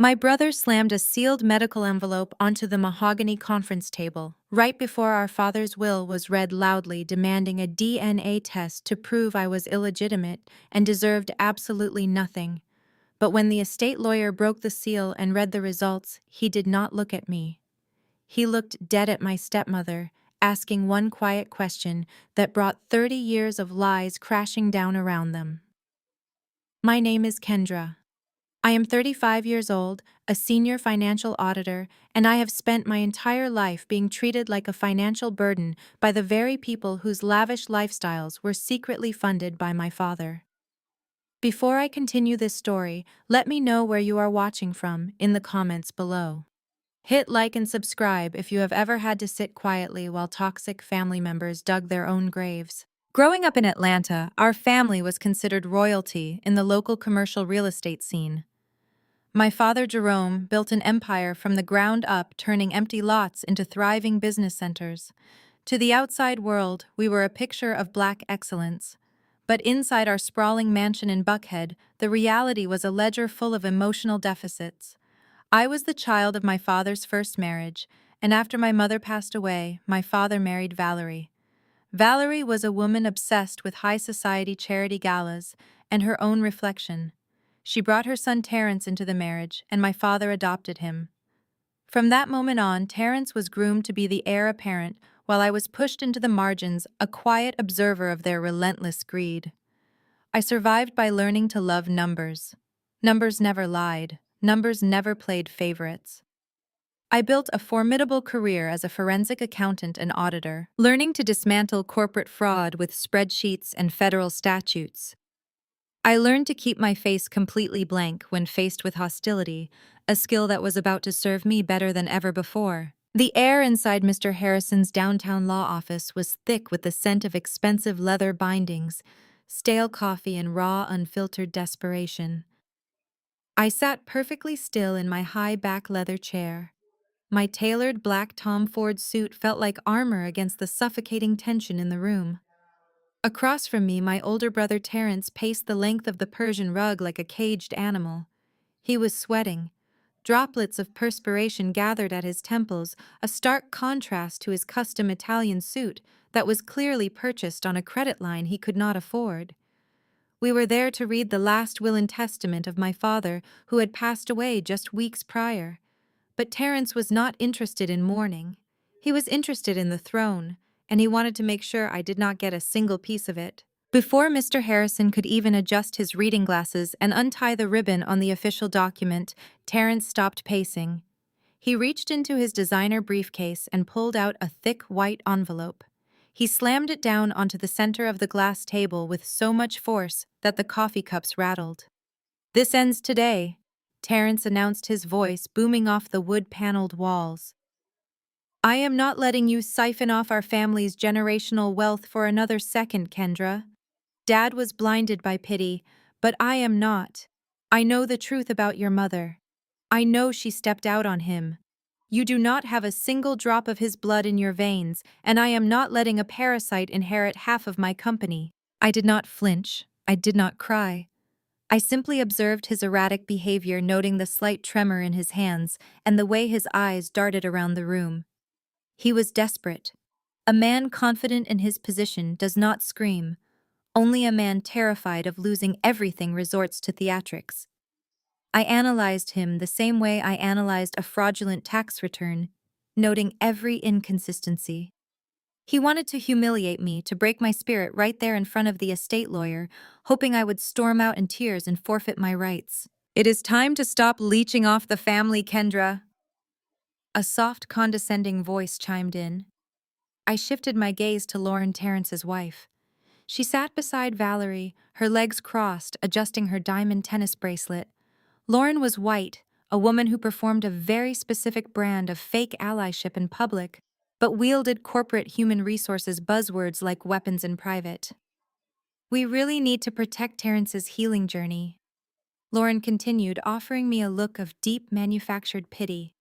My brother slammed a sealed medical envelope onto the mahogany conference table, right before our father's will was read loudly, demanding a DNA test to prove I was illegitimate and deserved absolutely nothing. But when the estate lawyer broke the seal and read the results, he did not look at me. He looked dead at my stepmother, asking one quiet question that brought 30 years of lies crashing down around them. My name is Kendra. I am 35 years old, a senior financial auditor, and I have spent my entire life being treated like a financial burden by the very people whose lavish lifestyles were secretly funded by my father. Before I continue this story, let me know where you are watching from in the comments below. Hit like and subscribe if you have ever had to sit quietly while toxic family members dug their own graves. Growing up in Atlanta, our family was considered royalty in the local commercial real estate scene. My father, Jerome, built an empire from the ground up, turning empty lots into thriving business centers. To the outside world, we were a picture of Black excellence. But inside our sprawling mansion in Buckhead, the reality was a ledger full of emotional deficits. I was the child of my father's first marriage, and after my mother passed away, my father married Valerie. Valerie was a woman obsessed with high society charity galas and her own reflection. She brought her son Terrence into the marriage, and my father adopted him. From that moment on, Terrence was groomed to be the heir apparent, while I was pushed into the margins, a quiet observer of their relentless greed. I survived by learning to love numbers. Numbers never lied. Numbers never played favorites. I built a formidable career as a forensic accountant and auditor, learning to dismantle corporate fraud with spreadsheets and federal statutes. I learned to keep my face completely blank when faced with hostility, a skill that was about to serve me better than ever before. The air inside Mr. Harrison's downtown law office was thick with the scent of expensive leather bindings, stale coffee, and raw, unfiltered desperation. I sat perfectly still in my high-back leather chair. My tailored black Tom Ford suit felt like armor against the suffocating tension in the room. Across from me, my older brother Terrence paced the length of the Persian rug like a caged animal. He was sweating. Droplets of perspiration gathered at his temples, a stark contrast to his custom Italian suit that was clearly purchased on a credit line he could not afford. We were there to read the last will and testament of my father, who had passed away just weeks prior. But Terrence was not interested in mourning. He was interested in the throne, and he wanted to make sure I did not get a single piece of it. Before Mr. Harrison could even adjust his reading glasses and untie the ribbon on the official document, Terrence stopped pacing. He reached into his designer briefcase and pulled out a thick white envelope. He slammed it down onto the center of the glass table with so much force that the coffee cups rattled. "This ends today," Terrence announced, his voice booming off the wood-paneled walls. "I am not letting you siphon off our family's generational wealth for another second, Kendra." Dad was blinded by pity, but I am not. I know the truth about your mother. I know she stepped out on him. You do not have a single drop of his blood in your veins, and I am not letting a parasite inherit half of my company. I did not flinch. I did not cry. I simply observed his erratic behavior, noting the slight tremor in his hands and the way his eyes darted around the room. He was desperate. A man confident in his position does not scream. Only a man terrified of losing everything resorts to theatrics. I analyzed him the same way I analyzed a fraudulent tax return, noting every inconsistency. He wanted to humiliate me, to break my spirit right there in front of the estate lawyer, hoping I would storm out in tears and forfeit my rights. "It is time to stop leeching off the family, Kendra." A soft, condescending voice chimed in. I shifted my gaze to Lauren, Terrence's wife. She sat beside Valerie, her legs crossed, adjusting her diamond tennis bracelet. Lauren was white, a woman who performed a very specific brand of fake allyship in public, but wielded corporate human resources buzzwords like weapons in private. "We really need to protect Terrence's healing journey," Lauren continued, offering me a look of deep manufactured pity.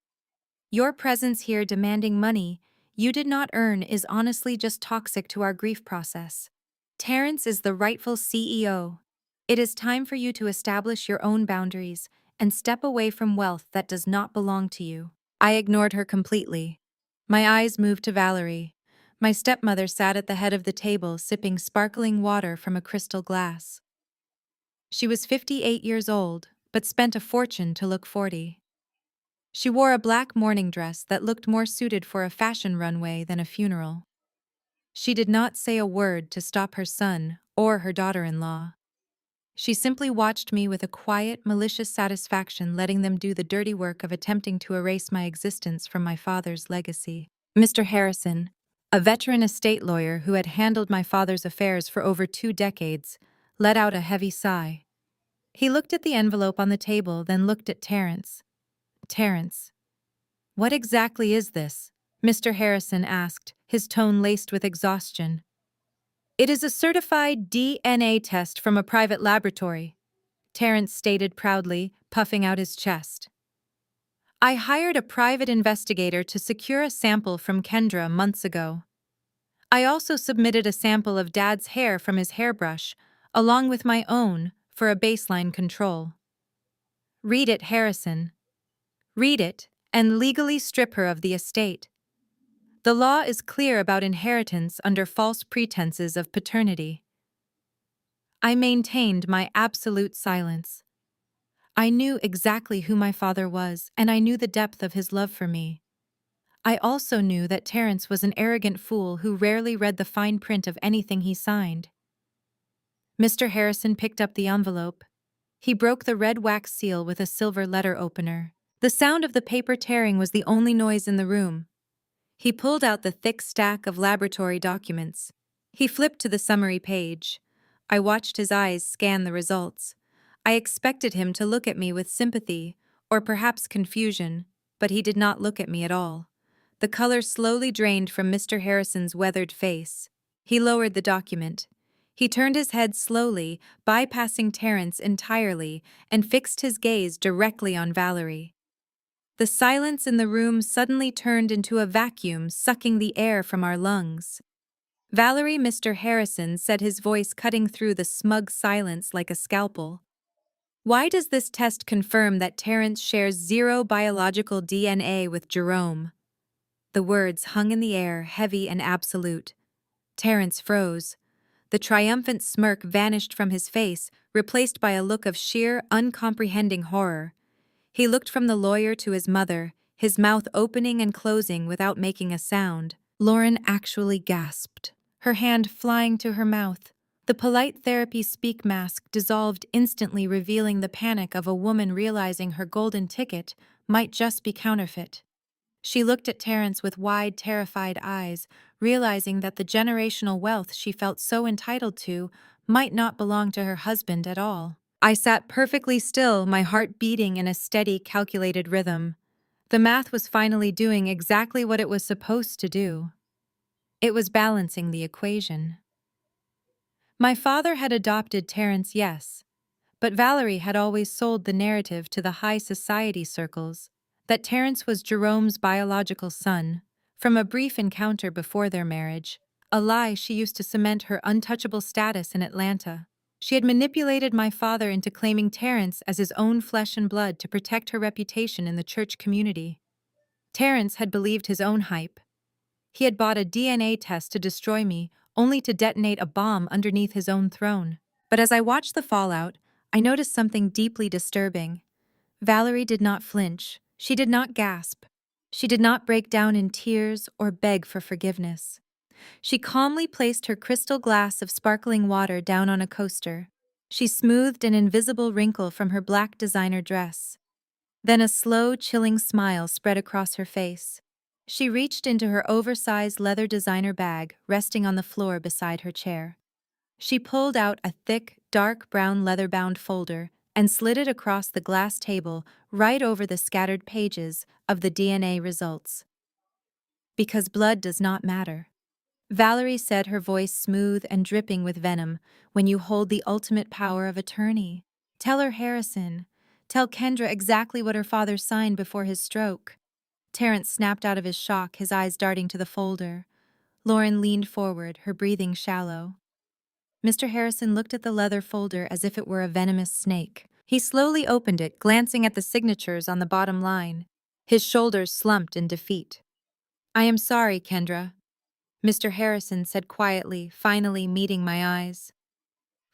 "Your presence here demanding money you did not earn is honestly just toxic to our grief process. Terrence is the rightful CEO. It is time for you to establish your own boundaries and step away from wealth that does not belong to you. I ignored her completely. My eyes moved to Valerie. My stepmother sat at the head of the table sipping sparkling water from a crystal glass. She was 58 years old, but spent a fortune to look 40. She wore a black morning dress that looked more suited for a fashion runway than a funeral. She did not say a word to stop her son or her daughter-in-law. She simply watched me with a quiet, malicious satisfaction, letting them do the dirty work of attempting to erase my existence from my father's legacy. Mr. Harrison, a veteran estate lawyer who had handled my father's affairs for over 2 decades, let out a heavy sigh. He looked at the envelope on the table, then looked at Terence. Terence, what exactly is this? Mr. Harrison asked, his tone laced with exhaustion. It is a certified DNA test from a private laboratory, Terence stated proudly, puffing out his chest. I hired a private investigator to secure a sample from Kendra months ago. I also submitted a sample of Dad's hair from his hairbrush, along with my own, for a baseline control. Read it, Harrison. Read it, and legally strip her of the estate. The law is clear about inheritance under false pretenses of paternity. I maintained my absolute silence. I knew exactly who my father was, and I knew the depth of his love for me. I also knew that Terence was an arrogant fool who rarely read the fine print of anything he signed. Mr. Harrison picked up the envelope. He broke the red wax seal with a silver letter opener. The sound of the paper tearing was the only noise in the room. He pulled out the thick stack of laboratory documents. He flipped to the summary page. I watched his eyes scan the results. I expected him to look at me with sympathy, or perhaps confusion, but he did not look at me at all. The color slowly drained from Mr. Harrison's weathered face. He lowered the document. He turned his head slowly, bypassing Terence entirely, and fixed his gaze directly on Valerie. The silence in the room suddenly turned into a vacuum, sucking the air from our lungs. Valerie, Mr. Harrison said, his voice cutting through the smug silence like a scalpel. Why does this test confirm that Terence shares zero biological DNA with Jerome? The words hung in the air, heavy and absolute. Terence froze. The triumphant smirk vanished from his face, replaced by a look of sheer, uncomprehending horror. He looked from the lawyer to his mother, his mouth opening and closing without making a sound. Lauren actually gasped, her hand flying to her mouth. The polite therapy speak mask dissolved instantly, revealing the panic of a woman realizing her golden ticket might just be counterfeit. She looked at Terence with wide, terrified eyes, realizing that the generational wealth she felt so entitled to might not belong to her husband at all. I sat perfectly still, my heart beating in a steady, calculated rhythm. The math was finally doing exactly what it was supposed to do. It was balancing the equation. My father had adopted Terence, yes, but Valerie had always sold the narrative to the high society circles that Terence was Jerome's biological son, from a brief encounter before their marriage, a lie she used to cement her untouchable status in Atlanta. She had manipulated my father into claiming Terence as his own flesh and blood to protect her reputation in the church community. Terence had believed his own hype. He had bought a DNA test to destroy me, only to detonate a bomb underneath his own throne. But as I watched the fallout, I noticed something deeply disturbing. Valerie did not flinch. She did not gasp. She did not break down in tears or beg for forgiveness. She calmly placed her crystal glass of sparkling water down on a coaster. She smoothed an invisible wrinkle from her black designer dress. Then a slow, chilling smile spread across her face. She reached into her oversized leather designer bag, resting on the floor beside her chair. She pulled out a thick, dark brown leather-bound folder and slid it across the glass table right over the scattered pages of the DNA results. Because blood does not matter. Valerie said, her voice smooth and dripping with venom, when you hold the ultimate power of attorney. Tell her, Harrison. Tell Kendra exactly what her father signed before his stroke. Terence snapped out of his shock, his eyes darting to the folder. Lauren leaned forward, her breathing shallow. Mr. Harrison looked at the leather folder as if it were a venomous snake. He slowly opened it, glancing at the signatures on the bottom line. His shoulders slumped in defeat. "I am sorry, Kendra," Mr. Harrison said quietly, finally meeting my eyes.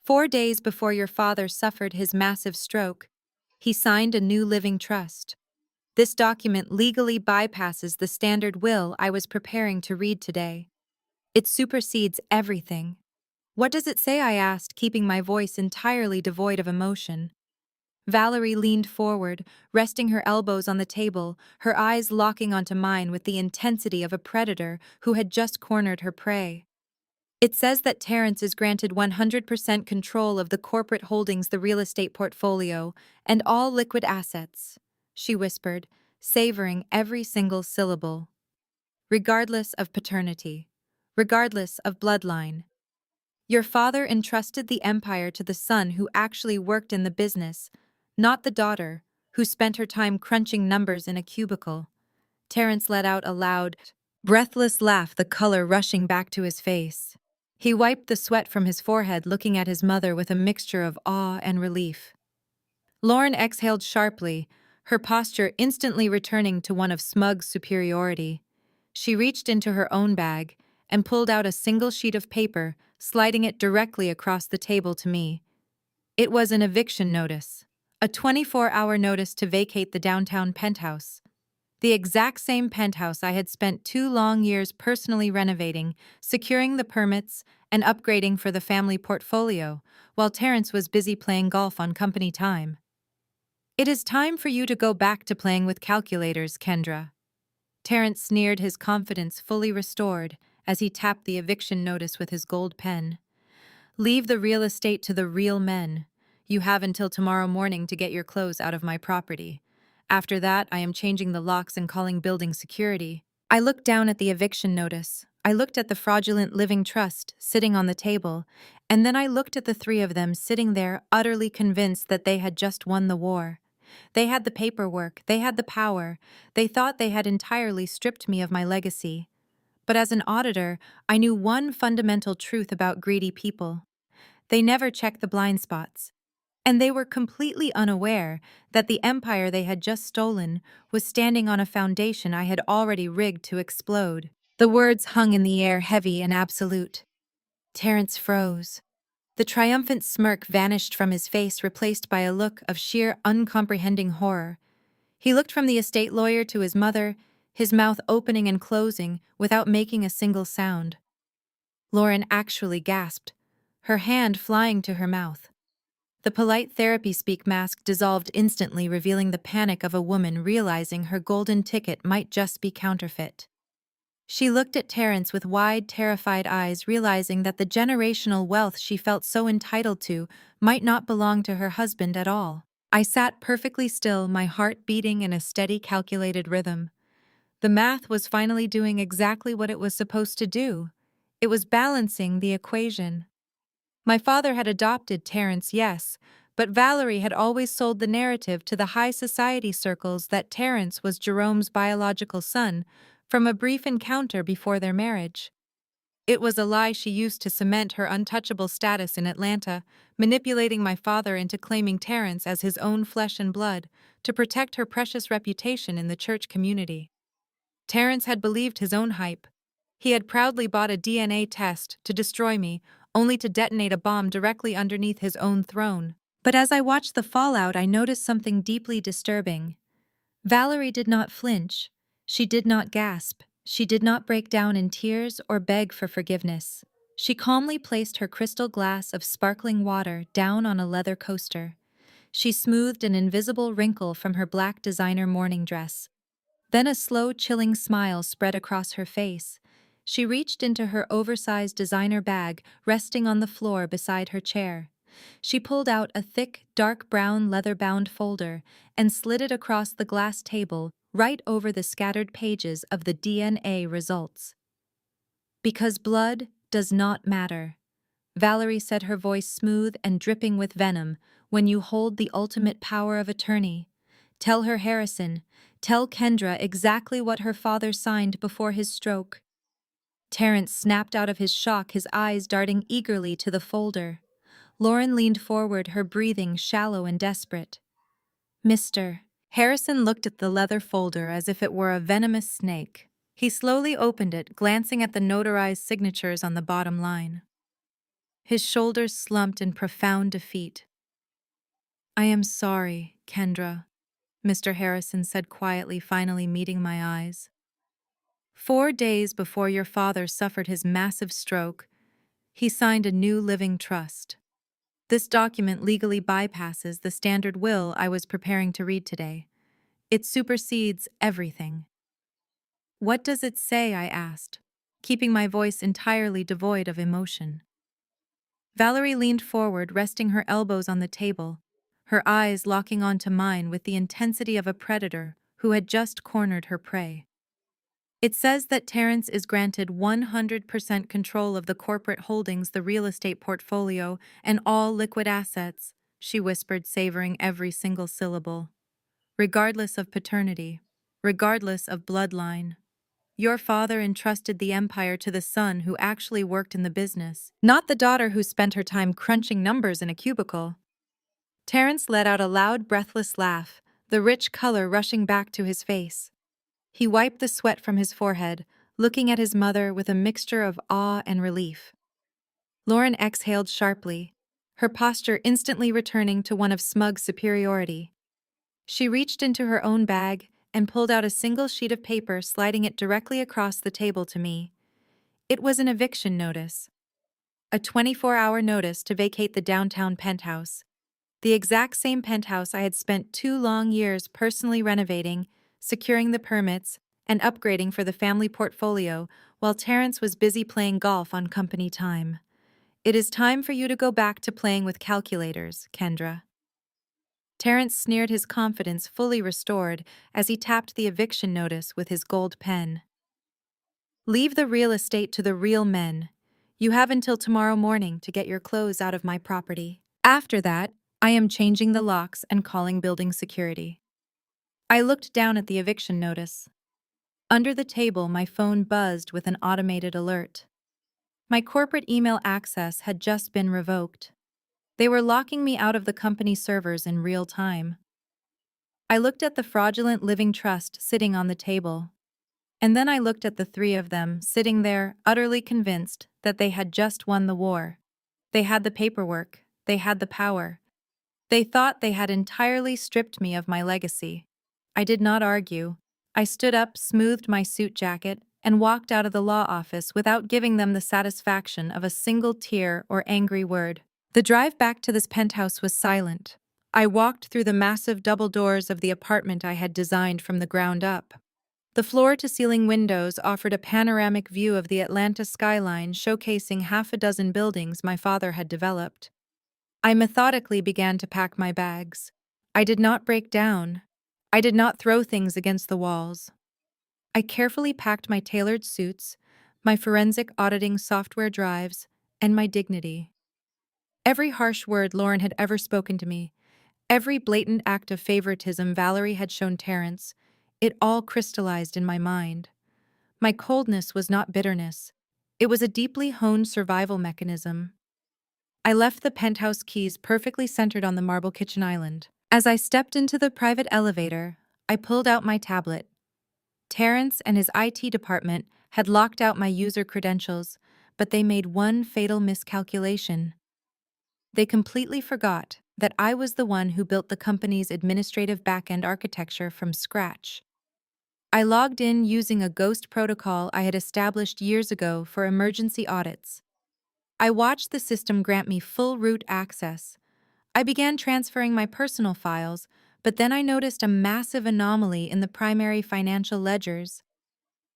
"4 days before your father suffered his massive stroke, he signed a new living trust. This document legally bypasses the standard will I was preparing to read today. It supersedes everything." "What does it say?" I asked, keeping my voice entirely devoid of emotion. Valerie leaned forward, resting her elbows on the table, her eyes locking onto mine with the intensity of a predator who had just cornered her prey. "It says that Terrence is granted 100% control of the corporate holdings, the real estate portfolio, and all liquid assets," she whispered, savoring every single syllable. "Regardless of paternity. Regardless of bloodline. Your father entrusted the empire to the son who actually worked in the business, not the daughter, who spent her time crunching numbers in a cubicle." Terrence let out a loud, breathless laugh, the color rushing back to his face. He wiped the sweat from his forehead, looking at his mother with a mixture of awe and relief. Lauren exhaled sharply, her posture instantly returning to one of smug superiority. She reached into her own bag and pulled out a single sheet of paper, sliding it directly across the table to me. It was an eviction notice, a 24-hour notice to vacate the downtown penthouse. The exact same penthouse I had spent 2 long years personally renovating, securing the permits, and upgrading for the family portfolio, while Terrence was busy playing golf on company time. "It is time for you to go back to playing with calculators, Kendra." Terrence sneered, his confidence fully restored, as he tapped the eviction notice with his gold pen. "Leave the real estate to the real men. You have until tomorrow morning to get your clothes out of my property. After that, I am changing the locks and calling building security." I looked down at the eviction notice. I looked at the fraudulent living trust sitting on the table, and then I looked at the three of them sitting there, utterly convinced that they had just won the war. They had the paperwork, they had the power, they thought they had entirely stripped me of my legacy. But as an auditor, I knew one fundamental truth about greedy people. They never check the blind spots. And they were completely unaware that the empire they had just stolen was standing on a foundation I had already rigged to explode. The words hung in the air, heavy and absolute. Terrence froze. The triumphant smirk vanished from his face, replaced by a look of sheer, uncomprehending horror. He looked from the estate lawyer to his mother, his mouth opening and closing without making a single sound. Lauren actually gasped, her hand flying to her mouth. The polite therapy speak mask dissolved instantly, revealing the panic of a woman realizing her golden ticket might just be counterfeit. She looked at Terrence with wide, terrified eyes, realizing that the generational wealth she felt so entitled to might not belong to her husband at all. I sat perfectly still, my heart beating in a steady, calculated rhythm. The math was finally doing exactly what it was supposed to do. It was balancing the equation. My father had adopted Terrence, yes, but Valerie had always sold the narrative to the high society circles that Terrence was Jerome's biological son, from a brief encounter before their marriage. It was a lie she used to cement her untouchable status in Atlanta, manipulating my father into claiming Terrence as his own flesh and blood to protect her precious reputation in the church community. Terrence had believed his own hype. He had proudly bought a DNA test to destroy me, only to detonate a bomb directly underneath his own throne. But as I watched the fallout, I noticed something deeply disturbing. Valerie did not flinch. She did not gasp. She did not break down in tears or beg for forgiveness. She calmly placed her crystal glass of sparkling water down on a leather coaster. She smoothed an invisible wrinkle from her black designer morning dress. Then a slow, chilling smile spread across her face. She reached into her oversized designer bag, resting on the floor beside her chair. She pulled out a thick, dark brown leather-bound folder and slid it across the glass table, right over the scattered pages of the DNA results. "Because blood does not matter," Valerie said, her voice smooth and dripping with venom, "when you hold the ultimate power of attorney. Tell her, Harrison, tell Kendra exactly what her father signed before his stroke." Terrence snapped out of his shock, his eyes darting eagerly to the folder. Lauren leaned forward, her breathing shallow and desperate. Mr. Harrison looked at the leather folder as if it were a venomous snake. He slowly opened it, glancing at the notarized signatures on the bottom line. His shoulders slumped in profound defeat. "I am sorry, Kendra," Mr. Harrison said quietly, finally meeting my eyes. "4 days before your father suffered his massive stroke, he signed a new living trust. This document legally bypasses the standard will I was preparing to read today. It supersedes everything." "What does it say?" I asked, keeping my voice entirely devoid of emotion. Valerie leaned forward, resting her elbows on the table, her eyes locking onto mine with the intensity of a predator who had just cornered her prey. "It says that Terrence is granted 100% control of the corporate holdings, the real estate portfolio, and all liquid assets," she whispered, savoring every single syllable. "Regardless of paternity, regardless of bloodline. Your father entrusted the empire to the son who actually worked in the business, not the daughter who spent her time crunching numbers in a cubicle." Terrence let out a loud, breathless laugh, the rich color rushing back to his face. He wiped the sweat from his forehead, looking at his mother with a mixture of awe and relief. Lauren exhaled sharply, her posture instantly returning to one of smug superiority. She reached into her own bag and pulled out a single sheet of paper, sliding it directly across the table to me. It was an eviction notice. A 24-hour notice to vacate the downtown penthouse. The exact same penthouse I had spent 2 long years personally renovating, securing the permits, and upgrading for the family portfolio while Terrence was busy playing golf on company time. "It is time for you to go back to playing with calculators, Kendra." Terrence sneered, his confidence fully restored as he tapped the eviction notice with his gold pen. "Leave the real estate to the real men. You have until tomorrow morning to get your clothes out of my property. After that, I am changing the locks and calling building security." I looked down at the eviction notice. Under the table, my phone buzzed with an automated alert. My corporate email access had just been revoked. They were locking me out of the company servers in real time. I looked at the fraudulent living trust sitting on the table. And then I looked at the 3 of them sitting there, utterly convinced that they had just won the war. They had the paperwork. They had the power. They thought they had entirely stripped me of my legacy. I did not argue. I stood up, smoothed my suit jacket, and walked out of the law office without giving them the satisfaction of a single tear or angry word. The drive back to this penthouse was silent. I walked through the massive double doors of the apartment I had designed from the ground up. The floor-to-ceiling windows offered a panoramic view of the Atlanta skyline, showcasing half a dozen buildings my father had developed. I methodically began to pack my bags. I did not break down. I did not throw things against the walls. I carefully packed my tailored suits, my forensic auditing software drives, and my dignity. Every harsh word Lauren had ever spoken to me, every blatant act of favoritism Valerie had shown Terrence, it all crystallized in my mind. My coldness was not bitterness. It was a deeply honed survival mechanism. I left the penthouse keys perfectly centered on the marble kitchen island. As I stepped into the private elevator, I pulled out my tablet. Terrence and his IT department had locked out my user credentials, but they made one fatal miscalculation. They completely forgot that I was the one who built the company's administrative backend architecture from scratch. I logged in using a ghost protocol I had established years ago for emergency audits. I watched the system grant me full root access. I began transferring my personal files, but then I noticed a massive anomaly in the primary financial ledgers.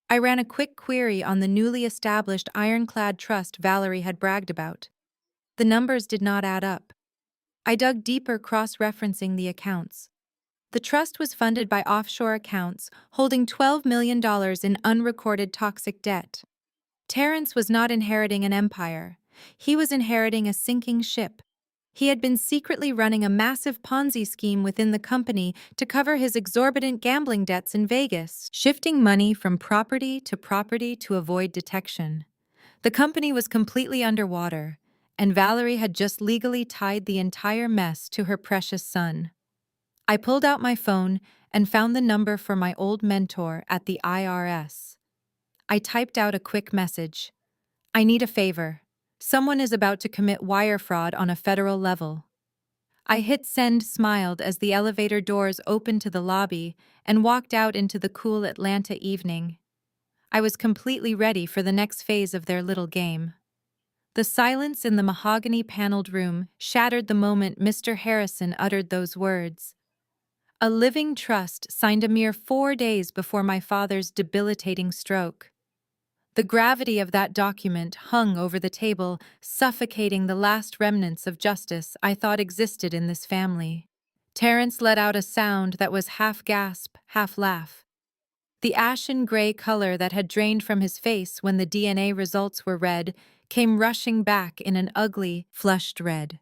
I ran a quick query on the newly established ironclad trust Valerie had bragged about. The numbers did not add up. I dug deeper, cross-referencing the accounts. The trust was funded by offshore accounts holding $12 million in unrecorded toxic debt. Terrence was not inheriting an empire. He was inheriting a sinking ship. He had been secretly running a massive Ponzi scheme within the company to cover his exorbitant gambling debts in Vegas, shifting money from property to avoid detection. The company was completely underwater, and Valerie had just legally tied the entire mess to her precious son. I pulled out my phone and found the number for my old mentor at the IRS. I typed out a quick message. I need a favor. Someone is about to commit wire fraud on a federal level. I hit send, smiled as the elevator doors opened to the lobby, and walked out into the cool Atlanta evening. I was completely ready for the next phase of their little game. The silence in the mahogany-paneled room shattered the moment Mr. Harrison uttered those words. A living trust signed a mere 4 days before my father's debilitating stroke. The gravity of that document hung over the table, suffocating the last remnants of justice I thought existed in this family. Terence let out a sound that was half gasp, half laugh. The ashen gray color that had drained from his face when the DNA results were read came rushing back in an ugly, flushed red.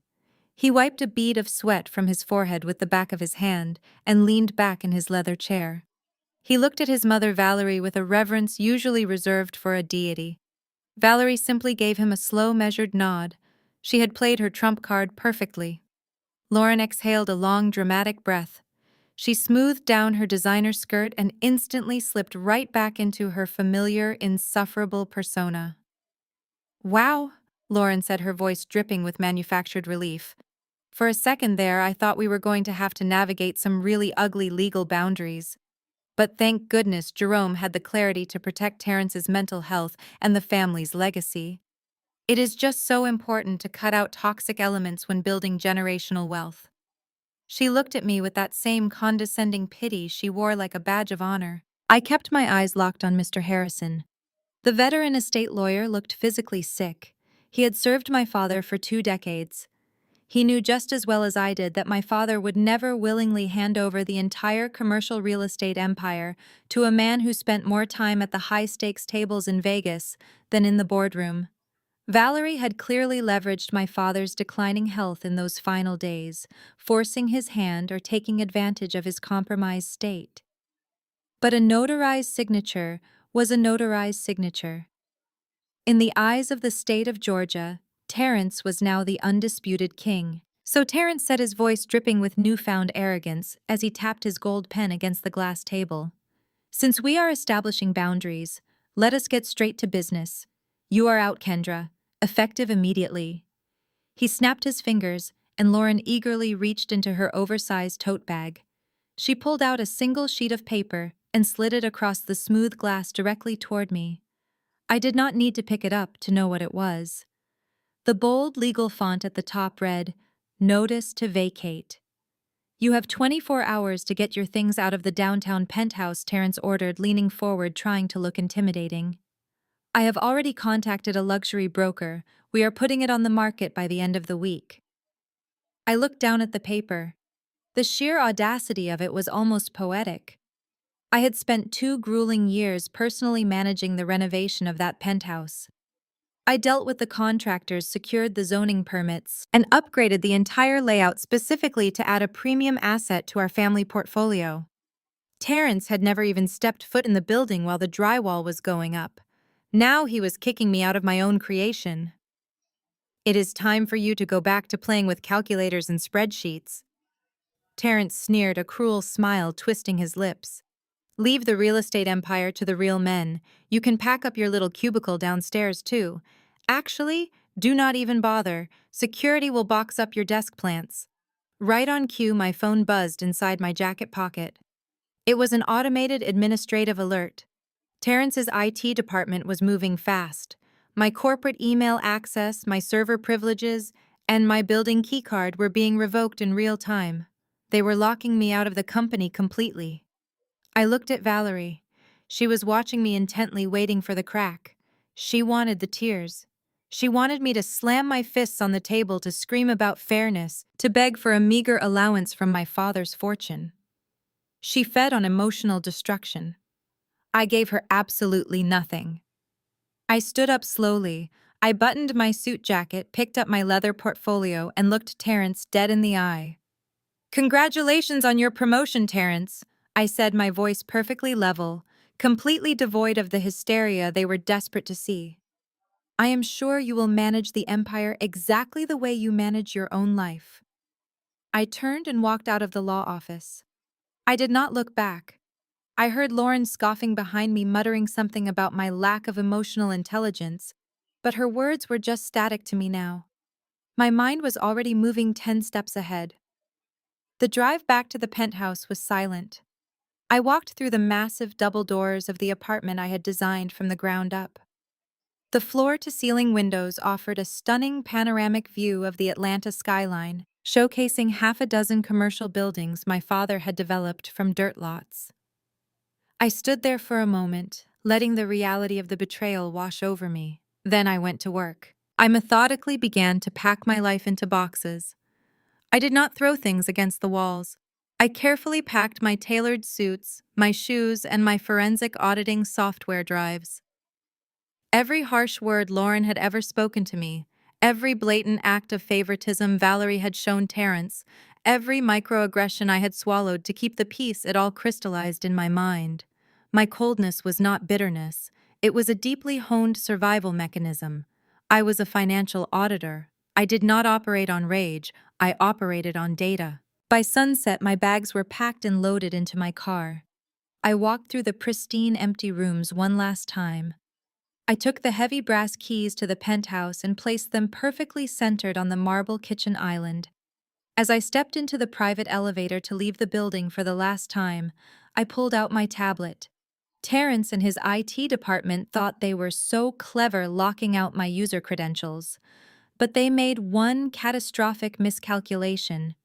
He wiped a bead of sweat from his forehead with the back of his hand and leaned back in his leather chair. He looked at his mother Valerie with a reverence usually reserved for a deity. Valerie simply gave him a slow, measured nod. She had played her trump card perfectly. Lauren exhaled a long, dramatic breath. She smoothed down her designer skirt and instantly slipped right back into her familiar, insufferable persona. "Wow," Lauren said, her voice dripping with manufactured relief. "For a second there, I thought we were going to have to navigate some really ugly legal boundaries. But thank goodness Jerome had the clarity to protect Terrence's mental health and the family's legacy. It is just so important to cut out toxic elements when building generational wealth." She looked at me with that same condescending pity she wore like a badge of honor. I kept my eyes locked on Mr. Harrison. The veteran estate lawyer looked physically sick. He had served my father for 2 decades. He knew just as well as I did that my father would never willingly hand over the entire commercial real estate empire to a man who spent more time at the high-stakes tables in Vegas than in the boardroom. Valerie had clearly leveraged my father's declining health in those final days, forcing his hand or taking advantage of his compromised state. But a notarized signature was a notarized signature. In the eyes of the state of Georgia, Terrence was now the undisputed king. So Terrence said, his voice dripping with newfound arrogance as he tapped his gold pen against the glass table. "Since we are establishing boundaries, let us get straight to business. You are out, Kendra. Effective immediately." He snapped his fingers, and Lauren eagerly reached into her oversized tote bag. She pulled out a single sheet of paper and slid it across the smooth glass directly toward me. I did not need to pick it up to know what it was. The bold legal font at the top read, "Notice to vacate." "You have 24 hours to get your things out of the downtown penthouse," Terrence ordered, leaning forward, trying to look intimidating. "I have already contacted a luxury broker. We are putting it on the market by the end of the week." I looked down at the paper. The sheer audacity of it was almost poetic. I had spent 2 grueling years personally managing the renovation of that penthouse. I dealt with the contractors, secured the zoning permits, and upgraded the entire layout specifically to add a premium asset to our family portfolio. Terrence had never even stepped foot in the building while the drywall was going up. Now he was kicking me out of my own creation. "It is time for you to go back to playing with calculators and spreadsheets." Terrence sneered, a cruel smile twisting his lips. "Leave the real estate empire to the real men. You can pack up your little cubicle downstairs, too. Actually, do not even bother. Security will box up your desk plants." Right on cue, my phone buzzed inside my jacket pocket. It was an automated administrative alert. Terrence's IT department was moving fast. My corporate email access, my server privileges, and my building keycard were being revoked in real time. They were locking me out of the company completely. I looked at Valerie. She was watching me intently, waiting for the crack. She wanted the tears. She wanted me to slam my fists on the table, to scream about fairness, to beg for a meager allowance from my father's fortune. She fed on emotional destruction. I gave her absolutely nothing. I stood up slowly. I buttoned my suit jacket, picked up my leather portfolio, and looked Terrence dead in the eye. "Congratulations on your promotion, Terrence," I said, my voice perfectly level, completely devoid of the hysteria they were desperate to see. I am sure you will manage the empire exactly the way you manage your own life. I turned and walked out of the law office. I did not look back. I heard Lauren scoffing behind me, muttering something about my lack of emotional intelligence, but her words were just static to me now. My mind was already moving 10 steps ahead. The drive back to the penthouse was silent. I walked through the massive double doors of the apartment I had designed from the ground up. The floor-to-ceiling windows offered a stunning panoramic view of the Atlanta skyline, showcasing half a dozen commercial buildings my father had developed from dirt lots. I stood there for a moment, letting the reality of the betrayal wash over me. Then I went to work. I methodically began to pack my life into boxes. I did not throw things against the walls. I carefully packed my tailored suits, my shoes, and my forensic auditing software drives. Every harsh word Lauren had ever spoken to me, every blatant act of favoritism Valerie had shown Terrence, every microaggression I had swallowed to keep the peace, it all crystallized in my mind. My coldness was not bitterness. It was a deeply honed survival mechanism. I was a financial auditor. I did not operate on rage. I operated on data. By sunset, my bags were packed and loaded into my car. I walked through the pristine, empty rooms one last time. I took the heavy brass keys to the penthouse and placed them perfectly centered on the marble kitchen island. As I stepped into the private elevator to leave the building for the last time, I pulled out my tablet. Terrence and his IT department thought they were so clever locking out my user credentials. But they made one catastrophic miscalculation.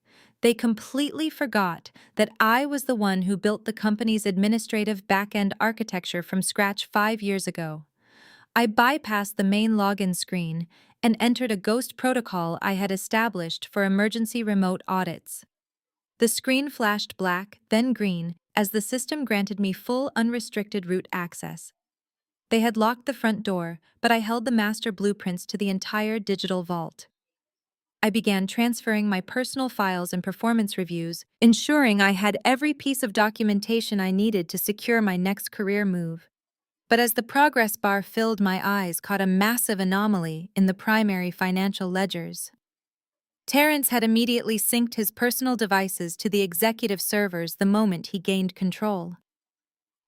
They completely forgot that I was the one who built the company's administrative back-end architecture from scratch 5 years ago. I bypassed the main login screen and entered a ghost protocol I had established for emergency remote audits. The screen flashed black, then green, as the system granted me full unrestricted root access. They had locked the front door, but I held the master blueprints to the entire digital vault. I began transferring my personal files and performance reviews, ensuring I had every piece of documentation I needed to secure my next career move. But as the progress bar filled, my eyes caught a massive anomaly in the primary financial ledgers. Terrence had immediately synced his personal devices to the executive servers the moment he gained control.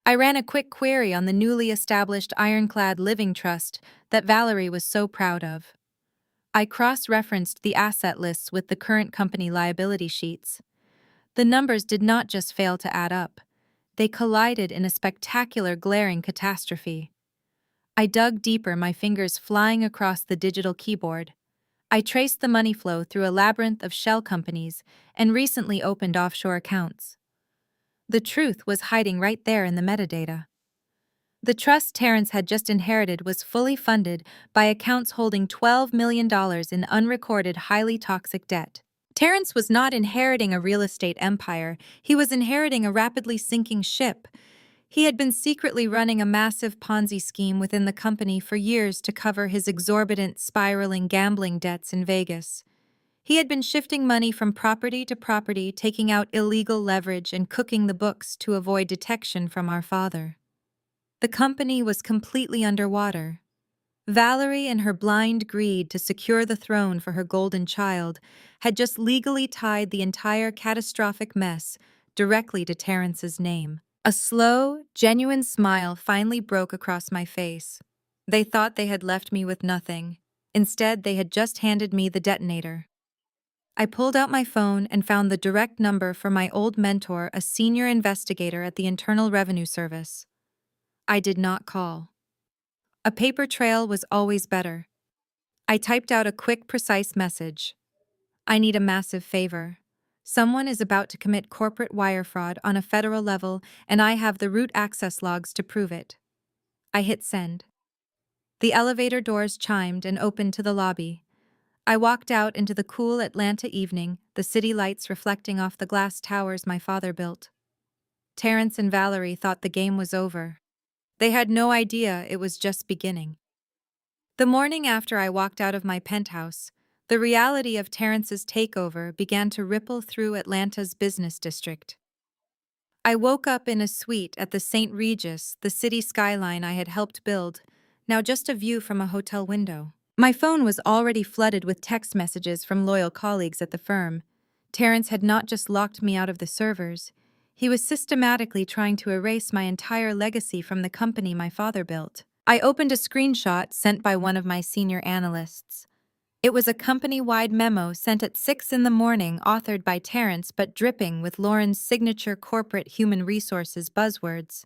I ran a quick query on the newly established ironclad living trust that Valerie was so proud of. I cross-referenced the asset lists with the current company liability sheets. The numbers did not just fail to add up. They collided in a spectacular, glaring catastrophe. I dug deeper, my fingers flying across the digital keyboard. I traced the money flow through a labyrinth of shell companies and recently opened offshore accounts. The truth was hiding right there in the metadata. The trust Terrence had just inherited was fully funded by accounts holding $12 million in unrecorded, highly toxic debt. Terrence was not inheriting a real estate empire, he was inheriting a rapidly sinking ship. He had been secretly running a massive Ponzi scheme within the company for years to cover his exorbitant, spiraling gambling debts in Vegas. He had been shifting money from property to property, taking out illegal leverage and cooking the books to avoid detection from our father. The company was completely underwater. Valerie, in her blind greed to secure the throne for her golden child, had just legally tied the entire catastrophic mess directly to Terrence's name. A slow, genuine smile finally broke across my face. They thought they had left me with nothing. Instead, they had just handed me the detonator. I pulled out my phone and found the direct number for my old mentor, a senior investigator at the Internal Revenue Service. I did not call. A paper trail was always better. I typed out a quick, precise message. I need a massive favor. Someone is about to commit corporate wire fraud on a federal level, and I have the root access logs to prove it. I hit send. The elevator doors chimed and opened to the lobby. I walked out into the cool Atlanta evening, the city lights reflecting off the glass towers my father built. Terrence and Valerie thought the game was over. They had no idea it was just beginning. The morning after I walked out of my penthouse, the reality of Terrence's takeover began to ripple through Atlanta's business district. I woke up in a suite at the St. Regis, the city skyline I had helped build, now just a view from a hotel window. My phone was already flooded with text messages from loyal colleagues at the firm. Terrence had not just locked me out of the servers, he was systematically trying to erase my entire legacy from the company my father built. I opened a screenshot sent by one of my senior analysts. It was a company-wide memo sent at 6 in the morning, authored by Terrence but dripping with Lauren's signature corporate human resources buzzwords.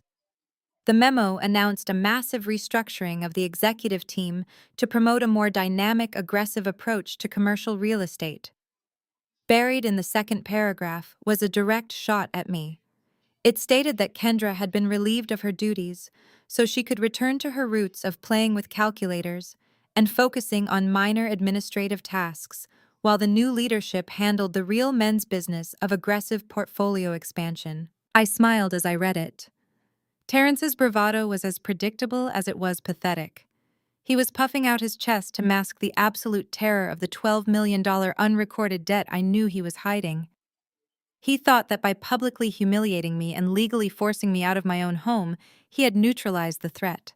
The memo announced a massive restructuring of the executive team to promote a more dynamic, aggressive approach to commercial real estate. Buried in the second paragraph was a direct shot at me. It stated that Kendra had been relieved of her duties so she could return to her roots of playing with calculators and focusing on minor administrative tasks, while the new leadership handled the real men's business of aggressive portfolio expansion. I smiled as I read it. Terrence's bravado was as predictable as it was pathetic. He was puffing out his chest to mask the absolute terror of the $12 million unrecorded debt I knew he was hiding. He thought that by publicly humiliating me and legally forcing me out of my own home, he had neutralized the threat.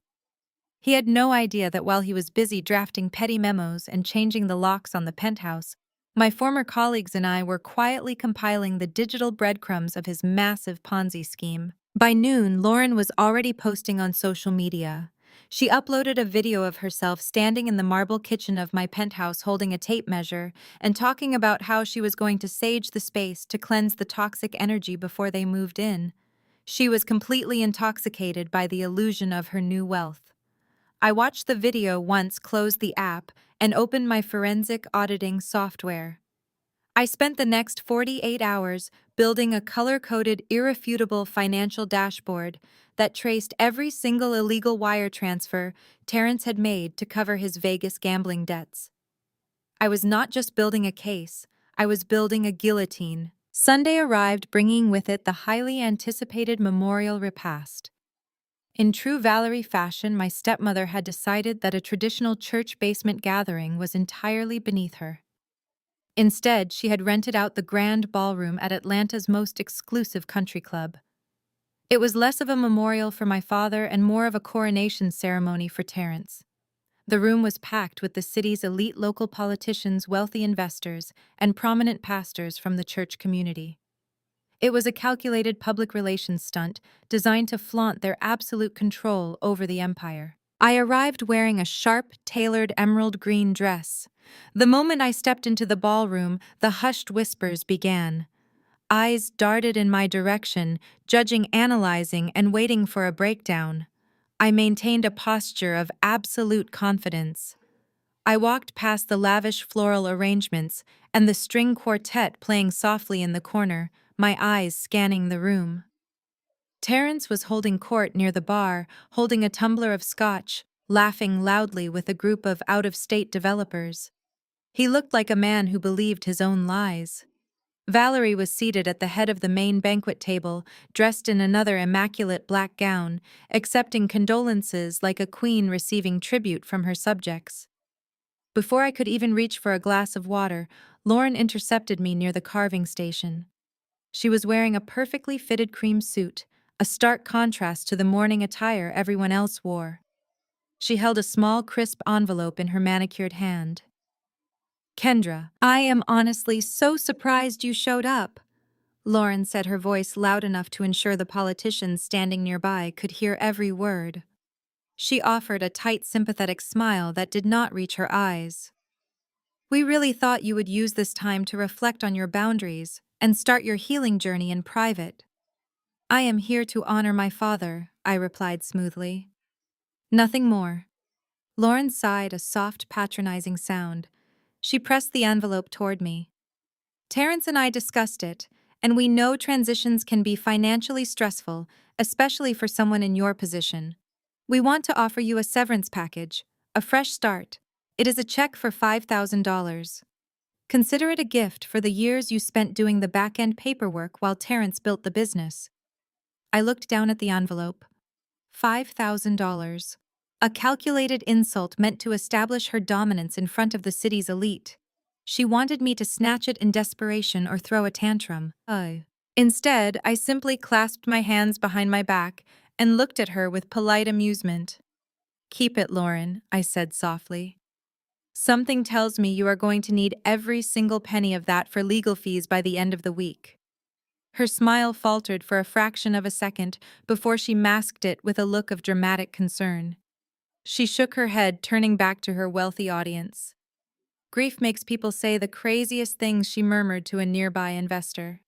He had no idea that while he was busy drafting petty memos and changing the locks on the penthouse, my former colleagues and I were quietly compiling the digital breadcrumbs of his massive Ponzi scheme. By noon, Lauren was already posting on social media. She uploaded a video of herself standing in the marble kitchen of my penthouse holding a tape measure and talking about how she was going to sage the space to cleanse the toxic energy before they moved in. She was completely intoxicated by the illusion of her new wealth. I watched the video once, closed the app, and opened my forensic auditing software. I spent the next 48 hours building a color-coded, irrefutable financial dashboard that traced every single illegal wire transfer Terrence had made to cover his Vegas gambling debts. I was not just building a case, I was building a guillotine. Sunday arrived, bringing with it the highly anticipated memorial repast. In true Valerie fashion, my stepmother had decided that a traditional church basement gathering was entirely beneath her. Instead, she had rented out the grand ballroom at Atlanta's most exclusive country club. It was less of a memorial for my father and more of a coronation ceremony for Terrence. The room was packed with the city's elite local politicians, wealthy investors, and prominent pastors from the church community. It was a calculated public relations stunt designed to flaunt their absolute control over the empire. I arrived wearing a sharp, tailored emerald green dress. The moment I stepped into the ballroom, the hushed whispers began. Eyes darted in my direction, judging, analyzing, and waiting for a breakdown. I maintained a posture of absolute confidence. I walked past the lavish floral arrangements and the string quartet playing softly in the corner, my eyes scanning the room. Terrence was holding court near the bar, holding a tumbler of scotch, laughing loudly with a group of out-of-state developers. He looked like a man who believed his own lies. Valerie was seated at the head of the main banquet table, dressed in another immaculate black gown, accepting condolences like a queen receiving tribute from her subjects. Before I could even reach for a glass of water, Lauren intercepted me near the carving station. She was wearing a perfectly fitted cream suit, a stark contrast to the morning attire everyone else wore. She held a small, crisp envelope in her manicured hand. "Kendra, I am honestly so surprised you showed up," Lauren said, her voice loud enough to ensure the politicians standing nearby could hear every word. She offered a tight, sympathetic smile that did not reach her eyes. "We really thought you would use this time to reflect on your boundaries and start your healing journey in private." "I am here to honor my father," I replied smoothly. "Nothing more." Lauren sighed, a soft, patronizing sound. She pressed the envelope toward me. "Terrence and I discussed it, and we know transitions can be financially stressful, especially for someone in your position. We want to offer you a severance package, a fresh start. It is a check for $5,000. Consider it a gift for the years you spent doing the back-end paperwork while Terrence built the business." I looked down at the envelope. $5,000. A calculated insult meant to establish her dominance in front of the city's elite. She wanted me to snatch it in desperation or throw a tantrum. Instead, I simply clasped my hands behind my back and looked at her with polite amusement. Keep it, Lauren, I said softly. Something tells me you are going to need every single penny of that for legal fees by the end of the week. Her smile faltered for a fraction of a second before she masked it with a look of dramatic concern. She shook her head, turning back to her wealthy audience. Grief makes people say the craziest things, she murmured to a nearby investor.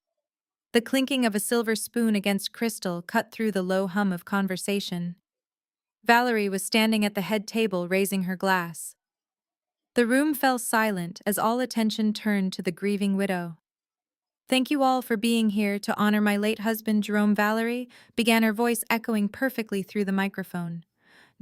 The clinking of a silver spoon against crystal cut through the low hum of conversation. Valerie was standing at the head table, raising her glass. The room fell silent as all attention turned to the grieving widow. Thank you all for being here to honor my late husband, Jerome. Valerie began, her voice echoing perfectly through the microphone.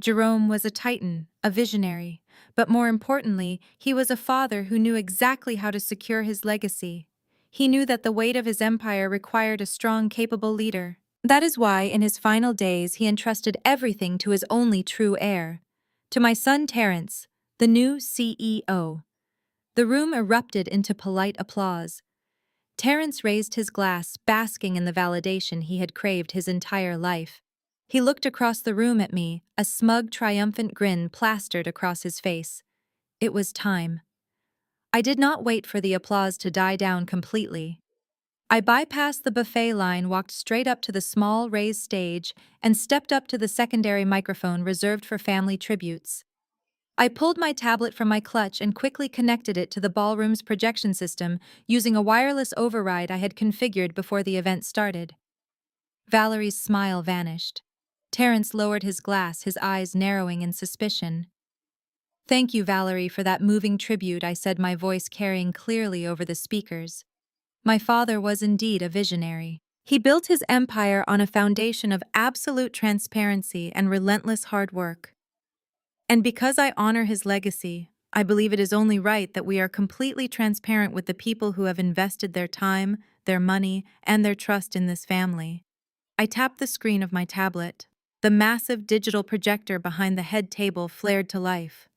Jerome was a titan, a visionary, but more importantly, he was a father who knew exactly how to secure his legacy. He knew that the weight of his empire required a strong, capable leader. That is why, in his final days, he entrusted everything to his only true heir, to my son Terence, the new CEO. The room erupted into polite applause. Terence raised his glass, basking in the validation he had craved his entire life. He looked across the room at me, a smug, triumphant grin plastered across his face. It was time. I did not wait for the applause to die down completely. I bypassed the buffet line, walked straight up to the small, raised stage, and stepped up to the secondary microphone reserved for family tributes. I pulled my tablet from my clutch and quickly connected it to the ballroom's projection system using a wireless override I had configured before the event started. Valerie's smile vanished. Terence lowered his glass, his eyes narrowing in suspicion. Thank you, Valerie, for that moving tribute, I said, my voice carrying clearly over the speakers. My father was indeed a visionary. He built his empire on a foundation of absolute transparency and relentless hard work. And because I honor his legacy, I believe it is only right that we are completely transparent with the people who have invested their time, their money, and their trust in this family. I tapped the screen of my tablet. The massive digital projector behind the head table flared to life.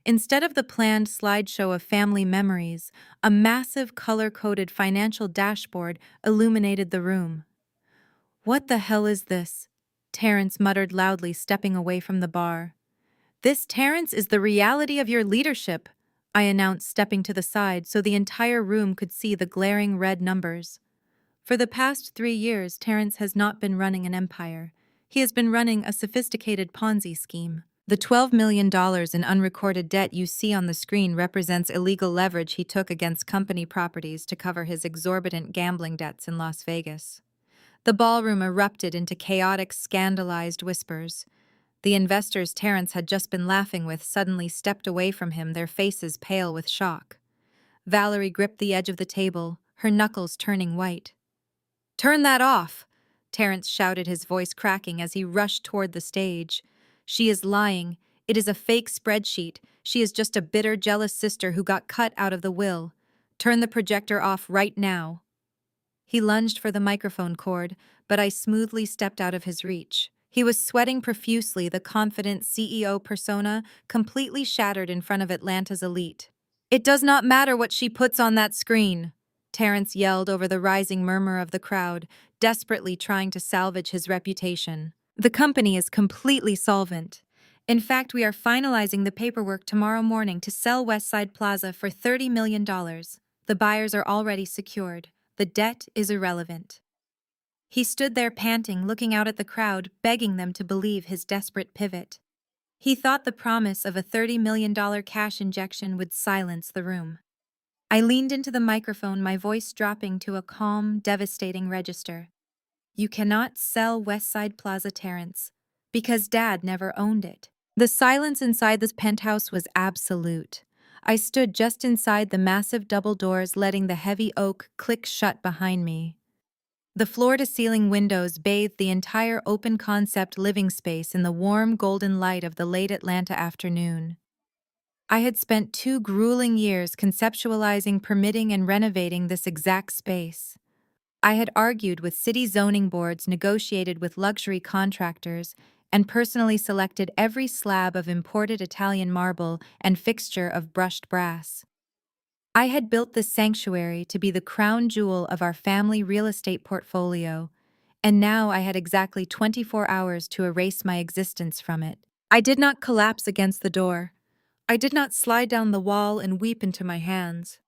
Instead of the planned slideshow of family memories, a massive color-coded financial dashboard illuminated the room. What the hell is this? Terence muttered loudly, stepping away from the bar. This, Terence, is the reality of your leadership, I announced, stepping to the side so the entire room could see the glaring red numbers. For the past 3 years, Terence has not been running an empire. He has been running a sophisticated Ponzi scheme. The $12 million in unrecorded debt you see on the screen represents illegal leverage he took against company properties to cover his exorbitant gambling debts in Las Vegas. The ballroom erupted into chaotic, scandalized whispers. The investors Terence had just been laughing with suddenly stepped away from him, their faces pale with shock. Valerie gripped the edge of the table, her knuckles turning white. "Turn that off!" Terence shouted, his voice cracking as he rushed toward the stage. "She is lying. It is a fake spreadsheet. She is just a bitter, jealous sister who got cut out of the will. Turn the projector off right now." He lunged for the microphone cord, but I smoothly stepped out of his reach. He was sweating profusely, the confident CEO persona completely shattered in front of Atlanta's elite. "It does not matter what she puts on that screen," Terence yelled over the rising murmur of the crowd, desperately trying to salvage his reputation. "The company is completely solvent. In fact, we are finalizing the paperwork tomorrow morning to sell Westside Plaza for $30 million. The buyers are already secured. The debt is irrelevant." He stood there panting, looking out at the crowd, begging them to believe his desperate pivot. He thought the promise of a $30 million cash injection would silence the room. I leaned into the microphone, my voice dropping to a calm, devastating register. "You cannot sell Westside Plaza, Terence, because Dad never owned it." The silence inside this penthouse was absolute. I stood just inside the massive double doors, letting the heavy oak click shut behind me. The floor-to-ceiling windows bathed the entire open-concept living space in the warm golden light of the late Atlanta afternoon. I had spent 2 grueling years conceptualizing, permitting, and renovating this exact space. I had argued with city zoning boards, negotiated with luxury contractors, and personally selected every slab of imported Italian marble and fixture of brushed brass. I had built this sanctuary to be the crown jewel of our family real estate portfolio, and now I had exactly 24 hours to erase my existence from it. I did not collapse against the door. I did not slide down the wall and weep into my hands.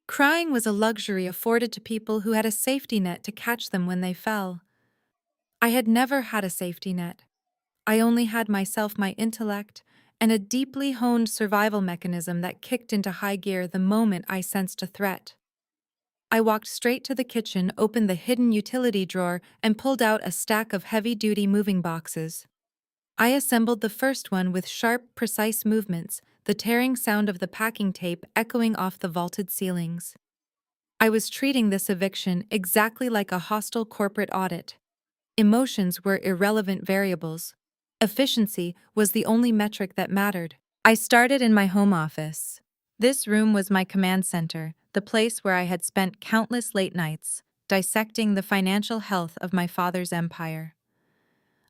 Crying was a luxury afforded to people who had a safety net to catch them when they fell. I had never had a safety net. I only had myself, my intellect, and a deeply honed survival mechanism that kicked into high gear the moment I sensed a threat. I walked straight to the kitchen, opened the hidden utility drawer, and pulled out a stack of heavy-duty moving boxes. I assembled the first one with sharp, precise movements, the tearing sound of the packing tape echoing off the vaulted ceilings. I was treating this eviction exactly like a hostile corporate audit. Emotions were irrelevant variables. Efficiency was the only metric that mattered. I started in my home office. This room was my command center, the place where I had spent countless late nights, dissecting the financial health of my father's empire.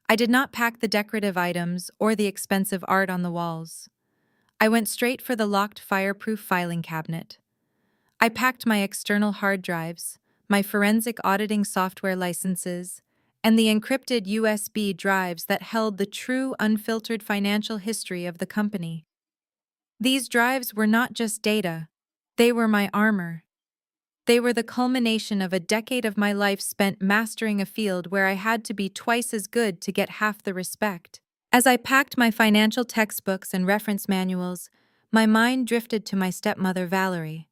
I did not pack the decorative items or the expensive art on the walls. I went straight for the locked fireproof filing cabinet. I packed my external hard drives, my forensic auditing software licenses, and the encrypted USB drives that held the true, unfiltered financial history of the company. These drives were not just data, they were my armor. They were the culmination of a decade of my life spent mastering a field where I had to be twice as good to get half the respect. As I packed my financial textbooks and reference manuals, my mind drifted to my stepmother, Valerie.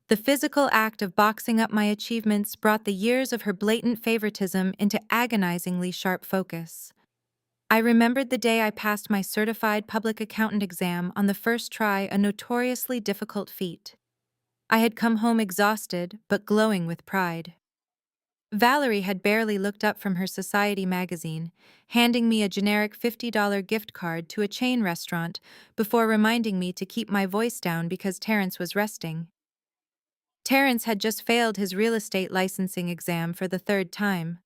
The physical act of boxing up my achievements brought the years of her blatant favoritism into agonizingly sharp focus. I remembered the day I passed my certified public accountant exam on the first try, a notoriously difficult feat. I had come home exhausted, but glowing with pride. Valerie had barely looked up from her Society magazine, handing me a generic $50 gift card to a chain restaurant before reminding me to keep my voice down because Terrence was resting. Terrence had just failed his real estate licensing exam for the third time.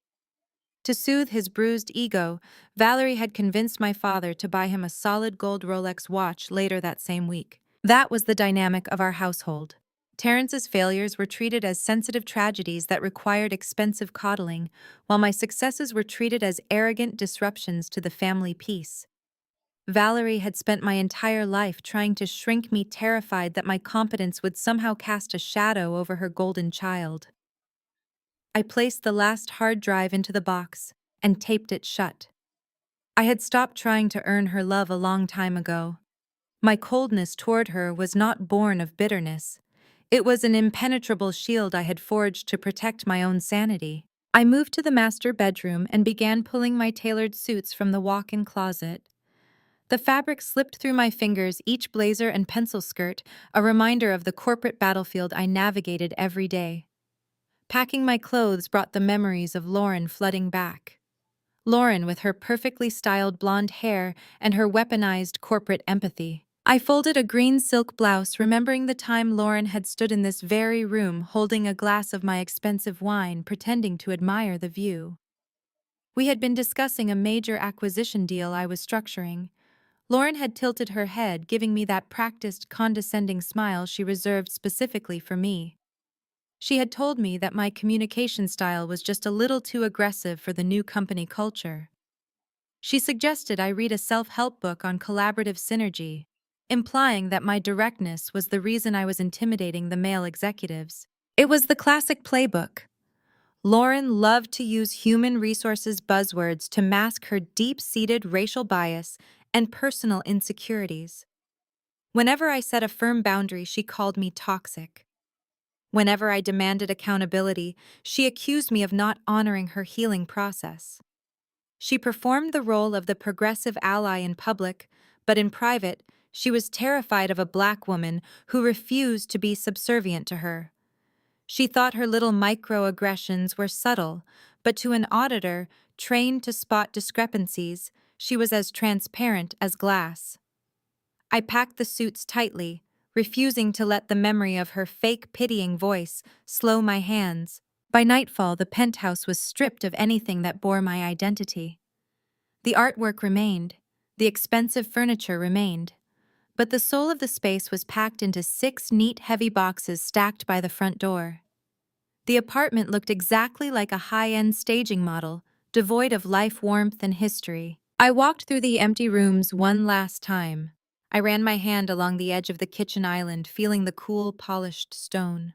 To soothe his bruised ego, Valerie had convinced my father to buy him a solid gold Rolex watch later that same week. That was the dynamic of our household. Terrence's failures were treated as sensitive tragedies that required expensive coddling, while my successes were treated as arrogant disruptions to the family peace. Valerie had spent my entire life trying to shrink me, terrified that my competence would somehow cast a shadow over her golden child. I placed the last hard drive into the box and taped it shut. I had stopped trying to earn her love a long time ago. My coldness toward her was not born of bitterness. It was an impenetrable shield I had forged to protect my own sanity. I moved to the master bedroom and began pulling my tailored suits from the walk-in closet. The fabric slipped through my fingers, each blazer and pencil skirt, a reminder of the corporate battlefield I navigated every day. Packing my clothes brought the memories of Lauren flooding back. Lauren with her perfectly styled blonde hair and her weaponized corporate empathy. I folded a green silk blouse, remembering the time Lauren had stood in this very room holding a glass of my expensive wine, pretending to admire the view. We had been discussing a major acquisition deal I was structuring. Lauren had tilted her head, giving me that practiced, condescending smile she reserved specifically for me. She had told me that my communication style was just a little too aggressive for the new company culture. She suggested I read a self-help book on collaborative synergy, implying that my directness was the reason I was intimidating the male executives. It was the classic playbook. Lauren loved to use human resources buzzwords to mask her deep-seated racial bias and personal insecurities. Whenever I set a firm boundary, she called me toxic. Whenever I demanded accountability, she accused me of not honoring her healing process. She performed the role of the progressive ally in public, but in private, she was terrified of a black woman who refused to be subservient to her. She thought her little microaggressions were subtle, but to an auditor trained to spot discrepancies, she was as transparent as glass. I packed the suits tightly, refusing to let the memory of her fake pitying voice slow my hands. By nightfall, the penthouse was stripped of anything that bore my identity. The artwork remained, the expensive furniture remained, but the soul of the space was packed into 6 neat, heavy boxes stacked by the front door. The apartment looked exactly like a high-end staging model, devoid of life, warmth, and history. I walked through the empty rooms one last time. I ran my hand along the edge of the kitchen island, feeling the cool, polished stone.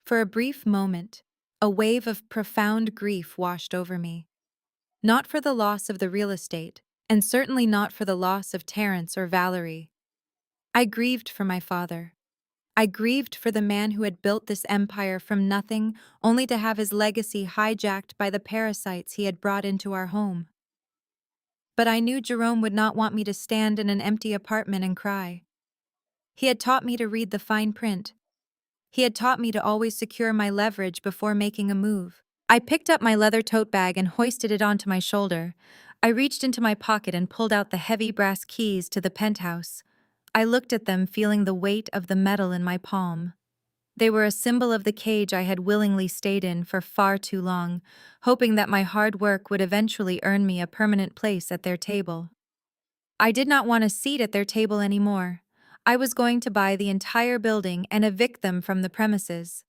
For a brief moment, a wave of profound grief washed over me. Not for the loss of the real estate, and certainly not for the loss of Terence or Valerie. I grieved for my father. I grieved for the man who had built this empire from nothing, only to have his legacy hijacked by the parasites he had brought into our home. But I knew Jerome would not want me to stand in an empty apartment and cry. He had taught me to read the fine print. He had taught me to always secure my leverage before making a move. I picked up my leather tote bag and hoisted it onto my shoulder. I reached into my pocket and pulled out the heavy brass keys to the penthouse. I looked at them, feeling the weight of the metal in my palm. They were a symbol of the cage I had willingly stayed in for far too long, hoping that my hard work would eventually earn me a permanent place at their table. I did not want a seat at their table anymore. I was going to buy the entire building and evict them from the premises.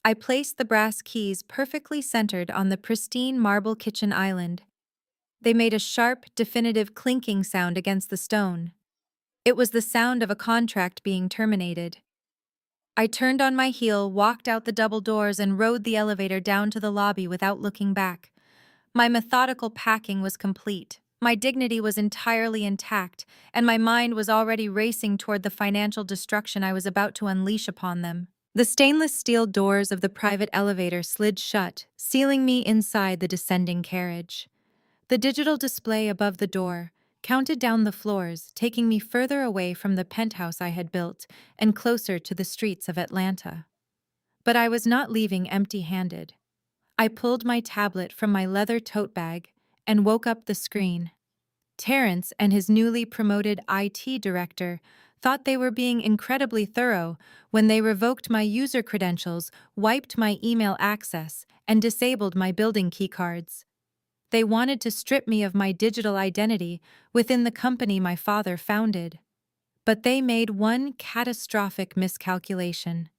I placed the brass keys perfectly centered on the pristine marble kitchen island. They made a sharp, definitive clinking sound against the stone. It was the sound of a contract being terminated. I turned on my heel, walked out the double doors, and rode the elevator down to the lobby without looking back. My methodical packing was complete. My dignity was entirely intact, and my mind was already racing toward the financial destruction I was about to unleash upon them. The stainless steel doors of the private elevator slid shut, sealing me inside the descending carriage. The digital display above the door counted down the floors, taking me further away from the penthouse I had built and closer to the streets of Atlanta. But I was not leaving empty-handed. I pulled my tablet from my leather tote bag and woke up the screen. Terrence and his newly promoted IT director thought they were being incredibly thorough when they revoked my user credentials, wiped my email access, and disabled my building keycards. They wanted to strip me of my digital identity within the company my father founded. But they made one catastrophic miscalculation.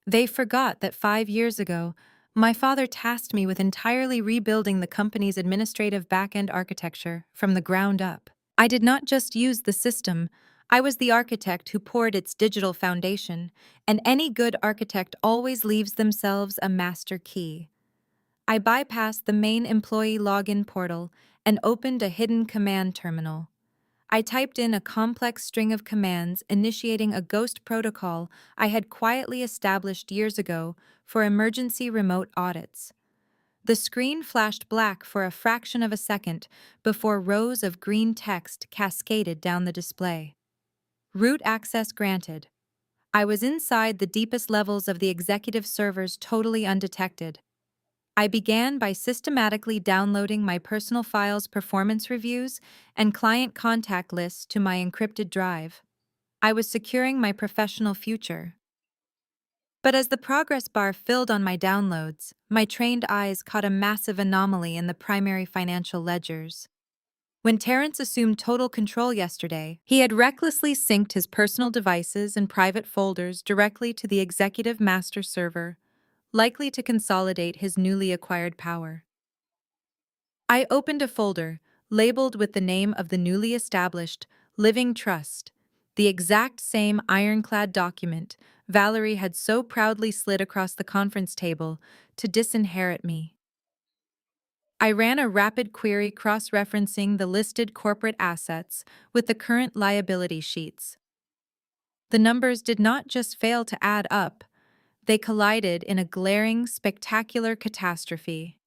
They forgot that 5 years ago, my father tasked me with entirely rebuilding the company's administrative back-end architecture from the ground up. I did not just use the system, I was the architect who poured its digital foundation, and any good architect always leaves themselves a master key. I bypassed the main employee login portal and opened a hidden command terminal. I typed in a complex string of commands initiating a ghost protocol I had quietly established years ago for emergency remote audits. The screen flashed black for a fraction of a second before rows of green text cascaded down the display. Root access granted. I was inside the deepest levels of the executive servers totally undetected. I began by systematically downloading my personal files' performance reviews and client contact lists to my encrypted drive. I was securing my professional future. But as the progress bar filled on my downloads, my trained eyes caught a massive anomaly in the primary financial ledgers. When Terrence assumed total control yesterday, he had recklessly synced his personal devices and private folders directly to the executive master server, likely to consolidate his newly acquired power. I opened a folder, labeled with the name of the newly established Living Trust, the exact same ironclad document Valerie had so proudly slid across the conference table to disinherit me. I ran a rapid query cross-referencing the listed corporate assets with the current liability sheets. The numbers did not just fail to add up, they collided in a glaring, spectacular catastrophe.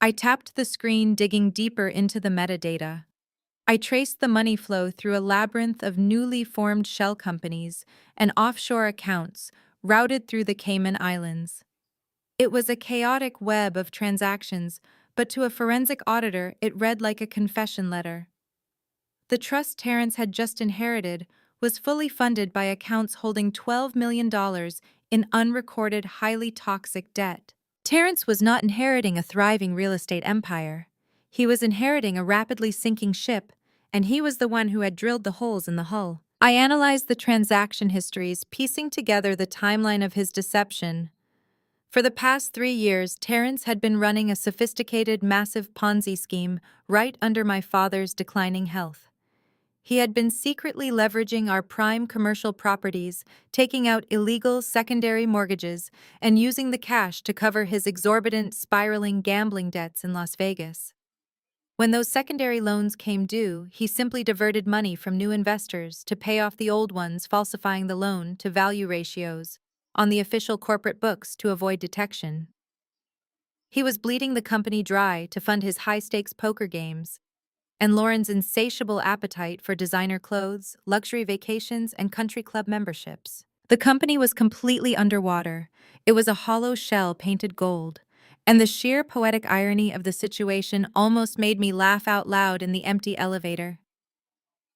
I tapped the screen, digging deeper into the metadata. I traced the money flow through a labyrinth of newly formed shell companies and offshore accounts routed through the Cayman Islands. It was a chaotic web of transactions, but to a forensic auditor, it read like a confession letter. The trust Terrence had just inherited was fully funded by accounts holding $12 million in unrecorded, highly toxic debt. Terrence was not inheriting a thriving real estate empire. He was inheriting a rapidly sinking ship, and he was the one who had drilled the holes in the hull. I analyzed the transaction histories, piecing together the timeline of his deception. For the past 3 years, Terrence had been running a sophisticated, massive Ponzi scheme right under my father's declining health. He had been secretly leveraging our prime commercial properties, taking out illegal secondary mortgages, and using the cash to cover his exorbitant, spiraling gambling debts in Las Vegas. When those secondary loans came due, he simply diverted money from new investors to pay off the old ones, falsifying the loan to value ratios on the official corporate books to avoid detection. He was bleeding the company dry to fund his high-stakes poker games and Lauren's insatiable appetite for designer clothes, luxury vacations, and country club memberships. The company was completely underwater. It was a hollow shell painted gold, and the sheer poetic irony of the situation almost made me laugh out loud in the empty elevator.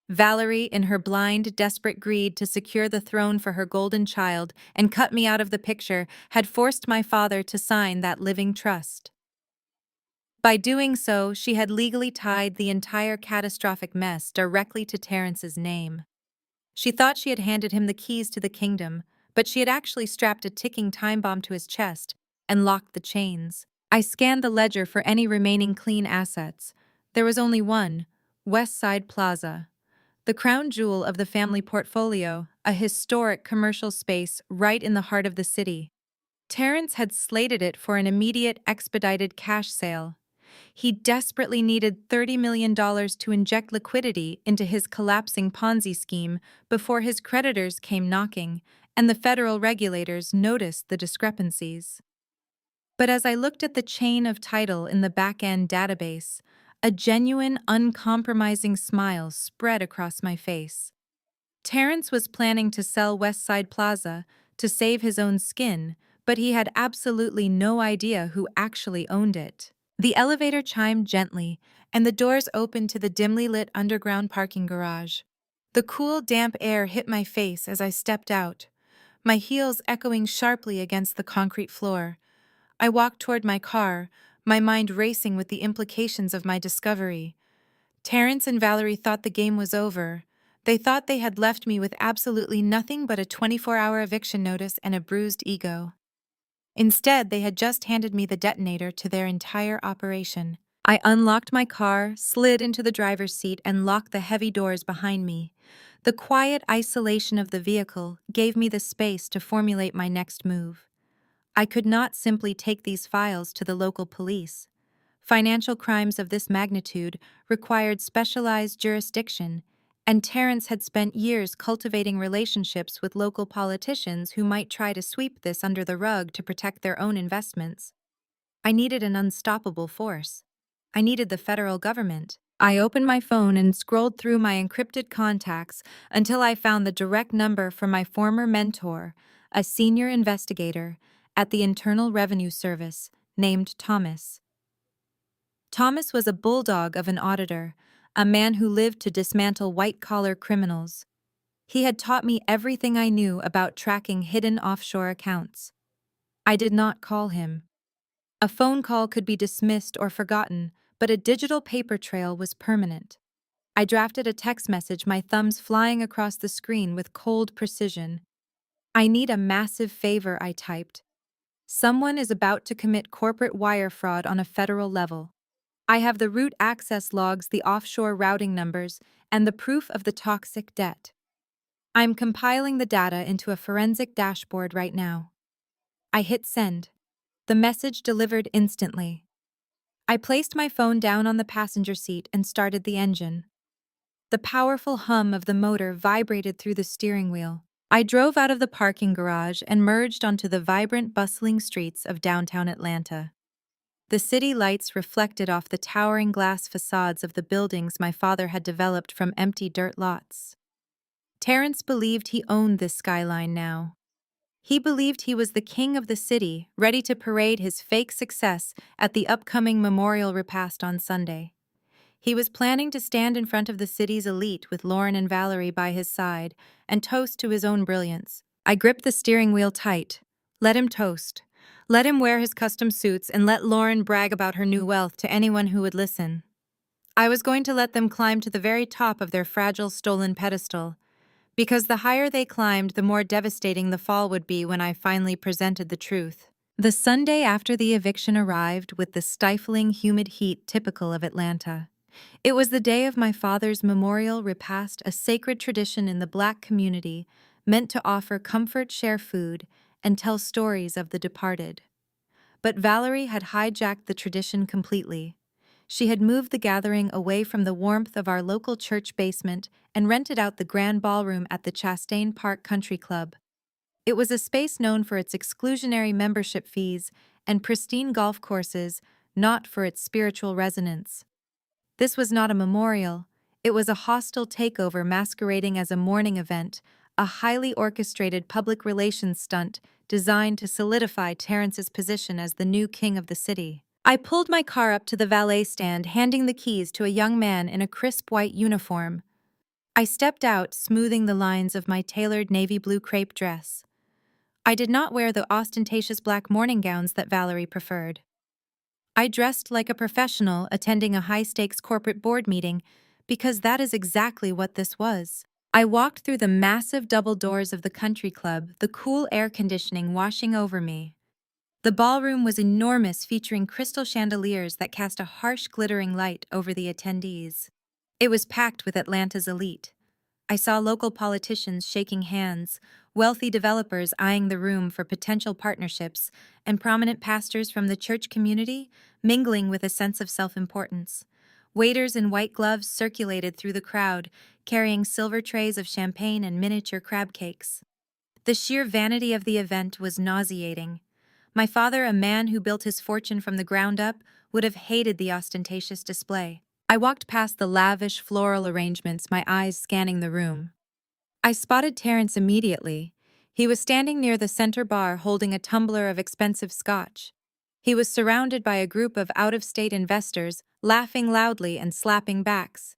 Valerie, in her blind, desperate greed to secure the throne for her golden child and cut me out of the picture, had forced my father to sign that living trust. By doing so, she had legally tied the entire catastrophic mess directly to Terrence's name. She thought she had handed him the keys to the kingdom, but she had actually strapped a ticking time bomb to his chest and locked the chains. I scanned the ledger for any remaining clean assets. There was only one: West Side Plaza, the crown jewel of the family portfolio, a historic commercial space right in the heart of the city. Terrence had slated it for an immediate, expedited cash sale. He desperately needed $30 million to inject liquidity into his collapsing Ponzi scheme before his creditors came knocking and the federal regulators noticed the discrepancies. But as I looked at the chain of title in the back-end database, a genuine, uncompromising smile spread across my face. Terrence was planning to sell West Side Plaza to save his own skin, but he had absolutely no idea who actually owned it. The elevator chimed gently, and the doors opened to the dimly lit underground parking garage. The cool, damp air hit my face as I stepped out, my heels echoing sharply against the concrete floor. I walked toward my car, my mind racing with the implications of my discovery. Terrence and Valerie thought the game was over. They thought they had left me with absolutely nothing but a 24-hour eviction notice and a bruised ego. Instead, they had just handed me the detonator to their entire operation. I unlocked my car, slid into the driver's seat, and locked the heavy doors behind me. The quiet isolation of the vehicle gave me the space to formulate my next move. I could not simply take these files to the local police. Financial crimes of this magnitude required specialized jurisdiction, and Terrence had spent years cultivating relationships with local politicians who might try to sweep this under the rug to protect their own investments. I needed an unstoppable force. I needed the federal government. I opened my phone and scrolled through my encrypted contacts until I found the direct number for my former mentor, a senior investigator at the Internal Revenue Service named Thomas. Thomas was a bulldog of an auditor, a man who lived to dismantle white-collar criminals. He had taught me everything I knew about tracking hidden offshore accounts. I did not call him. A phone call could be dismissed or forgotten, but a digital paper trail was permanent. I drafted a text message, my thumbs flying across the screen with cold precision. "I need a massive favor," I typed. "Someone is about to commit corporate wire fraud on a federal level. I have the root access logs, the offshore routing numbers, and the proof of the toxic debt. I'm compiling the data into a forensic dashboard right now." I hit send. The message delivered instantly. I placed my phone down on the passenger seat and started the engine. The powerful hum of the motor vibrated through the steering wheel. I drove out of the parking garage and merged onto the vibrant, bustling streets of downtown Atlanta. The city lights reflected off the towering glass facades of the buildings my father had developed from empty dirt lots. Terrence believed he owned this skyline now. He believed he was the king of the city, ready to parade his fake success at the upcoming memorial repast on Sunday. He was planning to stand in front of the city's elite with Lauren and Valerie by his side and toast to his own brilliance. I gripped the steering wheel tight. Let him toast. Let him wear his custom suits and let Lauren brag about her new wealth to anyone who would listen. I was going to let them climb to the very top of their fragile, stolen pedestal, because the higher they climbed, the more devastating the fall would be when I finally presented the truth. The Sunday after the eviction arrived with the stifling, humid heat typical of Atlanta. It was the day of my father's memorial repast, a sacred tradition in the Black community meant to offer comfort, share food, and tell stories of the departed. But Valerie had hijacked the tradition completely. She had moved the gathering away from the warmth of our local church basement and rented out the grand ballroom at the Chastain Park Country Club. It was a space known for its exclusionary membership fees and pristine golf courses, not for its spiritual resonance. This was not a memorial. It was a hostile takeover masquerading as a mourning event, a highly orchestrated public relations stunt designed to solidify Terrence's position as the new king of the city. I pulled my car up to the valet stand, handing the keys to a young man in a crisp white uniform. I stepped out, smoothing the lines of my tailored navy blue crepe dress. I did not wear the ostentatious black morning gowns that Valerie preferred. I dressed like a professional attending a high-stakes corporate board meeting because that is exactly what this was. I walked through the massive double doors of the country club, the cool air conditioning washing over me. The ballroom was enormous, featuring crystal chandeliers that cast a harsh, glittering light over the attendees. It was packed with Atlanta's elite. I saw local politicians shaking hands, wealthy developers eyeing the room for potential partnerships, and prominent pastors from the church community mingling with a sense of self-importance. Waiters in white gloves circulated through the crowd, carrying silver trays of champagne and miniature crab cakes. The sheer vanity of the event was nauseating. My father, a man who built his fortune from the ground up, would have hated the ostentatious display. I walked past the lavish floral arrangements, my eyes scanning the room. I spotted Terrence immediately. He was standing near the center bar holding a tumbler of expensive scotch. He was surrounded by a group of out-of-state investors, laughing loudly and slapping backs.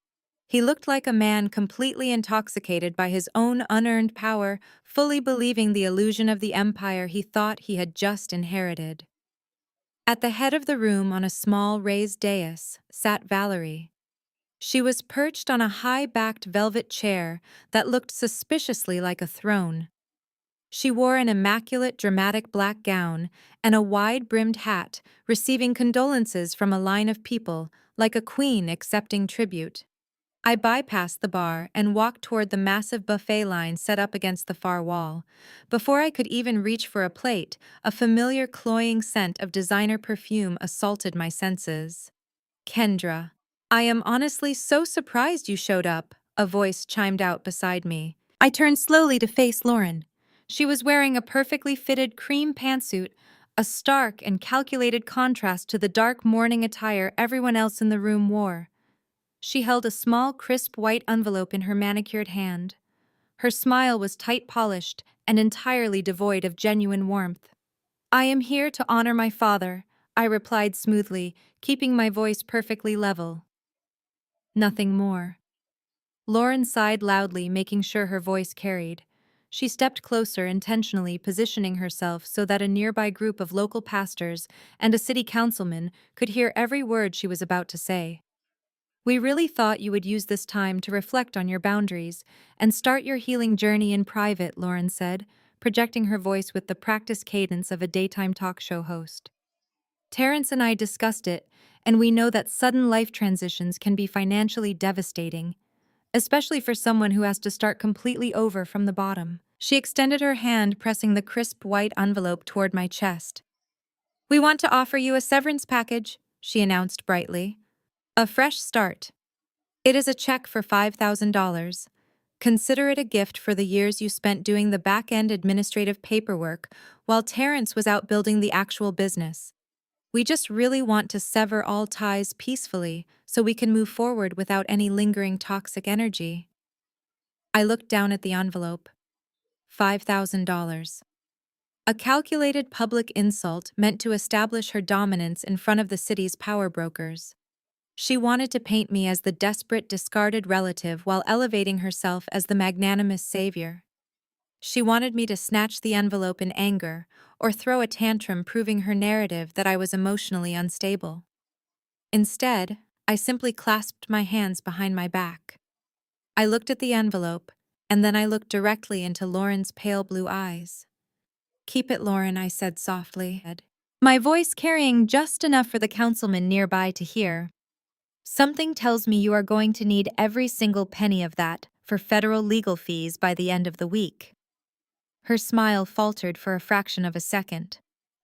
He looked like a man completely intoxicated by his own unearned power, fully believing the illusion of the empire he thought he had just inherited. At the head of the room, on a small raised dais, sat Valerie. She was perched on a high-backed velvet chair that looked suspiciously like a throne. She wore an immaculate, dramatic black gown and a wide-brimmed hat, receiving condolences from a line of people, like a queen accepting tribute. I bypassed the bar and walked toward the massive buffet line set up against the far wall. Before I could even reach for a plate, a familiar cloying scent of designer perfume assaulted my senses. Kendra. I am honestly so surprised you showed up, a voice chimed out beside me. I turned slowly to face Lauren. She was wearing a perfectly fitted cream pantsuit, a stark and calculated contrast to the dark morning attire everyone else in the room wore. She held a small, crisp white envelope in her manicured hand. Her smile was tight-polished and entirely devoid of genuine warmth. I am here to honor my father, I replied smoothly, keeping my voice perfectly level. Nothing more. Lauren sighed loudly, making sure her voice carried. She stepped closer, intentionally positioning herself so that a nearby group of local pastors and a city councilman could hear every word she was about to say. We really thought you would use this time to reflect on your boundaries and start your healing journey in private, Lauren said, projecting her voice with the practiced cadence of a daytime talk show host. Terrence and I discussed it, and we know that sudden life transitions can be financially devastating, especially for someone who has to start completely over from the bottom. She extended her hand, pressing the crisp white envelope toward my chest. We want to offer you a severance package, she announced brightly. A fresh start. It is a check for $5,000. Consider it a gift for the years you spent doing the back-end administrative paperwork while Terrence was out building the actual business. We just really want to sever all ties peacefully so we can move forward without any lingering toxic energy. I looked down at the envelope. $5,000. A calculated public insult meant to establish her dominance in front of the city's power brokers. She wanted to paint me as the desperate, discarded relative while elevating herself as the magnanimous savior. She wanted me to snatch the envelope in anger or throw a tantrum, proving her narrative that I was emotionally unstable. Instead, I simply clasped my hands behind my back. I looked at the envelope, and then I looked directly into Lauren's pale blue eyes. Keep it, Lauren, I said softly, my voice carrying just enough for the councilman nearby to hear. Something tells me you are going to need every single penny of that for federal legal fees by the end of the week. Her smile faltered for a fraction of a second.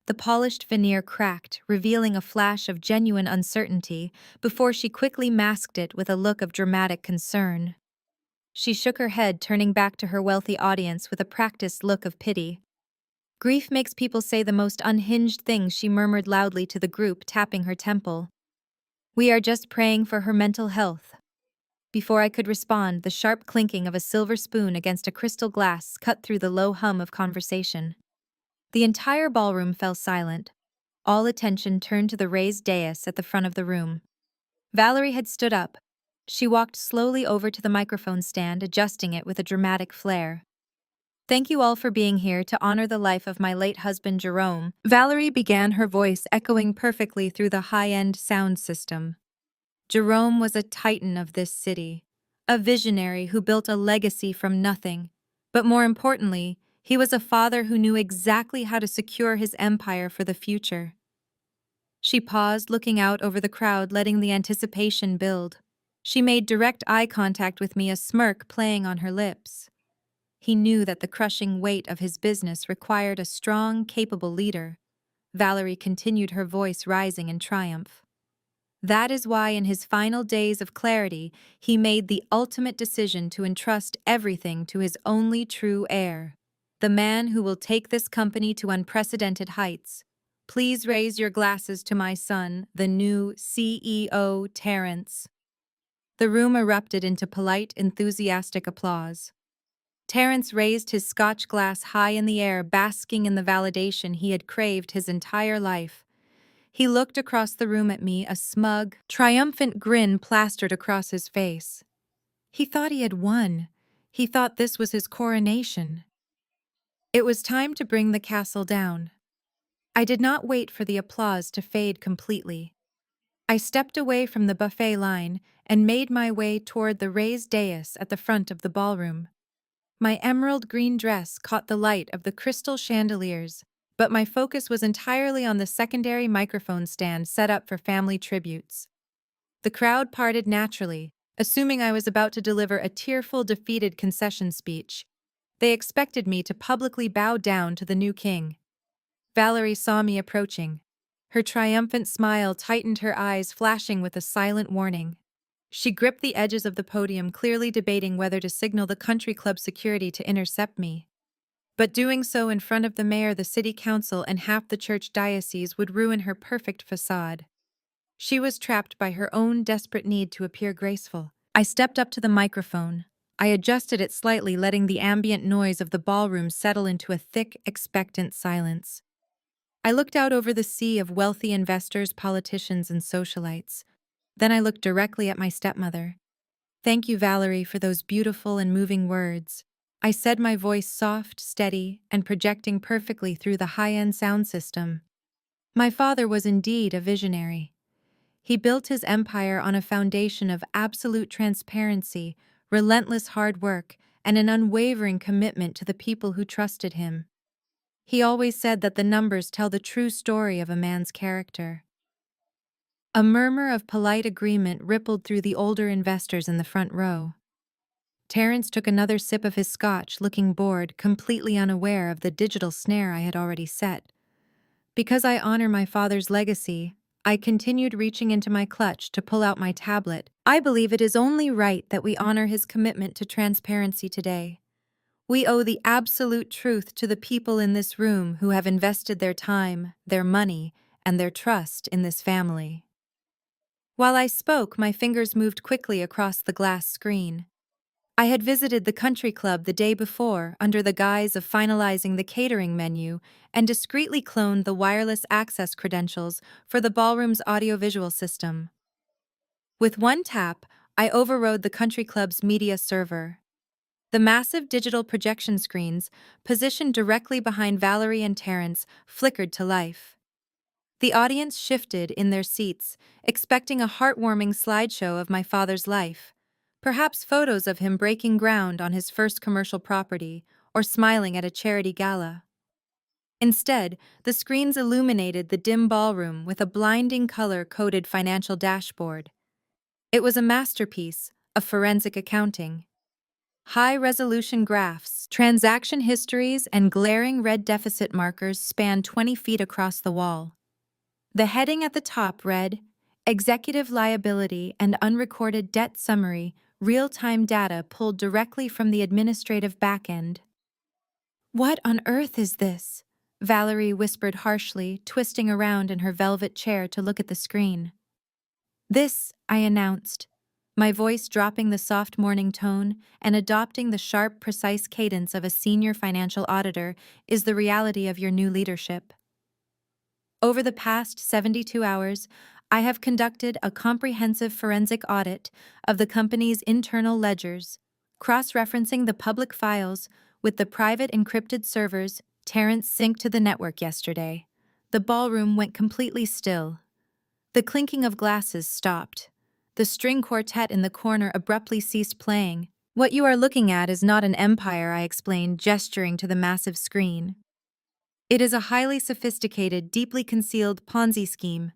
The polished veneer cracked, revealing a flash of genuine uncertainty, before she quickly masked it with a look of dramatic concern. She shook her head, turning back to her wealthy audience with a practiced look of pity. Grief makes people say the most unhinged things, she murmured loudly to the group, tapping her temple. We are just praying for her mental health. Before I could respond, the sharp clinking of a silver spoon against a crystal glass cut through the low hum of conversation. The entire ballroom fell silent. All attention turned to the raised dais at the front of the room. Valerie had stood up. She walked slowly over to the microphone stand, adjusting it with a dramatic flair. Thank you all for being here to honor the life of my late husband, Jerome. Valerie began, her voice echoing perfectly through the high-end sound system. Jerome was a titan of this city, a visionary who built a legacy from nothing. But more importantly, he was a father who knew exactly how to secure his empire for the future. She paused, looking out over the crowd, letting the anticipation build. She made direct eye contact with me, a smirk playing on her lips. He knew that the crushing weight of his business required a strong, capable leader. Valerie continued, her voice rising in triumph. That is why, in his final days of clarity, he made the ultimate decision to entrust everything to his only true heir, the man who will take this company to unprecedented heights. Please raise your glasses to my son, the new CEO, Terrence. The room erupted into polite, enthusiastic applause. Terrence raised his Scotch glass high in the air, basking in the validation he had craved his entire life. He looked across the room at me, a smug, triumphant grin plastered across his face. He thought he had won. He thought this was his coronation. It was time to bring the castle down. I did not wait for the applause to fade completely. I stepped away from the buffet line and made my way toward the raised dais at the front of the ballroom. My emerald green dress caught the light of the crystal chandeliers, but my focus was entirely on the secondary microphone stand set up for family tributes. The crowd parted naturally, assuming I was about to deliver a tearful, defeated concession speech. They expected me to publicly bow down to the new king. Valerie saw me approaching. Her triumphant smile tightened, her eyes flashing with a silent warning. She gripped the edges of the podium, clearly debating whether to signal the country club security to intercept me. But doing so in front of the mayor, the city council, and half the church diocese would ruin her perfect facade. She was trapped by her own desperate need to appear graceful. I stepped up to the microphone. I adjusted it slightly, letting the ambient noise of the ballroom settle into a thick, expectant silence. I looked out over the sea of wealthy investors, politicians, and socialites. Then I looked directly at my stepmother. Thank you, Valerie, for those beautiful and moving words. I said, my voice soft, steady, and projecting perfectly through the high-end sound system. My father was indeed a visionary. He built his empire on a foundation of absolute transparency, relentless hard work, and an unwavering commitment to the people who trusted him. He always said that the numbers tell the true story of a man's character. A murmur of polite agreement rippled through the older investors in the front row. Terrence took another sip of his scotch, looking bored, completely unaware of the digital snare I had already set. Because I honor my father's legacy, I continued, reaching into my clutch to pull out my tablet. I believe it is only right that we honor his commitment to transparency today. We owe the absolute truth to the people in this room who have invested their time, their money, and their trust in this family. While I spoke, my fingers moved quickly across the glass screen. I had visited the country club the day before under the guise of finalizing the catering menu and discreetly cloned the wireless access credentials for the ballroom's audiovisual system. With one tap, I overrode the country club's media server. The massive digital projection screens, positioned directly behind Valerie and Terrence, flickered to life. The audience shifted in their seats, expecting a heartwarming slideshow of my father's life. Perhaps photos of him breaking ground on his first commercial property, or smiling at a charity gala. Instead, the screens illuminated the dim ballroom with a blinding color-coded financial dashboard. It was a masterpiece of forensic accounting. High-resolution graphs, transaction histories, and glaring red deficit markers spanned 20 feet across the wall. The heading at the top read, Executive Liability and Unrecorded Debt Summary, real-time data pulled directly from the administrative backend. "What on earth is this?" Valerie whispered harshly, twisting around in her velvet chair to look at the screen. "This," I announced, my voice dropping the soft morning tone and adopting the sharp, precise cadence of a senior financial auditor, "is the reality of your new leadership. Over the past 72 hours, I have conducted a comprehensive forensic audit of the company's internal ledgers, cross-referencing the public files with the private encrypted servers Terrence synced to the network yesterday." The ballroom went completely still. The clinking of glasses stopped. The string quartet in the corner abruptly ceased playing. "What you are looking at is not an empire," I explained, gesturing to the massive screen. "It is a highly sophisticated, deeply concealed Ponzi scheme.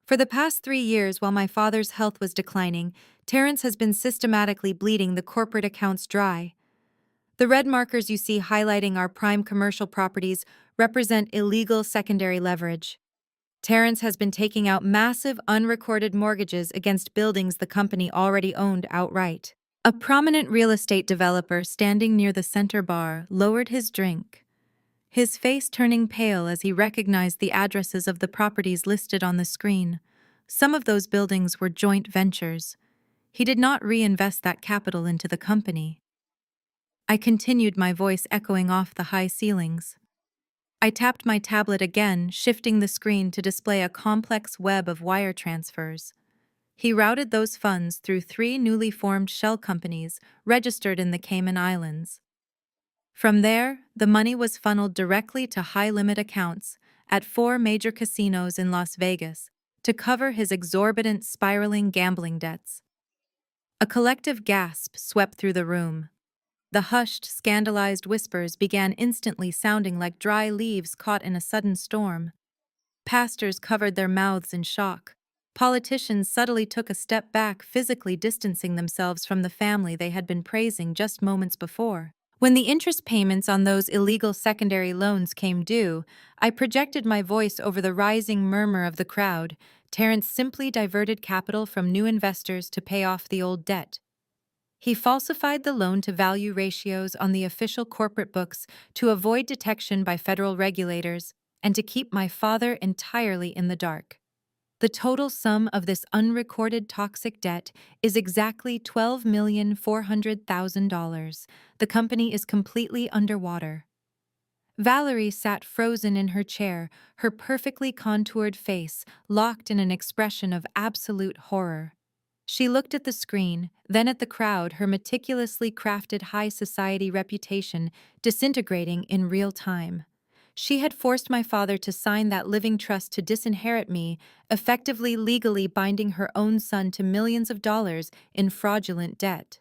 For the past 3 years, while my father's health was declining, Terrence has been systematically bleeding the corporate accounts dry. The red markers you see highlighting our prime commercial properties represent illegal secondary leverage. Terrence has been taking out massive unrecorded mortgages against buildings the company already owned outright." A prominent real estate developer standing near the center bar lowered his drink, his face turning pale as he recognized the addresses of the properties listed on the screen. Some of those buildings were joint ventures. He did not reinvest that capital into the company. I continued, my voice echoing off the high ceilings. I tapped my tablet again, shifting the screen to display a complex web of wire transfers. He routed those funds through 3 newly formed shell companies registered in the Cayman Islands. From there, the money was funneled directly to high-limit accounts at 4 major casinos in Las Vegas to cover his exorbitant, spiraling gambling debts. A collective gasp swept through the room. The hushed, scandalized whispers began instantly sounding like dry leaves caught in a sudden storm. Pastors covered their mouths in shock. Politicians subtly took a step back, physically distancing themselves from the family they had been praising just moments before. When the interest payments on those illegal secondary loans came due, I projected my voice over the rising murmur of the crowd. Terrence simply diverted capital from new investors to pay off the old debt. He falsified the loan-to-value ratios on the official corporate books to avoid detection by federal regulators and to keep my father entirely in the dark. The total sum of this unrecorded toxic debt is exactly $12,400,000. The company is completely underwater. Valerie sat frozen in her chair, her perfectly contoured face locked in an expression of absolute horror. She looked at the screen, then at the crowd, her meticulously crafted high society reputation disintegrating in real time. She had forced my father to sign that living trust to disinherit me, effectively legally binding her own son to millions of dollars in fraudulent debt.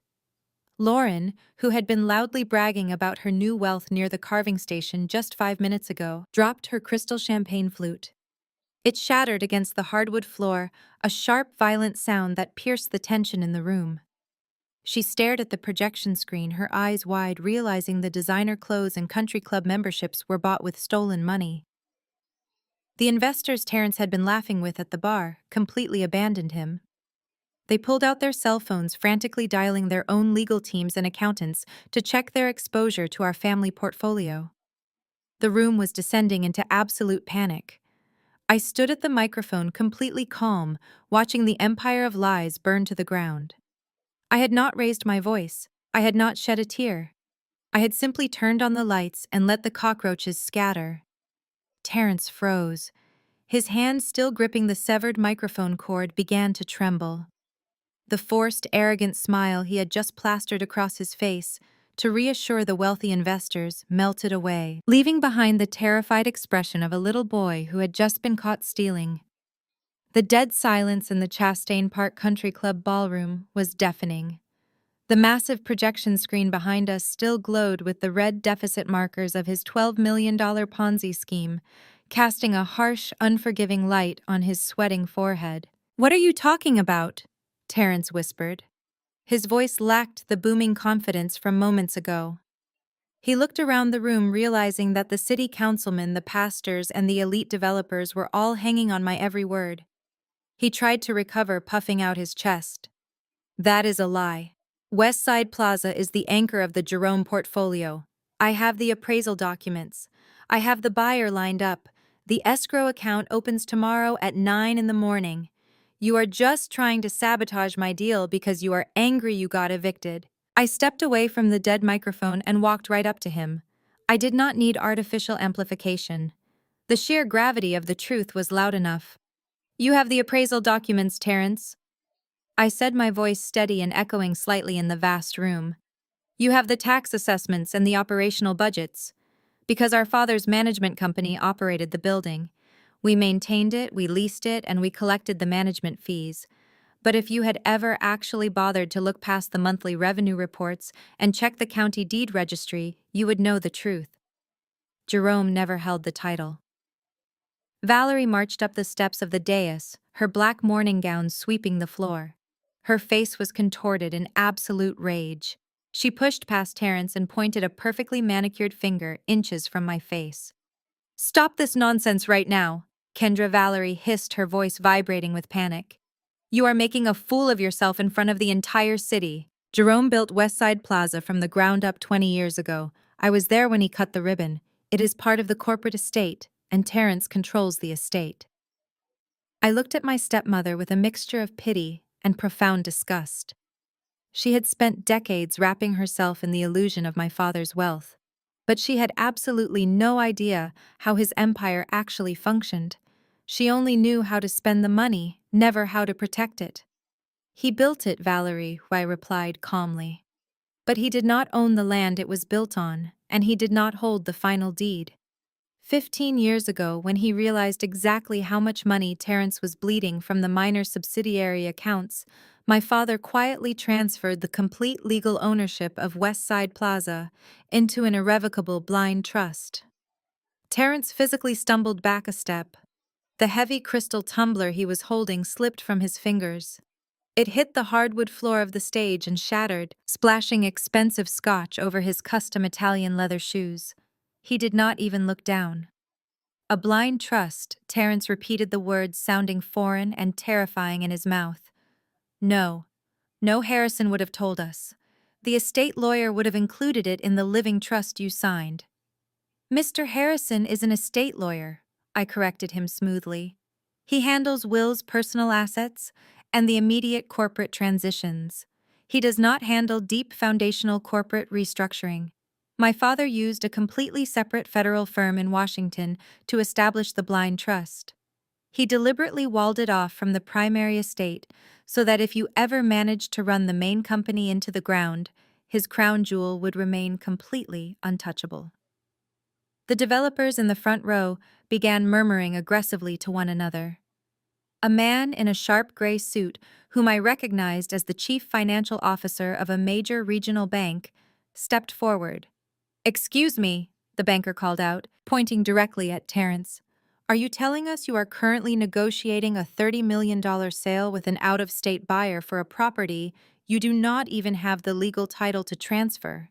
Lauren, who had been loudly bragging about her new wealth near the carving station just 5 minutes ago, dropped her crystal champagne flute. It shattered against the hardwood floor, a sharp, violent sound that pierced the tension in the room. She stared at the projection screen, her eyes wide, realizing the designer clothes and country club memberships were bought with stolen money. The investors Terrence had been laughing with at the bar completely abandoned him. They pulled out their cell phones, frantically dialing their own legal teams and accountants to check their exposure to our family portfolio. The room was descending into absolute panic. I stood at the microphone, completely calm, watching the empire of lies burn to the ground. I had not raised my voice. I had not shed a tear. I had simply turned on the lights and let the cockroaches scatter. Terrence froze. His hand, still gripping the severed microphone cord, began to tremble. The forced, arrogant smile he had just plastered across his face to reassure the wealthy investors melted away, leaving behind the terrified expression of a little boy who had just been caught stealing. The dead silence in the Chastain Park Country Club ballroom was deafening. The massive projection screen behind us still glowed with the red deficit markers of his $12 million Ponzi scheme, casting a harsh, unforgiving light on his sweating forehead. "What are you talking about?" Terence whispered. His voice lacked the booming confidence from moments ago. He looked around the room, realizing that the city councilmen, the pastors, and the elite developers were all hanging on my every word. He tried to recover, puffing out his chest. "That is a lie. West Side Plaza is the anchor of the Jerome portfolio. I have the appraisal documents. I have the buyer lined up. The escrow account opens tomorrow at 9 in the morning. You are just trying to sabotage my deal because you are angry you got evicted." I stepped away from the dead microphone and walked right up to him. I did not need artificial amplification. The sheer gravity of the truth was loud enough. "You have the appraisal documents, Terence," I said, my voice steady and echoing slightly in the vast room. "You have the tax assessments and the operational budgets. Because our father's management company operated the building. We maintained it, we leased it, and we collected the management fees. But if you had ever actually bothered to look past the monthly revenue reports and check the county deed registry, you would know the truth. Jerome never held the title." Valerie marched up the steps of the dais, her black morning gown sweeping the floor. Her face was contorted in absolute rage. She pushed past Terence and pointed a perfectly manicured finger inches from my face. "Stop this nonsense right now," Kendra Valerie hissed, her voice vibrating with panic. "You are making a fool of yourself in front of the entire city. Jerome built Westside Plaza from the ground up 20 years ago. I was there when he cut the ribbon. It is part of the corporate estate, and Terence controls the estate." I looked at my stepmother with a mixture of pity and profound disgust. She had spent decades wrapping herself in the illusion of my father's wealth, but she had absolutely no idea how his empire actually functioned. She only knew how to spend the money, never how to protect it. "He built it, Valerie," I replied calmly. "But he did not own the land it was built on, and he did not hold the final deed. 15 years ago, when he realized exactly how much money Terence was bleeding from the minor subsidiary accounts, my father quietly transferred the complete legal ownership of West Side Plaza into an irrevocable blind trust." Terence physically stumbled back a step. The heavy crystal tumbler he was holding slipped from his fingers. It hit the hardwood floor of the stage and shattered, splashing expensive scotch over his custom Italian leather shoes. He did not even look down. "A blind trust," Terence repeated the words, sounding foreign and terrifying in his mouth. "No. No, Harrison would have told us. The estate lawyer would have included it in the living trust you signed." "Mr. Harrison is an estate lawyer," I corrected him smoothly. "He handles Will's personal assets and the immediate corporate transitions. He does not handle deep foundational corporate restructuring. My father used a completely separate federal firm in Washington to establish the blind trust. He deliberately walled it off from the primary estate so that if you ever managed to run the main company into the ground, his crown jewel would remain completely untouchable." The developers in the front row began murmuring aggressively to one another. A man in a sharp gray suit, whom I recognized as the chief financial officer of a major regional bank, stepped forward. "Excuse me," the banker called out, pointing directly at Terence. "Are you telling us you are currently negotiating a $30 million sale with an out-of-state buyer for a property you do not even have the legal title to transfer?"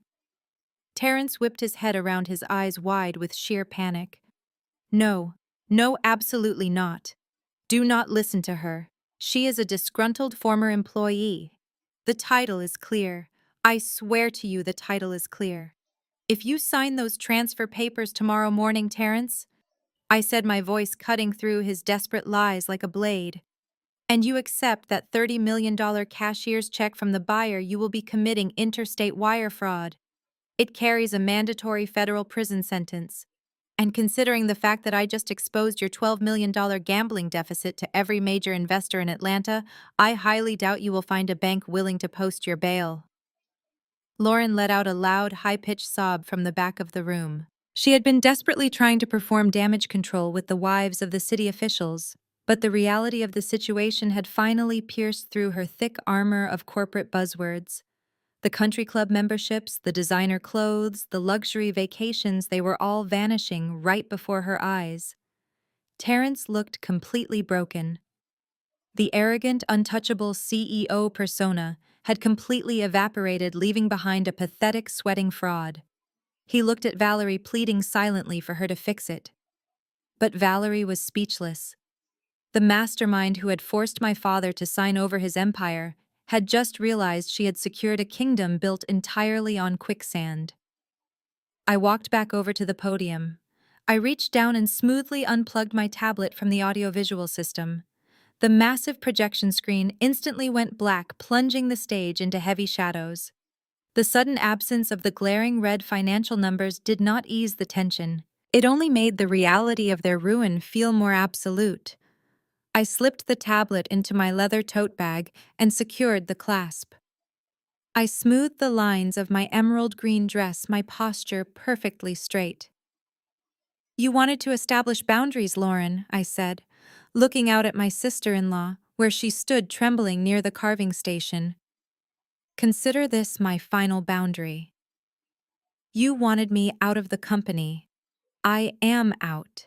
Terence whipped his head around, his eyes wide with sheer panic. "No. No, absolutely not. Do not listen to her. She is a disgruntled former employee. The title is clear. I swear to you the title is clear. If you sign those transfer papers tomorrow morning, Terence," I said, my voice cutting through his desperate lies like a blade, "and you accept that $30 million cashier's check from the buyer, you will be committing interstate wire fraud. It carries a mandatory federal prison sentence. And considering the fact that I just exposed your $12 million gambling deficit to every major investor in Atlanta, I highly doubt you will find a bank willing to post your bail." Lauren let out a loud, high-pitched sob from the back of the room. She had been desperately trying to perform damage control with the wives of the city officials, but the reality of the situation had finally pierced through her thick armor of corporate buzzwords. The country club memberships, the designer clothes, the luxury vacations, they were all vanishing right before her eyes. Terrence looked completely broken. The arrogant, untouchable CEO persona had completely evaporated, leaving behind a pathetic, sweating fraud. He looked at Valerie, pleading silently for her to fix it. But Valerie was speechless. The mastermind who had forced my father to sign over his empire had just realized she had secured a kingdom built entirely on quicksand. I walked back over to the podium. I reached down and smoothly unplugged my tablet from the audiovisual system. The massive projection screen instantly went black, plunging the stage into heavy shadows. The sudden absence of the glaring red financial numbers did not ease the tension. It only made the reality of their ruin feel more absolute. I slipped the tablet into my leather tote bag and secured the clasp. I smoothed the lines of my emerald green dress, my posture perfectly straight. "You wanted to establish boundaries, Lauren," I said, looking out at my sister-in-law, where she stood trembling near the carving station. "Consider this my final boundary. You wanted me out of the company. I am out.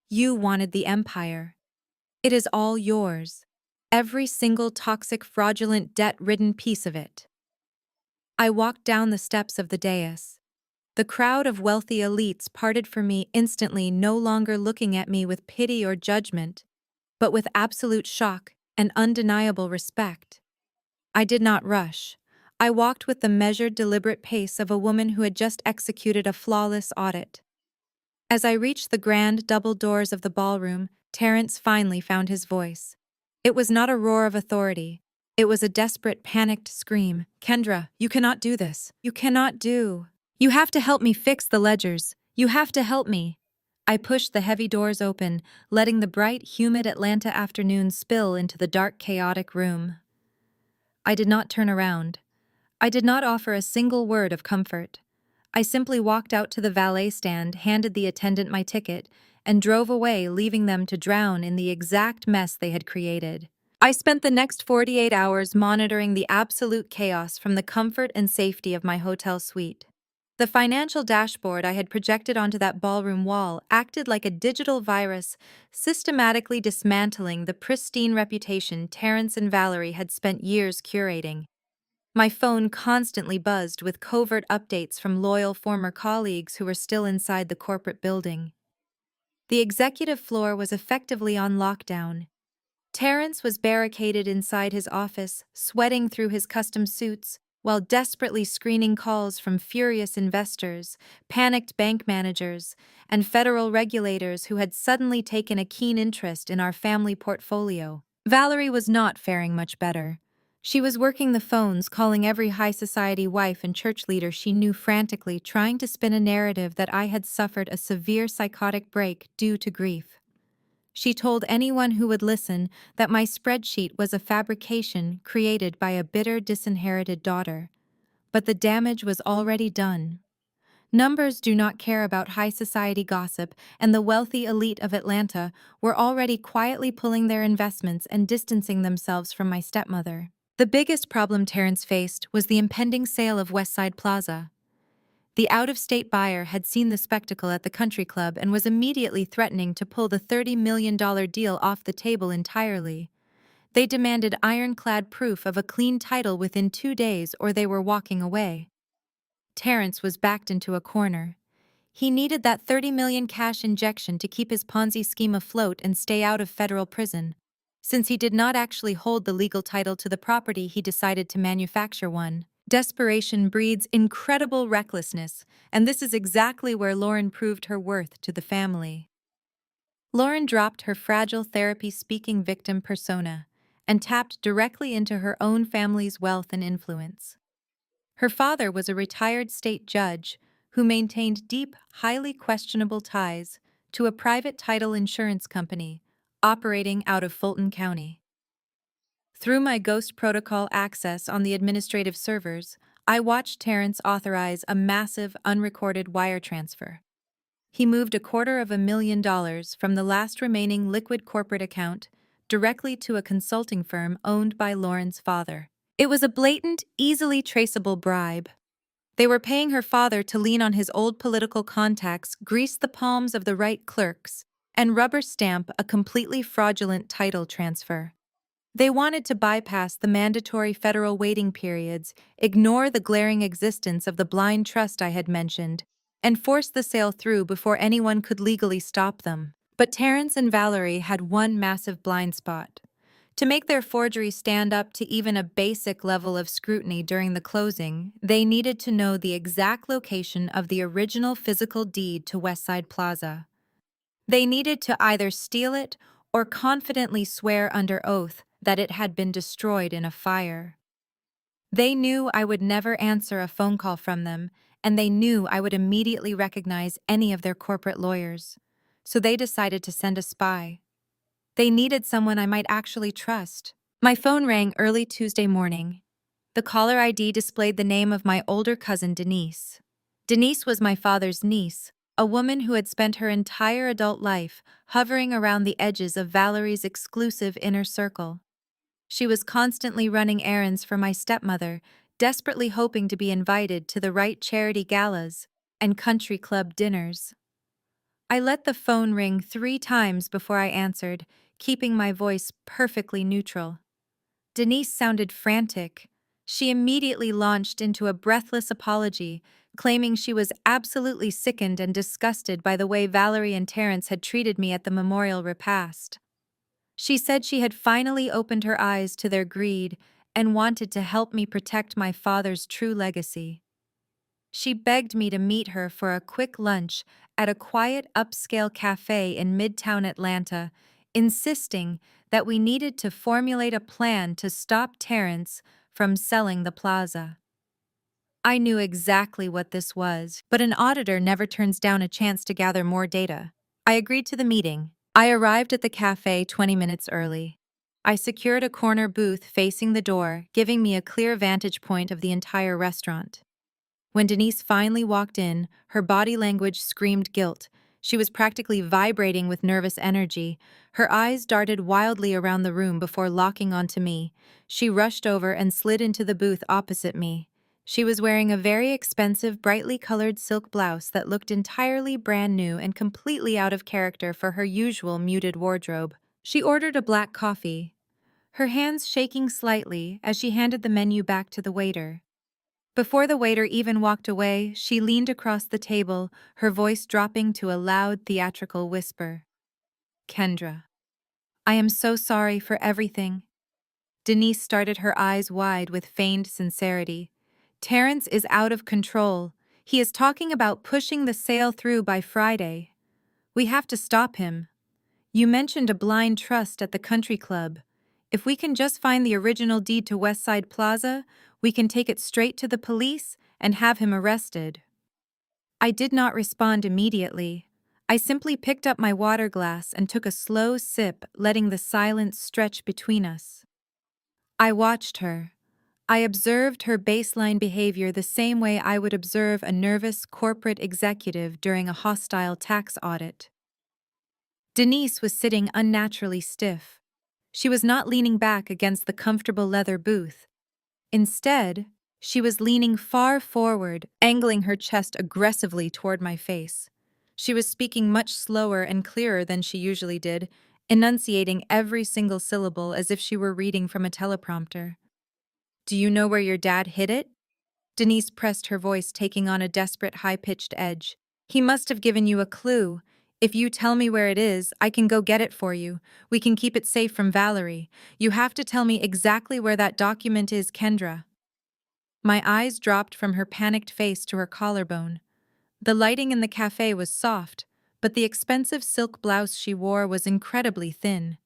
You wanted the empire. It is all yours. Every single toxic, fraudulent, debt-ridden piece of it." I walked down the steps of the dais. The crowd of wealthy elites parted for me instantly, no longer looking at me with pity or judgment, but with absolute shock and undeniable respect. I did not rush. I walked with the measured, deliberate pace of a woman who had just executed a flawless audit. As I reached the grand double doors of the ballroom, Terrence finally found his voice. It was not a roar of authority. It was a desperate, panicked scream. "Kendra, you cannot do this. You cannot do. You have to help me fix the ledgers. You have to help me." I pushed the heavy doors open, letting the bright, humid Atlanta afternoon spill into the dark, chaotic room. I did not turn around. I did not offer a single word of comfort. I simply walked out to the valet stand, handed the attendant my ticket, and drove away, leaving them to drown in the exact mess they had created. I spent the next 48 hours monitoring the absolute chaos from the comfort and safety of my hotel suite. The financial dashboard I had projected onto that ballroom wall acted like a digital virus, systematically dismantling the pristine reputation Terrence and Valerie had spent years curating. My phone constantly buzzed with covert updates from loyal former colleagues who were still inside the corporate building. The executive floor was effectively on lockdown. Terrence was barricaded inside his office, sweating through his custom suits, while desperately screening calls from furious investors, panicked bank managers, and federal regulators who had suddenly taken a keen interest in our family portfolio. Valerie was not faring much better. She was working the phones, calling every high society wife and church leader she knew frantically, trying to spin a narrative that I had suffered a severe psychotic break due to grief. She told anyone who would listen that my spreadsheet was a fabrication created by a bitter, disinherited daughter. But the damage was already done. Numbers do not care about high society gossip, and the wealthy elite of Atlanta were already quietly pulling their investments and distancing themselves from my stepmother. The biggest problem Terrence faced was the impending sale of Westside Plaza. The out-of-state buyer had seen the spectacle at the country club and was immediately threatening to pull the $30 million deal off the table entirely. They demanded ironclad proof of a clean title within 2 days, or they were walking away. Terrence was backed into a corner. He needed that $30 million cash injection to keep his Ponzi scheme afloat and stay out of federal prison. Since he did not actually hold the legal title to the property, he decided to manufacture one. Desperation breeds incredible recklessness, and this is exactly where Lauren proved her worth to the family. Lauren dropped her fragile therapy-speaking victim persona and tapped directly into her own family's wealth and influence. Her father was a retired state judge who maintained deep, highly questionable ties to a private title insurance company operating out of Fulton County. Through my Ghost Protocol access on the administrative servers, I watched Terrence authorize a massive, unrecorded wire transfer. He moved $250,000 from the last remaining liquid corporate account directly to a consulting firm owned by Lauren's father. It was a blatant, easily traceable bribe. They were paying her father to lean on his old political contacts, grease the palms of the right clerks, and rubber stamp a completely fraudulent title transfer. They wanted to bypass the mandatory federal waiting periods, ignore the glaring existence of the blind trust I had mentioned, and force the sale through before anyone could legally stop them. But Terrence and Valerie had one massive blind spot. To make their forgery stand up to even a basic level of scrutiny during the closing, they needed to know the exact location of the original physical deed to Westside Plaza. They needed to either steal it or confidently swear under oath that it had been destroyed in a fire. They knew I would never answer a phone call from them, and they knew I would immediately recognize any of their corporate lawyers. So they decided to send a spy. They needed someone I might actually trust. My phone rang early Tuesday morning. The caller ID displayed the name of my older cousin Denise. Denise was my father's niece, a woman who had spent her entire adult life hovering around the edges of Valerie's exclusive inner circle. She was constantly running errands for my stepmother, desperately hoping to be invited to the right charity galas and country club dinners. I let the phone ring 3 times before I answered, keeping my voice perfectly neutral. Denise sounded frantic. She immediately launched into a breathless apology, claiming she was absolutely sickened and disgusted by the way Valerie and Terrence had treated me at the memorial repast. She said she had finally opened her eyes to their greed and wanted to help me protect my father's true legacy. She begged me to meet her for a quick lunch at a quiet upscale cafe in Midtown Atlanta, insisting that we needed to formulate a plan to stop Terrence from selling the plaza. I knew exactly what this was, but an auditor never turns down a chance to gather more data. I agreed to the meeting. I arrived at the cafe 20 minutes early. I secured a corner booth facing the door, giving me a clear vantage point of the entire restaurant. When Denise finally walked in, her body language screamed guilt. She was practically vibrating with nervous energy. Her eyes darted wildly around the room before locking onto me. She rushed over and slid into the booth opposite me. She was wearing a very expensive, brightly colored silk blouse that looked entirely brand new and completely out of character for her usual muted wardrobe. She ordered a black coffee, her hands shaking slightly as she handed the menu back to the waiter. Before the waiter even walked away, she leaned across the table, her voice dropping to a loud, theatrical whisper. Kendra, I am so sorry for everything. Denise started her eyes wide with feigned sincerity. Terrence is out of control. He is talking about pushing the sale through by Friday. We have to stop him. You mentioned a blind trust at the country club. If we can just find the original deed to Westside Plaza, we can take it straight to the police and have him arrested. I did not respond immediately. I simply picked up my water glass and took a slow sip, letting the silence stretch between us. I watched her. I observed her baseline behavior the same way I would observe a nervous corporate executive during a hostile tax audit. Denise was sitting unnaturally stiff. She was not leaning back against the comfortable leather booth. Instead, she was leaning far forward, angling her chest aggressively toward my face. She was speaking much slower and clearer than she usually did, enunciating every single syllable as if she were reading from a teleprompter. Do you know where your dad hid it? Denise pressed her voice, taking on a desperate, high-pitched edge. He must have given you a clue. If you tell me where it is, I can go get it for you. We can keep it safe from Valerie. You have to tell me exactly where that document is, Kendra. My eyes dropped from her panicked face to her collarbone. The lighting in the cafe was soft, but the expensive silk blouse she wore was incredibly thin.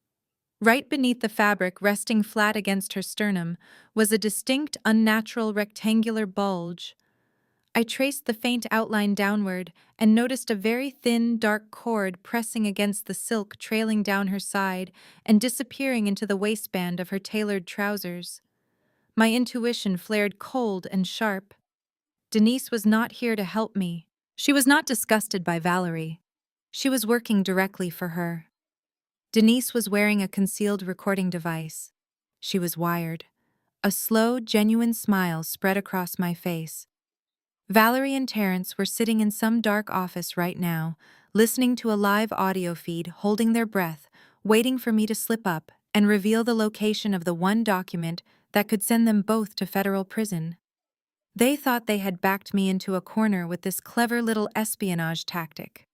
Right beneath the fabric, resting flat against her sternum, was a distinct, unnatural rectangular bulge. I traced the faint outline downward and noticed a very thin, dark cord pressing against the silk, trailing down her side and disappearing into the waistband of her tailored trousers. My intuition flared cold and sharp. Denise was not here to help me. She was not disgusted by Valerie. She was working directly for her. Denise was wearing a concealed recording device. She was wired. A slow, genuine smile spread across my face. Valerie and Terrence were sitting in some dark office right now, listening to a live audio feed, holding their breath, waiting for me to slip up and reveal the location of the one document that could send them both to federal prison. They thought they had backed me into a corner with this clever little espionage tactic.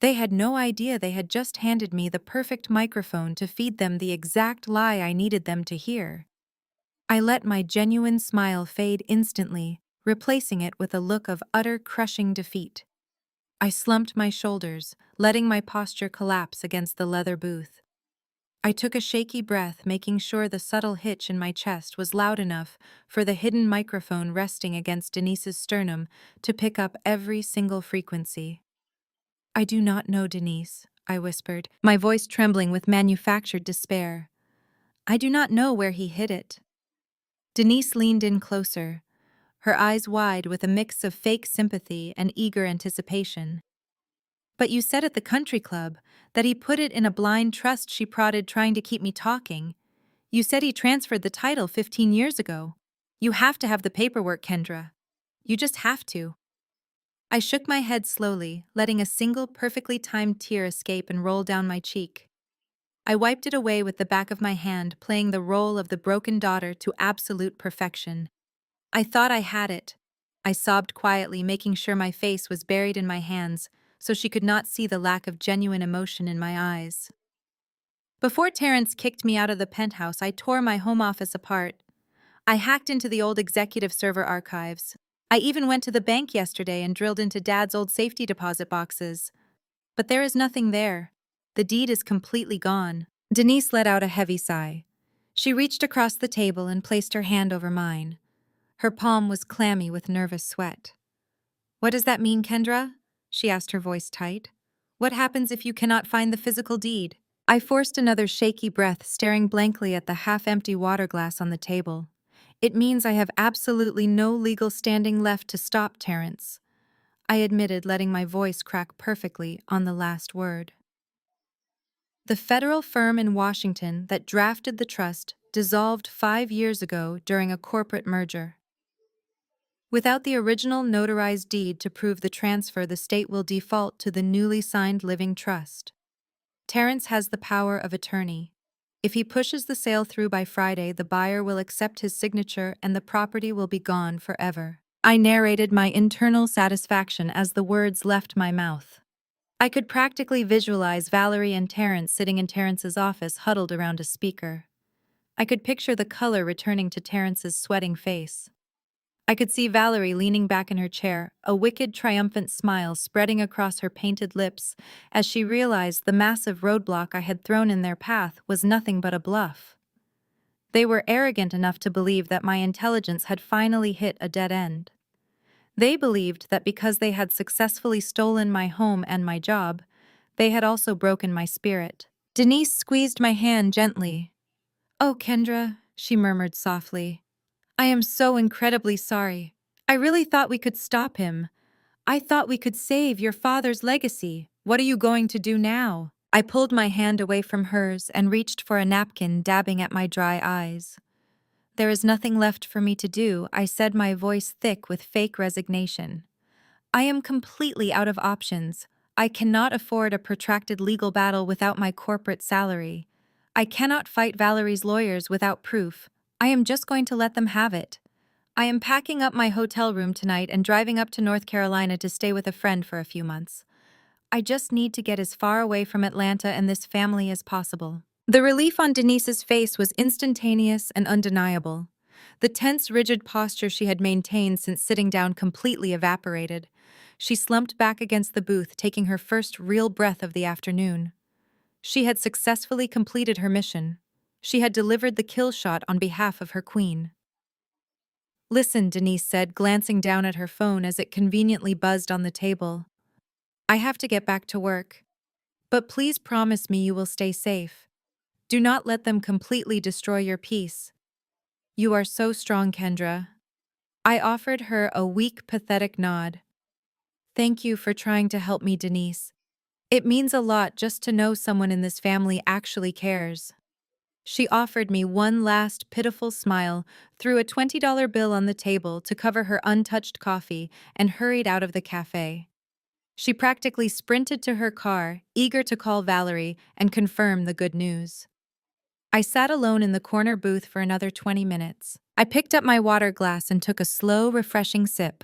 They had no idea they had just handed me the perfect microphone to feed them the exact lie I needed them to hear. I let my genuine smile fade instantly, replacing it with a look of utter crushing defeat. I slumped my shoulders, letting my posture collapse against the leather booth. I took a shaky breath, making sure the subtle hitch in my chest was loud enough for the hidden microphone resting against Denise's sternum to pick up every single frequency. "I do not know, Denise," I whispered, my voice trembling with manufactured despair. "I do not know where he hid it." Denise leaned in closer, her eyes wide with a mix of fake sympathy and eager anticipation. "But you said at the country club that he put it in a blind trust," she prodded, trying to keep me talking. "You said he transferred the title 15 years ago. You have to have the paperwork, Kendra. You just have to." I shook my head slowly, letting a single perfectly timed tear escape and roll down my cheek. I wiped it away with the back of my hand, playing the role of the broken daughter to absolute perfection. "I thought I had it." I sobbed quietly, making sure my face was buried in my hands so she could not see the lack of genuine emotion in my eyes. Before Terrence kicked me out of the penthouse, I tore my home office apart. I hacked into the old executive server archives. I even went to the bank yesterday and drilled into Dad's old safety deposit boxes. But there is nothing there. The deed is completely gone. Denise let out a heavy sigh. She reached across the table and placed her hand over mine. Her palm was clammy with nervous sweat. "What does that mean, Kendra?" she asked, her voice tight. "What happens if you cannot find the physical deed?" I forced another shaky breath, staring blankly at the half-empty water glass on the table. "It means I have absolutely no legal standing left to stop Terrence," I admitted, letting my voice crack perfectly on the last word. "The federal firm in Washington that drafted the trust dissolved 5 years ago during a corporate merger. Without the original notarized deed to prove the transfer, the state will default to the newly signed living trust. Terrence has the power of attorney. If he pushes the sale through by Friday, the buyer will accept his signature and the property will be gone forever." I narrated my internal satisfaction as the words left my mouth. I could practically visualize Valerie and Terrence sitting in Terrence's office, huddled around a speaker. I could picture the color returning to Terrence's sweating face. I could see Valerie leaning back in her chair, a wicked, triumphant smile spreading across her painted lips as she realized the massive roadblock I had thrown in their path was nothing but a bluff. They were arrogant enough to believe that my intelligence had finally hit a dead end. They believed that because they had successfully stolen my home and my job, they had also broken my spirit. Denise squeezed my hand gently. "Oh, Kendra," she murmured softly. "I am so incredibly sorry. I really thought we could stop him. I thought we could save your father's legacy. What are you going to do now?" I pulled my hand away from hers and reached for a napkin, dabbing at my dry eyes. "There is nothing left for me to do," I said, my voice thick with fake resignation. "I am completely out of options. I cannot afford a protracted legal battle without my corporate salary. I cannot fight Valerie's lawyers without proof. I am just going to let them have it. I am packing up my hotel room tonight and driving up to North Carolina to stay with a friend for a few months. I just need to get as far away from Atlanta and this family as possible." The relief on Denise's face was instantaneous and undeniable. The tense, rigid posture she had maintained since sitting down completely evaporated. She slumped back against the booth, taking her first real breath of the afternoon. She had successfully completed her mission. She had delivered the kill shot on behalf of her queen. "Listen," Denise said, glancing down at her phone as it conveniently buzzed on the table. "I have to get back to work. But please promise me you will stay safe. Do not let them completely destroy your peace. You are so strong, Kendra." I offered her a weak, pathetic nod. "Thank you for trying to help me, Denise. It means a lot just to know someone in this family actually cares." She offered me one last pitiful smile, threw a $20 bill on the table to cover her untouched coffee, and hurried out of the cafe. She practically sprinted to her car, eager to call Valerie and confirm the good news. I sat alone in the corner booth for another 20 minutes. I picked up my water glass and took a slow, refreshing sip.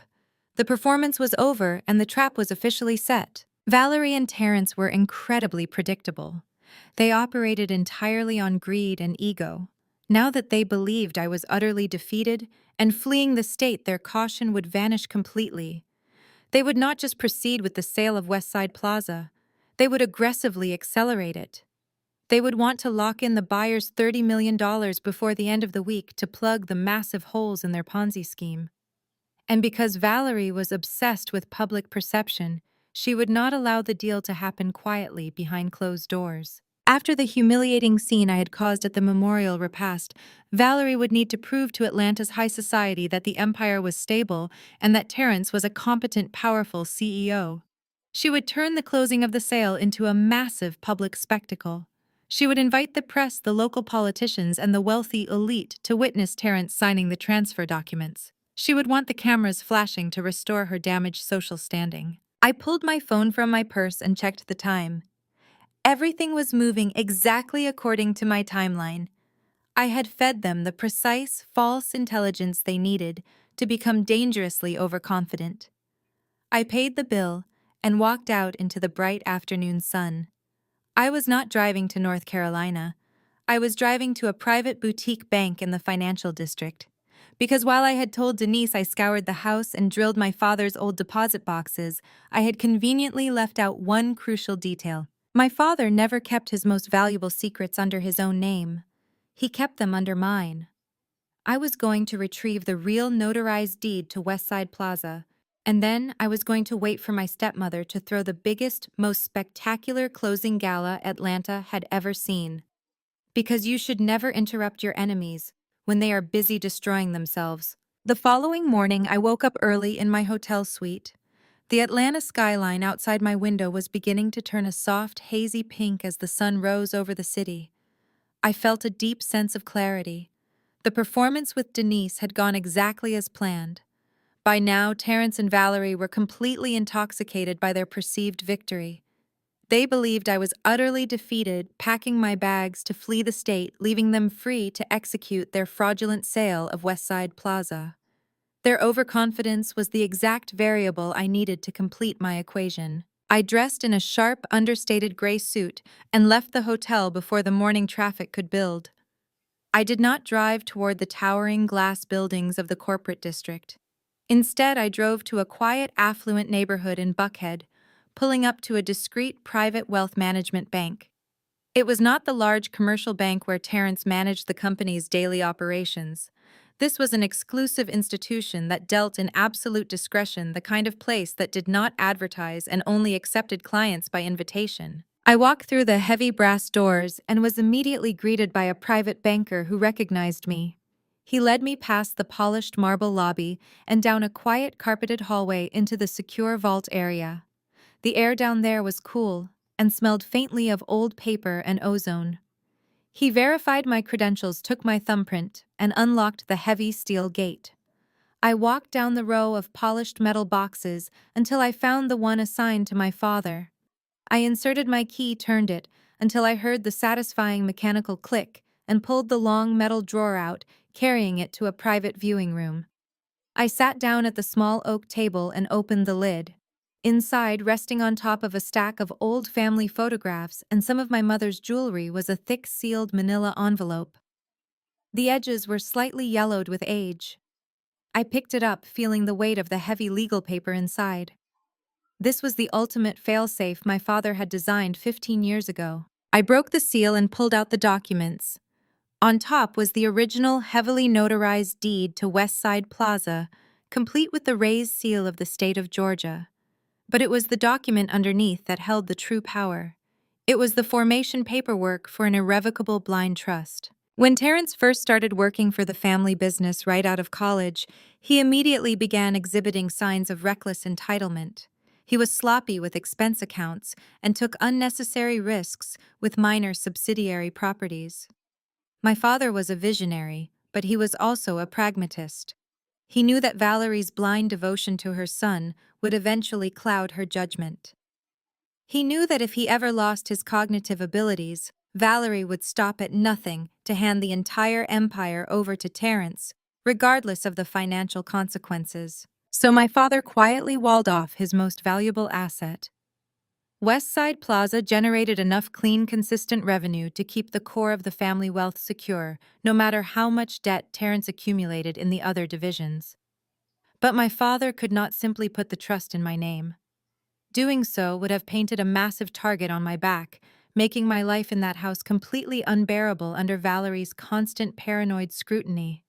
The performance was over and the trap was officially set. Valerie and Terrence were incredibly predictable. They operated entirely on greed and ego. Now that they believed I was utterly defeated and fleeing the state, their caution would vanish completely. They would not just proceed with the sale of Westside Plaza. They would aggressively accelerate it. They would want to lock in the buyer's $30 million before the end of the week to plug the massive holes in their Ponzi scheme. And because Valerie was obsessed with public perception, she would not allow the deal to happen quietly behind closed doors. After the humiliating scene I had caused at the memorial repast, Valerie would need to prove to Atlanta's high society that the empire was stable and that Terrence was a competent, powerful CEO. She would turn the closing of the sale into a massive public spectacle. She would invite the press, the local politicians, and the wealthy elite to witness Terrence signing the transfer documents. She would want the cameras flashing to restore her damaged social standing. I pulled my phone from my purse and checked the time. Everything was moving exactly according to my timeline. I had fed them the precise, false intelligence they needed to become dangerously overconfident. I paid the bill and walked out into the bright afternoon sun. I was not driving to North Carolina. I was driving to a private boutique bank in the financial district. Because while I had told Denise I scoured the house and drilled my father's old deposit boxes, I had conveniently left out one crucial detail. My father never kept his most valuable secrets under his own name. He kept them under mine. I was going to retrieve the real notarized deed to Westside Plaza, and then I was going to wait for my stepmother to throw the biggest, most spectacular closing gala Atlanta had ever seen. Because you should never interrupt your enemies when they are busy destroying themselves. The following morning, I woke up early in my hotel suite. The Atlanta skyline outside my window was beginning to turn a soft, hazy pink as the sun rose over the city. I felt a deep sense of clarity. The performance with Denise had gone exactly as planned. By now, Terrence and Valerie were completely intoxicated by their perceived victory. They believed I was utterly defeated, packing my bags to flee the state, leaving them free to execute their fraudulent sale of Westside Plaza. Their overconfidence was the exact variable I needed to complete my equation. I dressed in a sharp, understated gray suit and left the hotel before the morning traffic could build. I did not drive toward the towering glass buildings of the corporate district. Instead, I drove to a quiet, affluent neighborhood in Buckhead, pulling up to a discreet private wealth management bank. It was not the large commercial bank where Terrence managed the company's daily operations. This was an exclusive institution that dealt in absolute discretion, the kind of place that did not advertise and only accepted clients by invitation. I walked through the heavy brass doors and was immediately greeted by a private banker who recognized me. He led me past the polished marble lobby and down a quiet carpeted hallway into the secure vault area. The air down there was cool and smelled faintly of old paper and ozone. He verified my credentials, took my thumbprint, and unlocked the heavy steel gate. I walked down the row of polished metal boxes until I found the one assigned to my father. I inserted my key, turned it, until I heard the satisfying mechanical click, and pulled the long metal drawer out, carrying it to a private viewing room. I sat down at the small oak table and opened the lid. Inside, resting on top of a stack of old family photographs and some of my mother's jewelry, was a thick sealed manila envelope. The edges were slightly yellowed with age. I picked it up, feeling the weight of the heavy legal paper inside. This was the ultimate failsafe my father had designed 15 years ago. I broke the seal and pulled out the documents. On top was the original heavily notarized deed to Westside Plaza, complete with the raised seal of the state of Georgia. But it was the document underneath that held the true power. It was the formation paperwork for an irrevocable blind trust. When Terrence first started working for the family business right out of college, he immediately began exhibiting signs of reckless entitlement. He was sloppy with expense accounts and took unnecessary risks with minor subsidiary properties. My father was a visionary, but he was also a pragmatist. He knew that Valerie's blind devotion to her son would eventually cloud her judgment. He knew that if he ever lost his cognitive abilities, Valerie would stop at nothing to hand the entire empire over to Terence, regardless of the financial consequences. So my father quietly walled off his most valuable asset. Westside Plaza generated enough clean, consistent revenue to keep the core of the family wealth secure, no matter how much debt Terence accumulated in the other divisions. But my father could not simply put the trust in my name. Doing so would have painted a massive target on my back, making my life in that house completely unbearable under Valerie's constant paranoid scrutiny.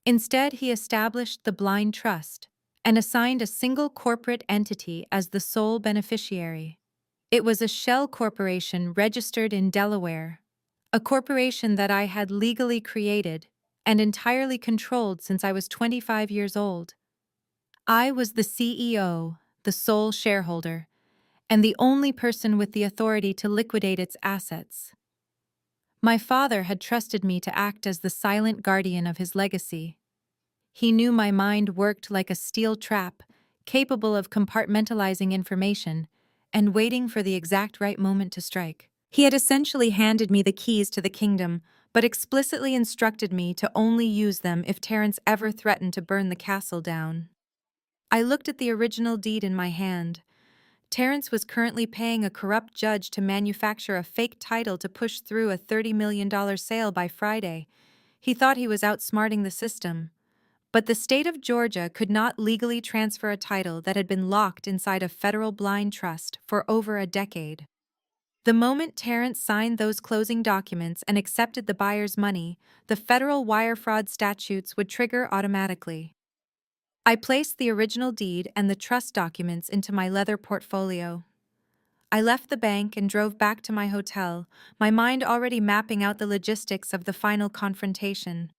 Instead, he established the blind trust and assigned a single corporate entity as the sole beneficiary. It was a shell corporation registered in Delaware, a corporation that I had legally created and entirely controlled since I was 25 years old. I was the CEO, the sole shareholder, and the only person with the authority to liquidate its assets. My father had trusted me to act as the silent guardian of his legacy. He knew my mind worked like a steel trap, capable of compartmentalizing information and waiting for the exact right moment to strike. He had essentially handed me the keys to the kingdom, but explicitly instructed me to only use them if Terence ever threatened to burn the castle down. I looked at the original deed in my hand. Terence was currently paying a corrupt judge to manufacture a fake title to push through a $30 million sale by Friday. He thought he was outsmarting the system. But the state of Georgia could not legally transfer a title that had been locked inside a federal blind trust for over a decade. The moment Terrence signed those closing documents and accepted the buyer's money, the federal wire fraud statutes would trigger automatically. I placed the original deed and the trust documents into my leather portfolio. I left the bank and drove back to my hotel, my mind already mapping out the logistics of the final confrontation.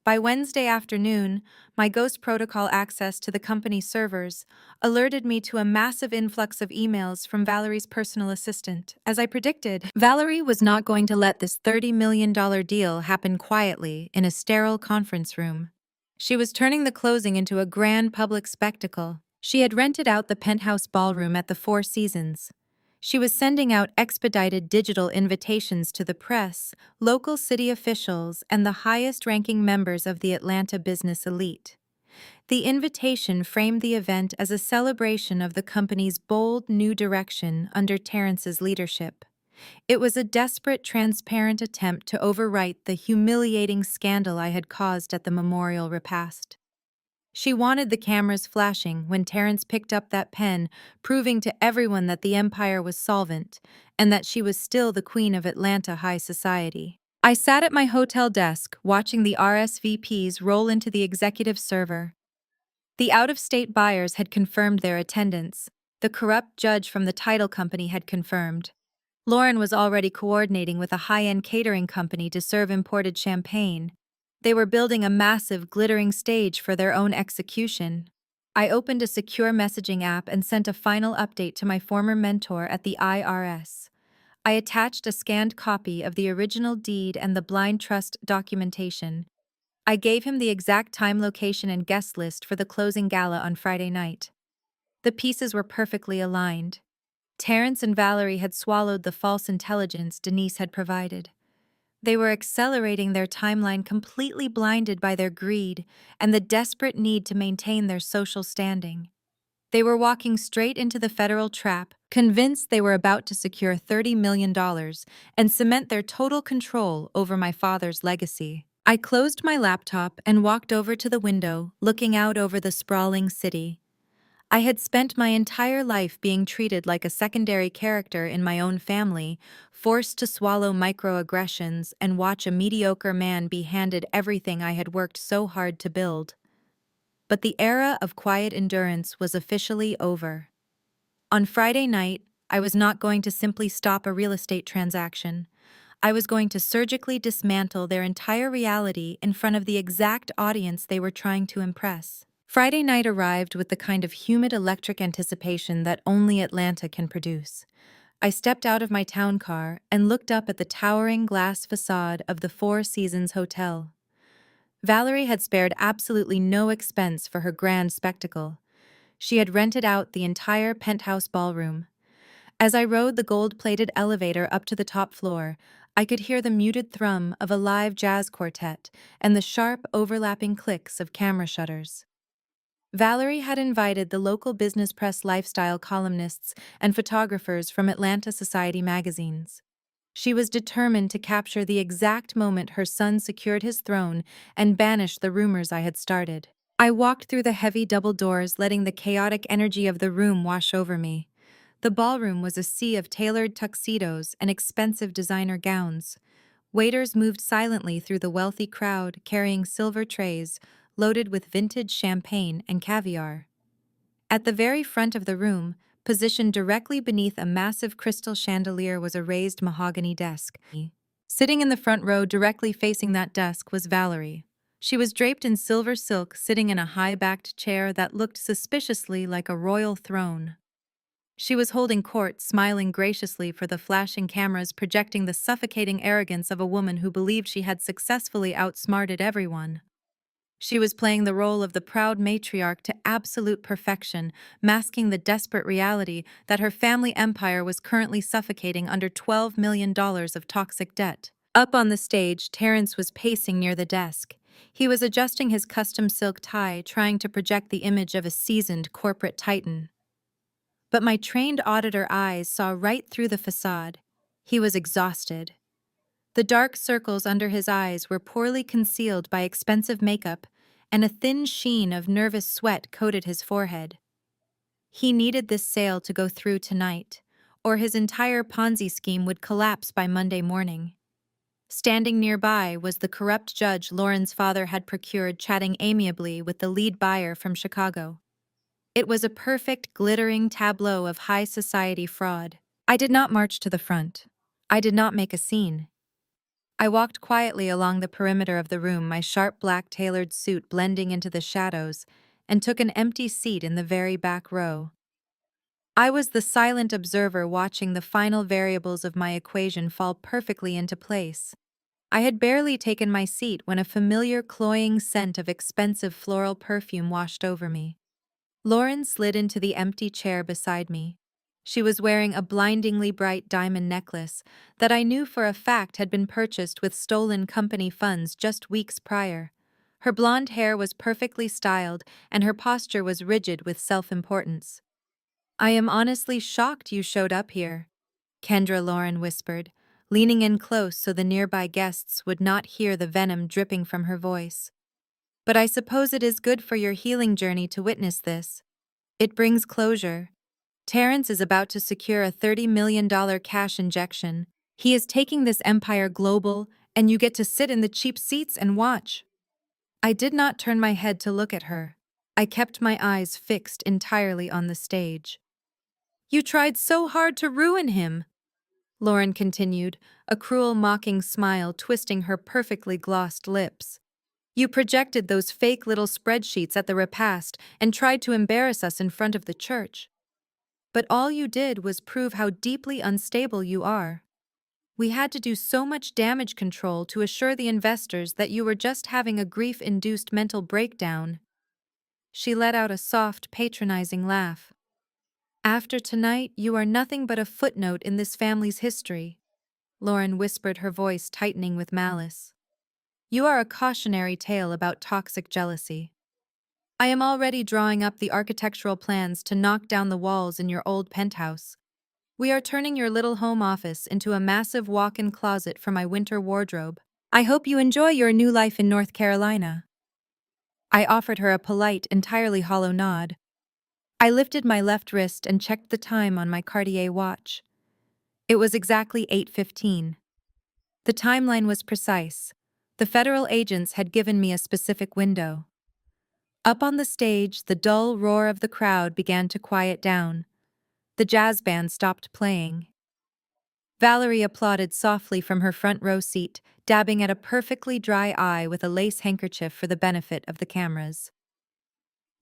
By Wednesday afternoon, my Ghost Protocol access to the company's servers alerted me to a massive influx of emails from Valerie's personal assistant. As I predicted, Valerie was not going to let this $30 million deal happen quietly in a sterile conference room. She was turning the closing into a grand public spectacle. She had rented out the penthouse ballroom at the Four Seasons. She was sending out expedited digital invitations to the press, local city officials, and the highest-ranking members of the Atlanta business elite. The invitation framed the event as a celebration of the company's bold new direction under Terrence's leadership. It was a desperate, transparent attempt to overwrite the humiliating scandal I had caused at the memorial repast. She wanted the cameras flashing when Terrence picked up that pen, proving to everyone that the empire was solvent and that she was still the queen of Atlanta high society. I sat at my hotel desk watching the RSVPs roll into the executive server. The out-of-state buyers had confirmed their attendance. The corrupt judge from the title company had confirmed. Lauren was already coordinating with a high-end catering company to serve imported champagne. They were building a massive, glittering stage for their own execution. I opened a secure messaging app and sent a final update to my former mentor at the IRS. I attached a scanned copy of the original deed and the blind trust documentation. I gave him the exact time, location, and guest list for the closing gala on Friday night. The pieces were perfectly aligned. Terrence and Valerie had swallowed the false intelligence Denise had provided. They were accelerating their timeline, completely blinded by their greed and the desperate need to maintain their social standing. They were walking straight into the federal trap, convinced they were about to secure $30 million and cement their total control over my father's legacy. I closed my laptop and walked over to the window, looking out over the sprawling city. I had spent my entire life being treated like a secondary character in my own family, forced to swallow microaggressions and watch a mediocre man be handed everything I had worked so hard to build. But the era of quiet endurance was officially over. On Friday night, I was not going to simply stop a real estate transaction. I was going to surgically dismantle their entire reality in front of the exact audience they were trying to impress. Friday night arrived with the kind of humid electric anticipation that only Atlanta can produce. I stepped out of my town car and looked up at the towering glass facade of the Four Seasons Hotel. Valerie had spared absolutely no expense for her grand spectacle. She had rented out the entire penthouse ballroom. As I rode the gold-plated elevator up to the top floor, I could hear the muted thrum of a live jazz quartet and the sharp, overlapping clicks of camera shutters. Valerie had invited the local business press lifestyle columnists and photographers from Atlanta Society magazines. She was determined to capture the exact moment her son secured his throne and banish the rumors I had started. I walked through the heavy double doors, letting the chaotic energy of the room wash over me. The ballroom was a sea of tailored tuxedos and expensive designer gowns. Waiters moved silently through the wealthy crowd, carrying silver trays loaded with vintage champagne and caviar. At the very front of the room, positioned directly beneath a massive crystal chandelier, was a raised mahogany desk. Sitting in the front row directly facing that desk was Valerie. She was draped in silver silk, sitting in a high-backed chair that looked suspiciously like a royal throne. She was holding court, smiling graciously for the flashing cameras, projecting the suffocating arrogance of a woman who believed she had successfully outsmarted everyone. She was playing the role of the proud matriarch to absolute perfection, masking the desperate reality that her family empire was currently suffocating under $12 million of toxic debt. Up on the stage, Terrence was pacing near the desk. He was adjusting his custom silk tie, trying to project the image of a seasoned corporate titan. But my trained auditor eyes saw right through the facade. He was exhausted. The dark circles under his eyes were poorly concealed by expensive makeup, and a thin sheen of nervous sweat coated his forehead. He needed this sale to go through tonight, or his entire Ponzi scheme would collapse by Monday morning. Standing nearby was the corrupt judge Lauren's father had procured, chatting amiably with the lead buyer from Chicago. It was a perfect, glittering tableau of high society fraud. I did not march to the front. I did not make a scene. I walked quietly along the perimeter of the room, my sharp black tailored suit blending into the shadows, and took an empty seat in the very back row. I was the silent observer, watching the final variables of my equation fall perfectly into place. I had barely taken my seat when a familiar, cloying scent of expensive floral perfume washed over me. Lauren slid into the empty chair beside me. She was wearing a blindingly bright diamond necklace that I knew for a fact had been purchased with stolen company funds just weeks prior. Her blonde hair was perfectly styled, and her posture was rigid with self-importance. "I am honestly shocked you showed up here," Kendra Lauren whispered, leaning in close so the nearby guests would not hear the venom dripping from her voice. "But I suppose it is good for your healing journey to witness this. It brings closure. Terrence is about to secure a $30 million cash injection. He is taking this empire global, and you get to sit in the cheap seats and watch." I did not turn my head to look at her. I kept my eyes fixed entirely on the stage. "You tried so hard to ruin him," Lauren continued, a cruel, mocking smile twisting her perfectly glossed lips. "You projected those fake little spreadsheets at the repast and tried to embarrass us in front of the church. But all you did was prove how deeply unstable you are. We had to do so much damage control to assure the investors that you were just having a grief-induced mental breakdown." She let out a soft, patronizing laugh. "After tonight, you are nothing but a footnote in this family's history," Lauren whispered, her voice tightening with malice. "You are a cautionary tale about toxic jealousy. I am already drawing up the architectural plans to knock down the walls in your old penthouse. We are turning your little home office into a massive walk-in closet for my winter wardrobe. I hope you enjoy your new life in North Carolina." I offered her a polite, entirely hollow nod. I lifted my left wrist and checked the time on my Cartier watch. It was exactly 8:15. The timeline was precise. The federal agents had given me a specific window. Up on the stage, the dull roar of the crowd began to quiet down. The jazz band stopped playing. Valerie applauded softly from her front row seat, dabbing at a perfectly dry eye with a lace handkerchief for the benefit of the cameras.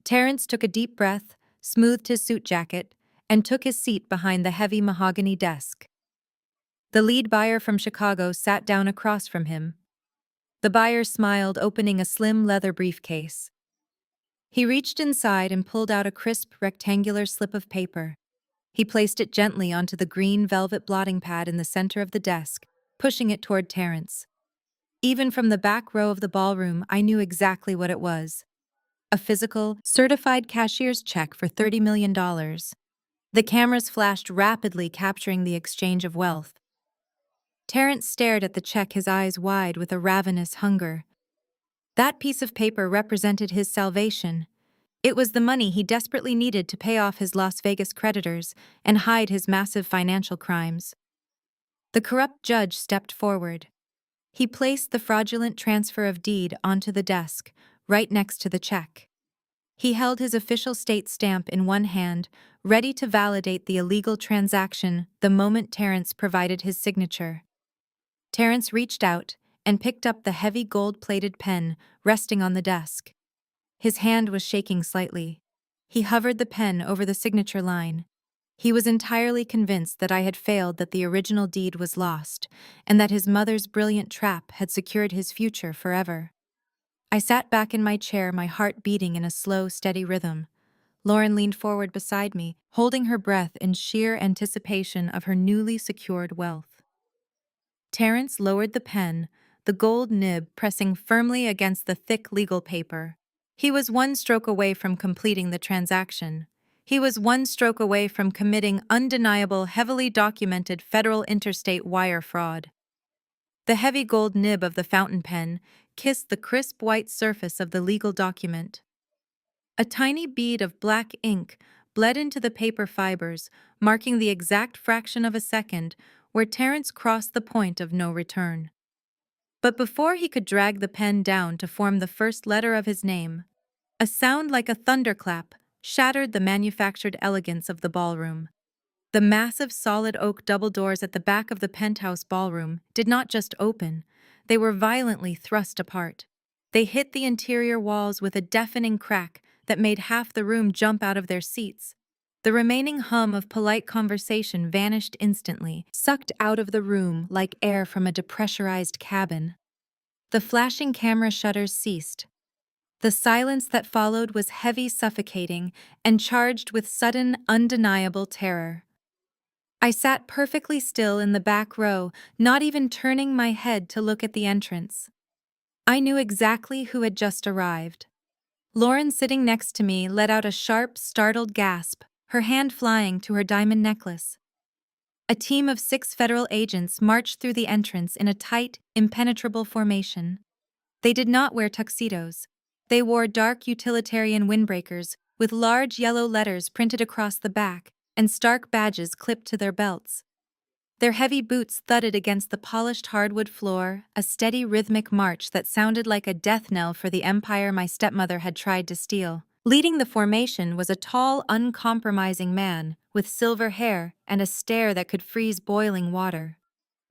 Terrence took a deep breath, smoothed his suit jacket, and took his seat behind the heavy mahogany desk. The lead buyer from Chicago sat down across from him. The buyer smiled, opening a slim leather briefcase. He reached inside and pulled out a crisp, rectangular slip of paper. He placed it gently onto the green velvet blotting pad in the center of the desk, pushing it toward Terence. Even from the back row of the ballroom, I knew exactly what it was. A physical, certified cashier's check for $30 million. The cameras flashed rapidly, capturing the exchange of wealth. Terence stared at the check, his eyes wide with a ravenous hunger. That piece of paper represented his salvation. It was the money he desperately needed to pay off his Las Vegas creditors and hide his massive financial crimes. The corrupt judge stepped forward. He placed the fraudulent transfer of deed onto the desk, right next to the check. He held his official state stamp in one hand, ready to validate the illegal transaction the moment Terence provided his signature. Terence reached out and picked up the heavy gold-plated pen resting on the desk. His hand was shaking slightly. He hovered the pen over the signature line. He was entirely convinced that I had failed, that the original deed was lost, and that his mother's brilliant trap had secured his future forever. I sat back in my chair, my heart beating in a slow, steady rhythm. Lauren leaned forward beside me, holding her breath in sheer anticipation of her newly secured wealth. Terence lowered the pen, the gold nib pressing firmly against the thick legal paper. He was one stroke away from completing the transaction. He was one stroke away from committing undeniable, heavily documented federal interstate wire fraud. The heavy gold nib of the fountain pen kissed the crisp white surface of the legal document. A tiny bead of black ink bled into the paper fibers, marking the exact fraction of a second where Terence crossed the point of no return. But before he could drag the pen down to form the first letter of his name, a sound like a thunderclap shattered the manufactured elegance of the ballroom. The massive solid oak double doors at the back of the penthouse ballroom did not just open, they were violently thrust apart. They hit the interior walls with a deafening crack that made half the room jump out of their seats. The remaining hum of polite conversation vanished instantly, sucked out of the room like air from a depressurized cabin. The flashing camera shutters ceased. The silence that followed was heavy, suffocating, and charged with sudden, undeniable terror. I sat perfectly still in the back row, not even turning my head to look at the entrance. I knew exactly who had just arrived. Lauren, sitting next to me, let out a sharp, startled gasp, her hand flying to her diamond necklace. A team of 6 federal agents marched through the entrance in a tight, impenetrable formation. They did not wear tuxedos. They wore dark utilitarian windbreakers with large yellow letters printed across the back and stark badges clipped to their belts. Their heavy boots thudded against the polished hardwood floor, a steady rhythmic march that sounded like a death knell for the empire my stepmother had tried to steal. Leading the formation was a tall, uncompromising man with silver hair and a stare that could freeze boiling water.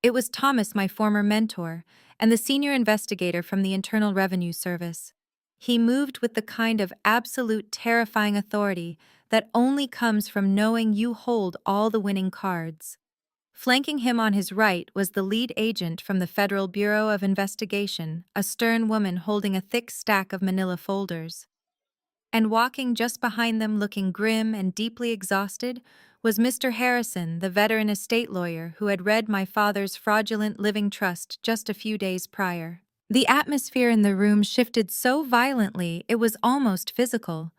It was Thomas, my former mentor, and the senior investigator from the Internal Revenue Service. He moved with the kind of absolute terrifying authority that only comes from knowing you hold all the winning cards. Flanking him on his right was the lead agent from the Federal Bureau of Investigation, a stern woman holding a thick stack of manila folders. And walking just behind them, looking grim and deeply exhausted, was Mr. Harrison, the veteran estate lawyer who had read my father's fraudulent living trust just a few days prior. The atmosphere in the room shifted so violently it was almost physical.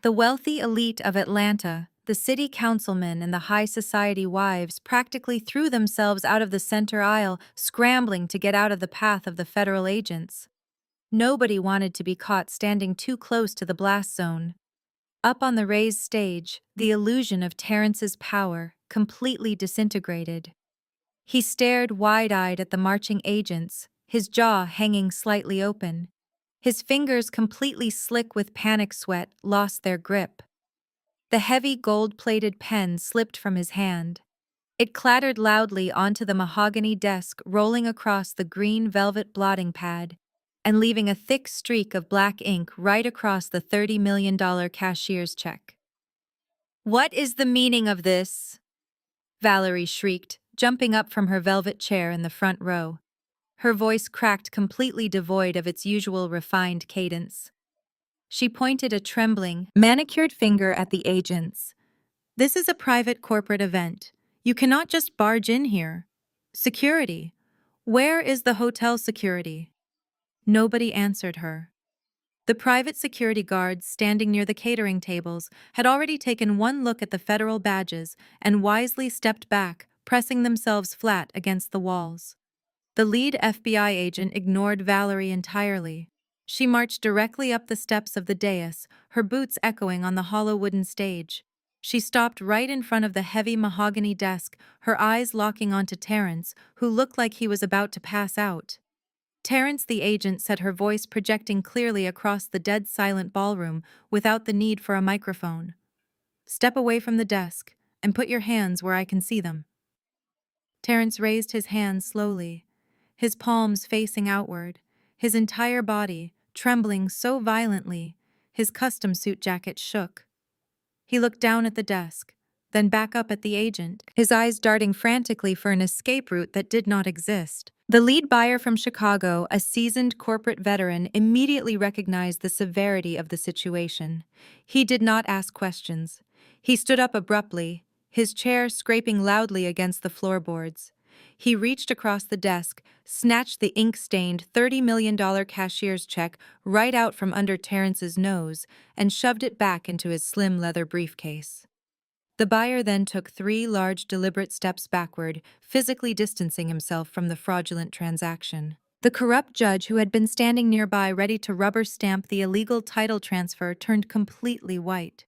The wealthy elite of Atlanta, the city councilmen and the high society wives practically threw themselves out of the center aisle, scrambling to get out of the path of the federal agents. Nobody wanted to be caught standing too close to the blast zone. Up on the raised stage, the illusion of Terrence's power completely disintegrated. He stared wide-eyed at the marching agents, his jaw hanging slightly open. His fingers, completely slick with panic sweat, lost their grip. The heavy gold-plated pen slipped from his hand. It clattered loudly onto the mahogany desk, rolling across the green velvet blotting pad and leaving a thick streak of black ink right across the $30 million cashier's check. What is the meaning of this? Valerie shrieked, jumping up from her velvet chair in the front row. Her voice cracked, completely devoid of its usual refined cadence. She pointed a trembling, manicured finger at the agents. This is a private corporate event. You cannot just barge in here. Security. Where is the hotel security? Nobody answered her. The private security guards standing near the catering tables had already taken one look at the federal badges and wisely stepped back, pressing themselves flat against the walls. The lead FBI agent ignored Valerie entirely. She marched directly up the steps of the dais, her boots echoing on the hollow wooden stage. She stopped right in front of the heavy mahogany desk, her eyes locking onto Terrence, who looked like he was about to pass out. Terrence the agent said, her voice projecting clearly across the dead-silent ballroom without the need for a microphone. "Step away from the desk and put your hands where I can see them." Terrence raised his hands slowly, his palms facing outward, his entire body trembling so violently his custom suit jacket shook. He looked down at the desk, then back up at the agent, his eyes darting frantically for an escape route that did not exist. The lead buyer from Chicago, a seasoned corporate veteran, immediately recognized the severity of the situation. He did not ask questions. He stood up abruptly, his chair scraping loudly against the floorboards. He reached across the desk, snatched the ink-stained $30 million cashier's check right out from under Terrence's nose, and shoved it back into his slim leather briefcase. The buyer then took 3 large, deliberate steps backward, physically distancing himself from the fraudulent transaction. The corrupt judge, who had been standing nearby ready to rubber stamp the illegal title transfer, turned completely white.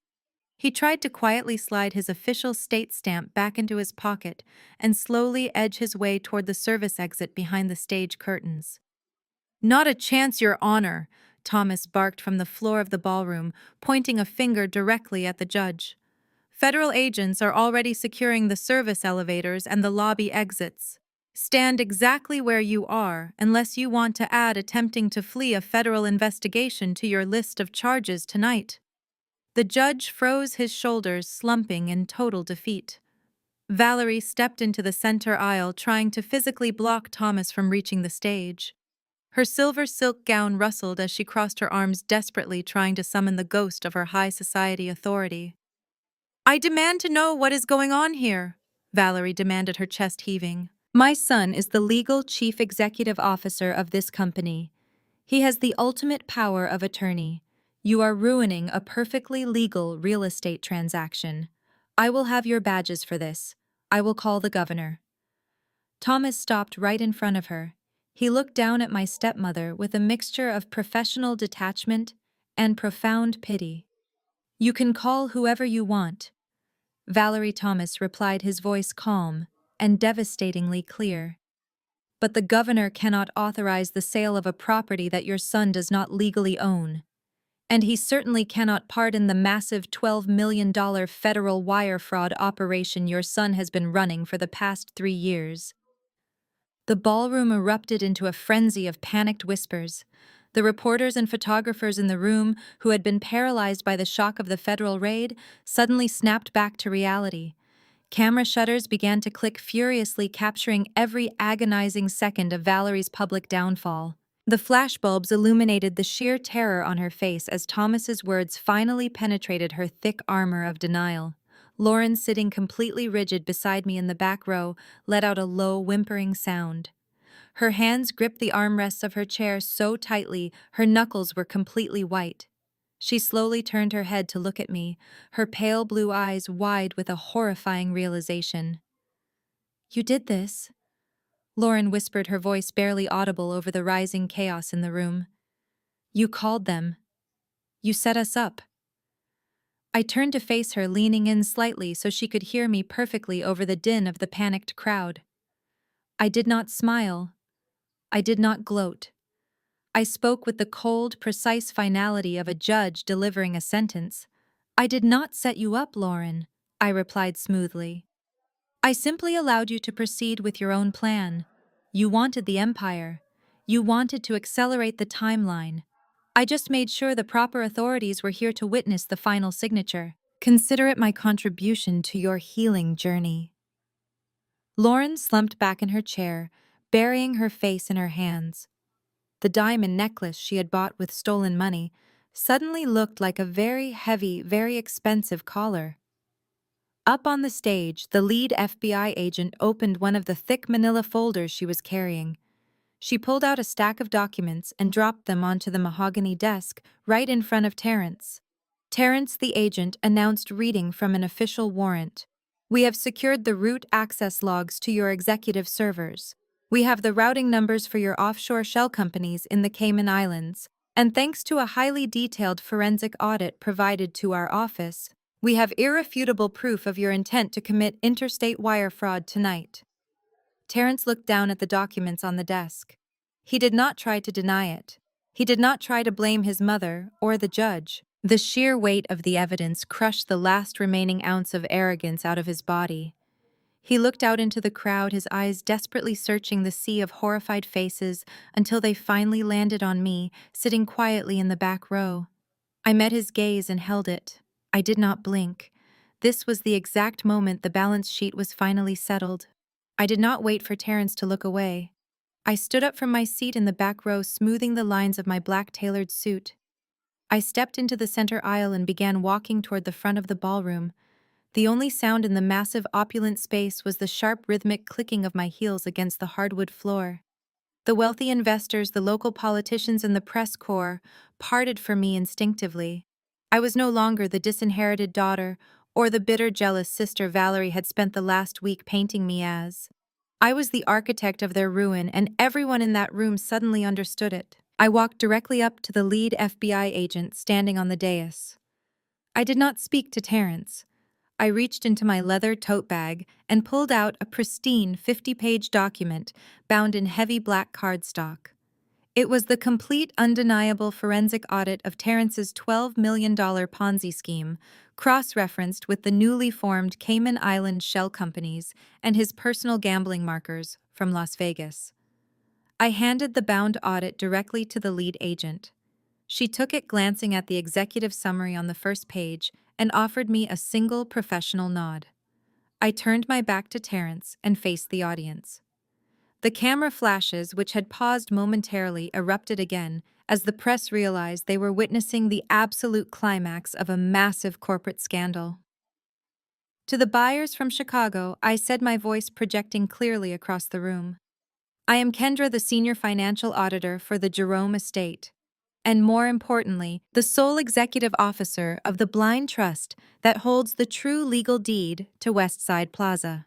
He tried to quietly slide his official state stamp back into his pocket and slowly edge his way toward the service exit behind the stage curtains. "Not a chance, Your Honor," Thomas barked from the floor of the ballroom, pointing a finger directly at the judge. "Federal agents are already securing the service elevators and the lobby exits. Stand exactly where you are unless you want to add attempting to flee a federal investigation to your list of charges tonight." The judge froze his shoulders, slumping in total defeat. Valerie stepped into the center aisle, trying to physically block Thomas from reaching the stage. Her silver silk gown rustled as she crossed her arms, desperately trying to summon the ghost of her high society authority. "I demand to know what is going on here," Valerie demanded, her chest heaving. "My son is the legal chief executive officer of this company. He has the ultimate power of attorney. You are ruining a perfectly legal real estate transaction. I will have your badges for this. I will call the governor." Thomas stopped right in front of her. He looked down at my stepmother with a mixture of professional detachment and profound pity. "You can call whoever you want," Valerie Thomas replied, his voice calm and devastatingly clear. "But the governor cannot authorize the sale of a property that your son does not legally own. And he certainly cannot pardon the massive $12 million federal wire fraud operation your son has been running for the past 3 years." The ballroom erupted into a frenzy of panicked whispers. The reporters and photographers in the room, who had been paralyzed by the shock of the federal raid, suddenly snapped back to reality. Camera shutters began to click furiously, capturing every agonizing second of Valerie's public downfall. The flashbulbs illuminated the sheer terror on her face as Thomas's words finally penetrated her thick armor of denial. Lauren, sitting completely rigid beside me in the back row, let out a low, whimpering sound. Her hands gripped the armrests of her chair so tightly her knuckles were completely white. She slowly turned her head to look at me, her pale blue eyes wide with a horrifying realization. "You did this?" Lauren whispered, her voice barely audible over the rising chaos in the room. "You called them. You set us up." I turned to face her, leaning in slightly so she could hear me perfectly over the din of the panicked crowd. I did not smile. I did not gloat. I spoke with the cold, precise finality of a judge delivering a sentence. "I did not set you up, Lauren," I replied smoothly. "I simply allowed you to proceed with your own plan. You wanted the empire. You wanted to accelerate the timeline. I just made sure the proper authorities were here to witness the final signature." Consider it my contribution to your healing journey. Lauren slumped back in her chair, burying her face in her hands. The diamond necklace she had bought with stolen money suddenly looked like a very heavy, very expensive collar. Up on the stage, the lead FBI agent opened one of the thick manila folders she was carrying. She pulled out a stack of documents and dropped them onto the mahogany desk right in front of Terrence. Terrence, the agent, announced reading from an official warrant. We have secured the root access logs to your executive servers. We have the routing numbers for your offshore shell companies in the Cayman Islands. And thanks to a highly detailed forensic audit provided to our office, we have irrefutable proof of your intent to commit interstate wire fraud tonight. Terrence looked down at the documents on the desk. He did not try to deny it. He did not try to blame his mother or the judge. The sheer weight of the evidence crushed the last remaining ounce of arrogance out of his body. He looked out into the crowd, his eyes desperately searching the sea of horrified faces until they finally landed on me, sitting quietly in the back row. I met his gaze and held it. I did not blink. This was the exact moment the balance sheet was finally settled. I did not wait for Terrence to look away. I stood up from my seat in the back row, smoothing the lines of my black tailored suit. I stepped into the center aisle and began walking toward the front of the ballroom. The only sound in the massive, opulent space was the sharp, rhythmic clicking of my heels against the hardwood floor. The wealthy investors, the local politicians, and the press corps parted for me instinctively. I was no longer the disinherited daughter or the bitter, jealous sister Valerie had spent the last week painting me as. I was the architect of their ruin, and everyone in that room suddenly understood it. I walked directly up to the lead FBI agent standing on the dais. I did not speak to Terrence. I reached into my leather tote bag and pulled out a pristine 50-page document bound in heavy black cardstock. It was the complete, undeniable forensic audit of Terrence's $12 million Ponzi scheme, cross-referenced with the newly formed Cayman Island shell companies and his personal gambling markers from Las Vegas. I handed the bound audit directly to the lead agent. She took it, glancing at the executive summary on the first page, and offered me a single professional nod. I turned my back to Terrence and faced the audience. The camera flashes, which had paused momentarily, erupted again as the press realized they were witnessing the absolute climax of a massive corporate scandal. To the buyers from Chicago, I said, my voice projecting clearly across the room. I am Kendra, the senior financial auditor for the Jerome estate, and more importantly, the sole executive officer of the blind trust that holds the true legal deed to Westside Plaza.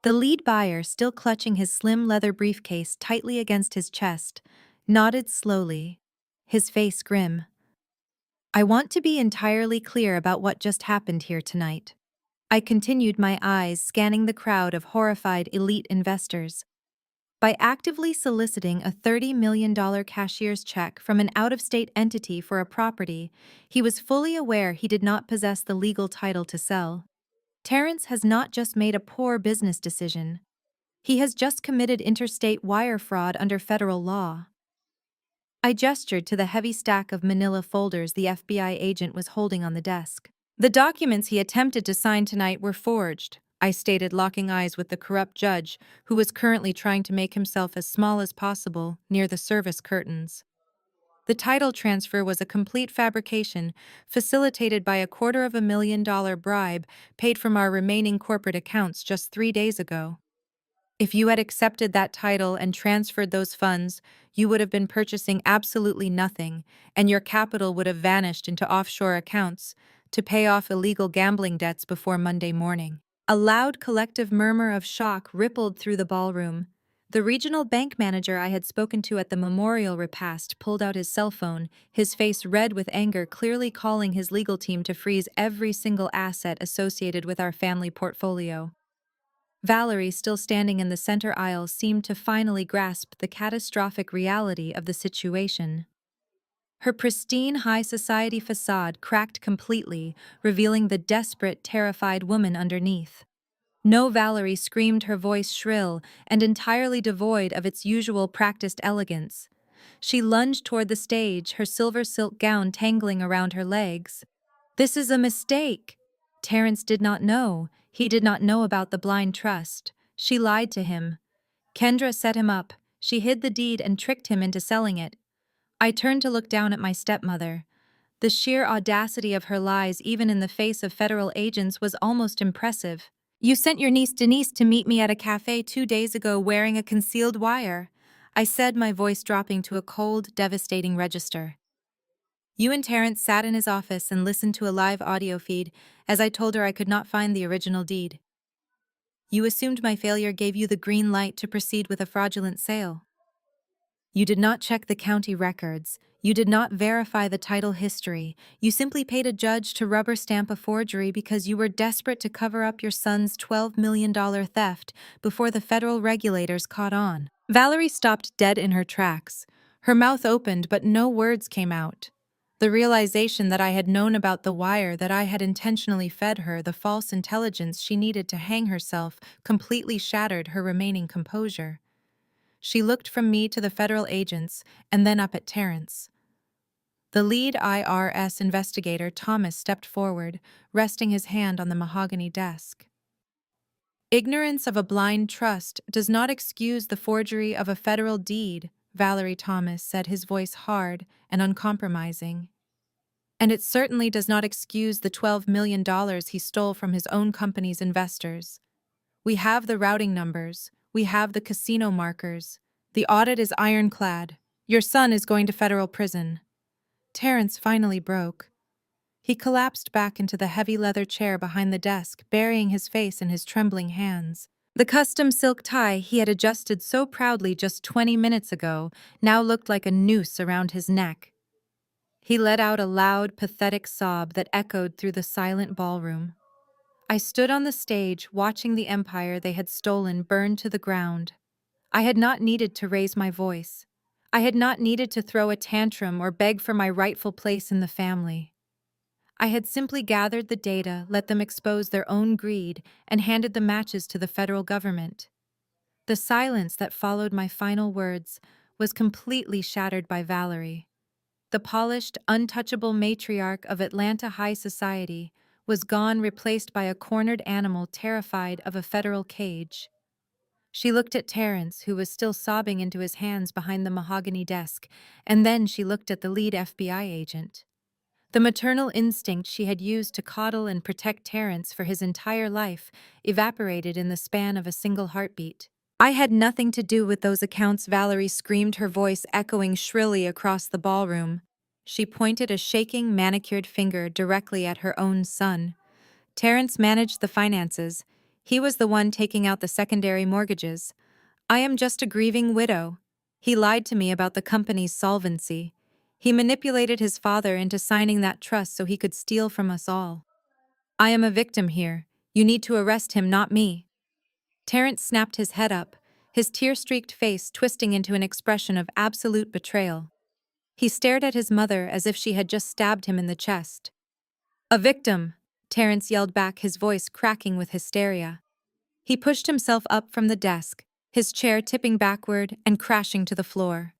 The lead buyer, still clutching his slim leather briefcase tightly against his chest, nodded slowly, his face grim. I want to be entirely clear about what just happened here tonight. I continued, my eyes scanning the crowd of horrified elite investors. By actively soliciting a $30 million cashier's check from an out-of-state entity for a property, he was fully aware he did not possess the legal title to sell. Terrence has not just made a poor business decision. He has just committed interstate wire fraud under federal law. I gestured to the heavy stack of manila folders the FBI agent was holding on the desk. The documents he attempted to sign tonight were forged, I stated, locking eyes with the corrupt judge, who was currently trying to make himself as small as possible near the service curtains. The title transfer was a complete fabrication, facilitated by a $250,000 bribe paid from our remaining corporate accounts just 3 days ago. If you had accepted that title and transferred those funds, you would have been purchasing absolutely nothing, and your capital would have vanished into offshore accounts to pay off illegal gambling debts before Monday morning. A loud collective murmur of shock rippled through the ballroom. The regional bank manager I had spoken to at the memorial repast pulled out his cell phone, his face red with anger, clearly calling his legal team to freeze every single asset associated with our family portfolio. Valerie, still standing in the center aisle, seemed to finally grasp the catastrophic reality of the situation. Her pristine high society facade cracked completely, revealing the desperate, terrified woman underneath. No, Valerie screamed, her voice shrill and entirely devoid of its usual practiced elegance. She lunged toward the stage, her silver silk gown tangling around her legs. This is a mistake. Terrence did not know. He did not know about the blind trust. She lied to him. Kendra set him up. She hid the deed and tricked him into selling it. I turned to look down at my stepmother. The sheer audacity of her lies, even in the face of federal agents, was almost impressive. You sent your niece Denise to meet me at a cafe 2 days ago wearing a concealed wire, I said, my voice dropping to a cold, devastating register. You and Terrence sat in his office and listened to a live audio feed as I told her I could not find the original deed. You assumed my failure gave you the green light to proceed with a fraudulent sale. You did not check the county records. You did not verify the title history. You simply paid a judge to rubber stamp a forgery because you were desperate to cover up your son's $12 million theft before the federal regulators caught on. Valerie stopped dead in her tracks. Her mouth opened, but no words came out. The realization that I had known about the wire, that I had intentionally fed her the false intelligence she needed to hang herself, completely shattered her remaining composure. She looked from me to the federal agents and then up at Terrence. The lead IRS investigator, Thomas, stepped forward, resting his hand on the mahogany desk. Ignorance of a blind trust does not excuse the forgery of a federal deed, Valerie Thomas said, his voice hard and uncompromising. And it certainly does not excuse the $12 million he stole from his own company's investors. We have the routing numbers. We have the casino markers. The audit is ironclad. Your son is going to federal prison. Terrence finally broke. He collapsed back into the heavy leather chair behind the desk, burying his face in his trembling hands. The custom silk tie he had adjusted so proudly just 20 minutes ago now looked like a noose around his neck. He let out a loud, pathetic sob that echoed through the silent ballroom. I stood on the stage, watching the empire they had stolen burn to the ground. I had not needed to raise my voice. I had not needed to throw a tantrum or beg for my rightful place in the family. I had simply gathered the data, let them expose their own greed, and handed the matches to the federal government. The silence that followed my final words was completely shattered by Valerie. The polished, untouchable matriarch of Atlanta high society was gone, replaced by a cornered animal terrified of a federal cage. She looked at Terrence, who was still sobbing into his hands behind the mahogany desk, and then she looked at the lead FBI agent. The maternal instinct she had used to coddle and protect Terrence for his entire life evaporated in the span of a single heartbeat. I had nothing to do with those accounts, Valerie screamed, her voice echoing shrilly across the ballroom. She pointed a shaking, manicured finger directly at her own son. Terrence managed the finances. He was the one taking out the secondary mortgages. I am just a grieving widow. He lied to me about the company's solvency. He manipulated his father into signing that trust so he could steal from us all. I am a victim here. You need to arrest him, not me. Terrence snapped his head up, his tear-streaked face twisting into an expression of absolute betrayal. He stared at his mother as if she had just stabbed him in the chest. A victim, Terrence yelled back, his voice cracking with hysteria. He pushed himself up from the desk, his chair tipping backward and crashing to the floor.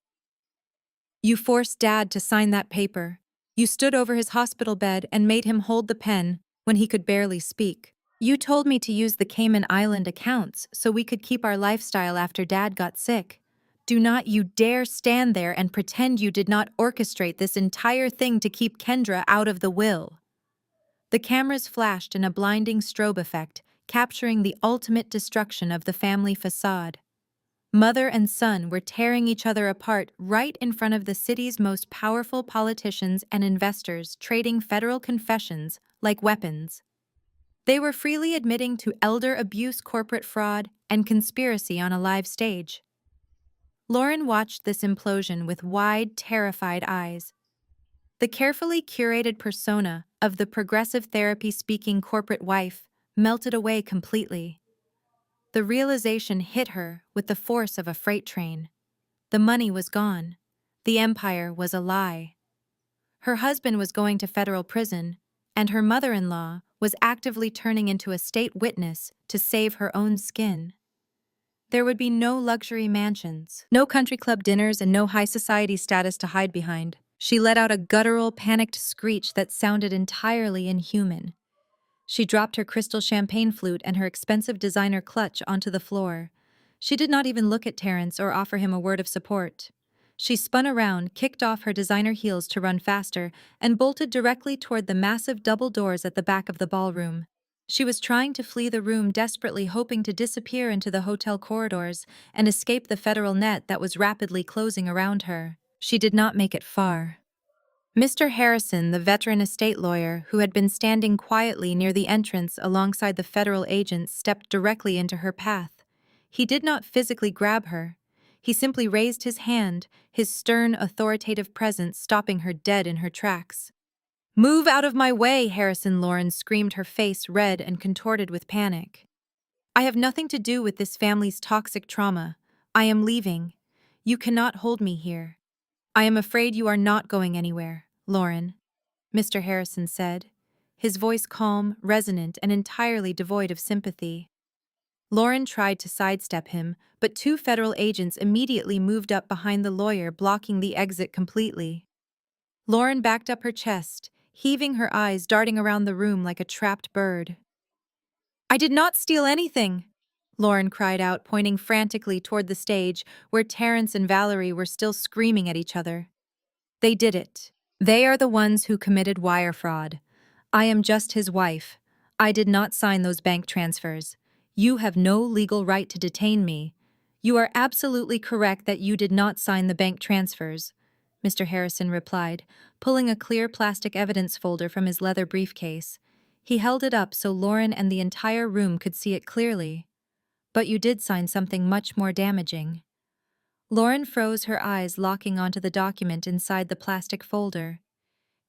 You forced Dad to sign that paper. You stood over his hospital bed and made him hold the pen when he could barely speak. You told me to use the Cayman Island accounts so we could keep our lifestyle after Dad got sick. Do not you dare stand there and pretend you did not orchestrate this entire thing to keep Kendra out of the will. The cameras flashed in a blinding strobe effect, capturing the ultimate destruction of the family facade. Mother and son were tearing each other apart right in front of the city's most powerful politicians and investors, trading federal confessions like weapons. They were freely admitting to elder abuse, corporate fraud, and conspiracy on a live stage. Lauren watched this implosion with wide, terrified eyes. The carefully curated persona of the progressive therapy-speaking corporate wife melted away completely. The realization hit her with the force of a freight train. The money was gone. The empire was a lie. Her husband was going to federal prison, and her mother-in-law was actively turning into a state witness to save her own skin. There would be no luxury mansions, no country club dinners, and no high society status to hide behind. She let out a guttural, panicked screech that sounded entirely inhuman. She dropped her crystal champagne flute and her expensive designer clutch onto the floor. She did not even look at Terence or offer him a word of support. She spun around, kicked off her designer heels to run faster, and bolted directly toward the massive double doors at the back of the ballroom. She was trying to flee the room, desperately hoping to disappear into the hotel corridors and escape the federal net that was rapidly closing around her. She did not make it far. Mr. Harrison, the veteran estate lawyer who had been standing quietly near the entrance alongside the federal agents, stepped directly into her path. He did not physically grab her. He simply raised his hand, his stern, authoritative presence stopping her dead in her tracks. "Move out of my way," Harrison Lawrence screamed, her face red and contorted with panic. "I have nothing to do with this family's toxic trauma. I am leaving. You cannot hold me here." "I am afraid you are not going anywhere, Lauren," Mr. Harrison said, his voice calm, resonant, and entirely devoid of sympathy. Lauren tried to sidestep him, but two federal agents immediately moved up behind the lawyer, blocking the exit completely. Lauren backed up her chest, heaving, her eyes darting around the room like a trapped bird. "I did not steal anything," Lauren cried out, pointing frantically toward the stage where Terence and Valerie were still screaming at each other. "They did it. They are the ones who committed wire fraud. I am just his wife. I did not sign those bank transfers. You have no legal right to detain me. You are absolutely correct that you did not sign the bank transfers," Mr. Harrison replied, pulling a clear plastic evidence folder from his leather briefcase. He held it up so Lauren and the entire room could see it clearly. "But you did sign something much more damaging." Lauren froze, her eyes locking onto the document inside the plastic folder.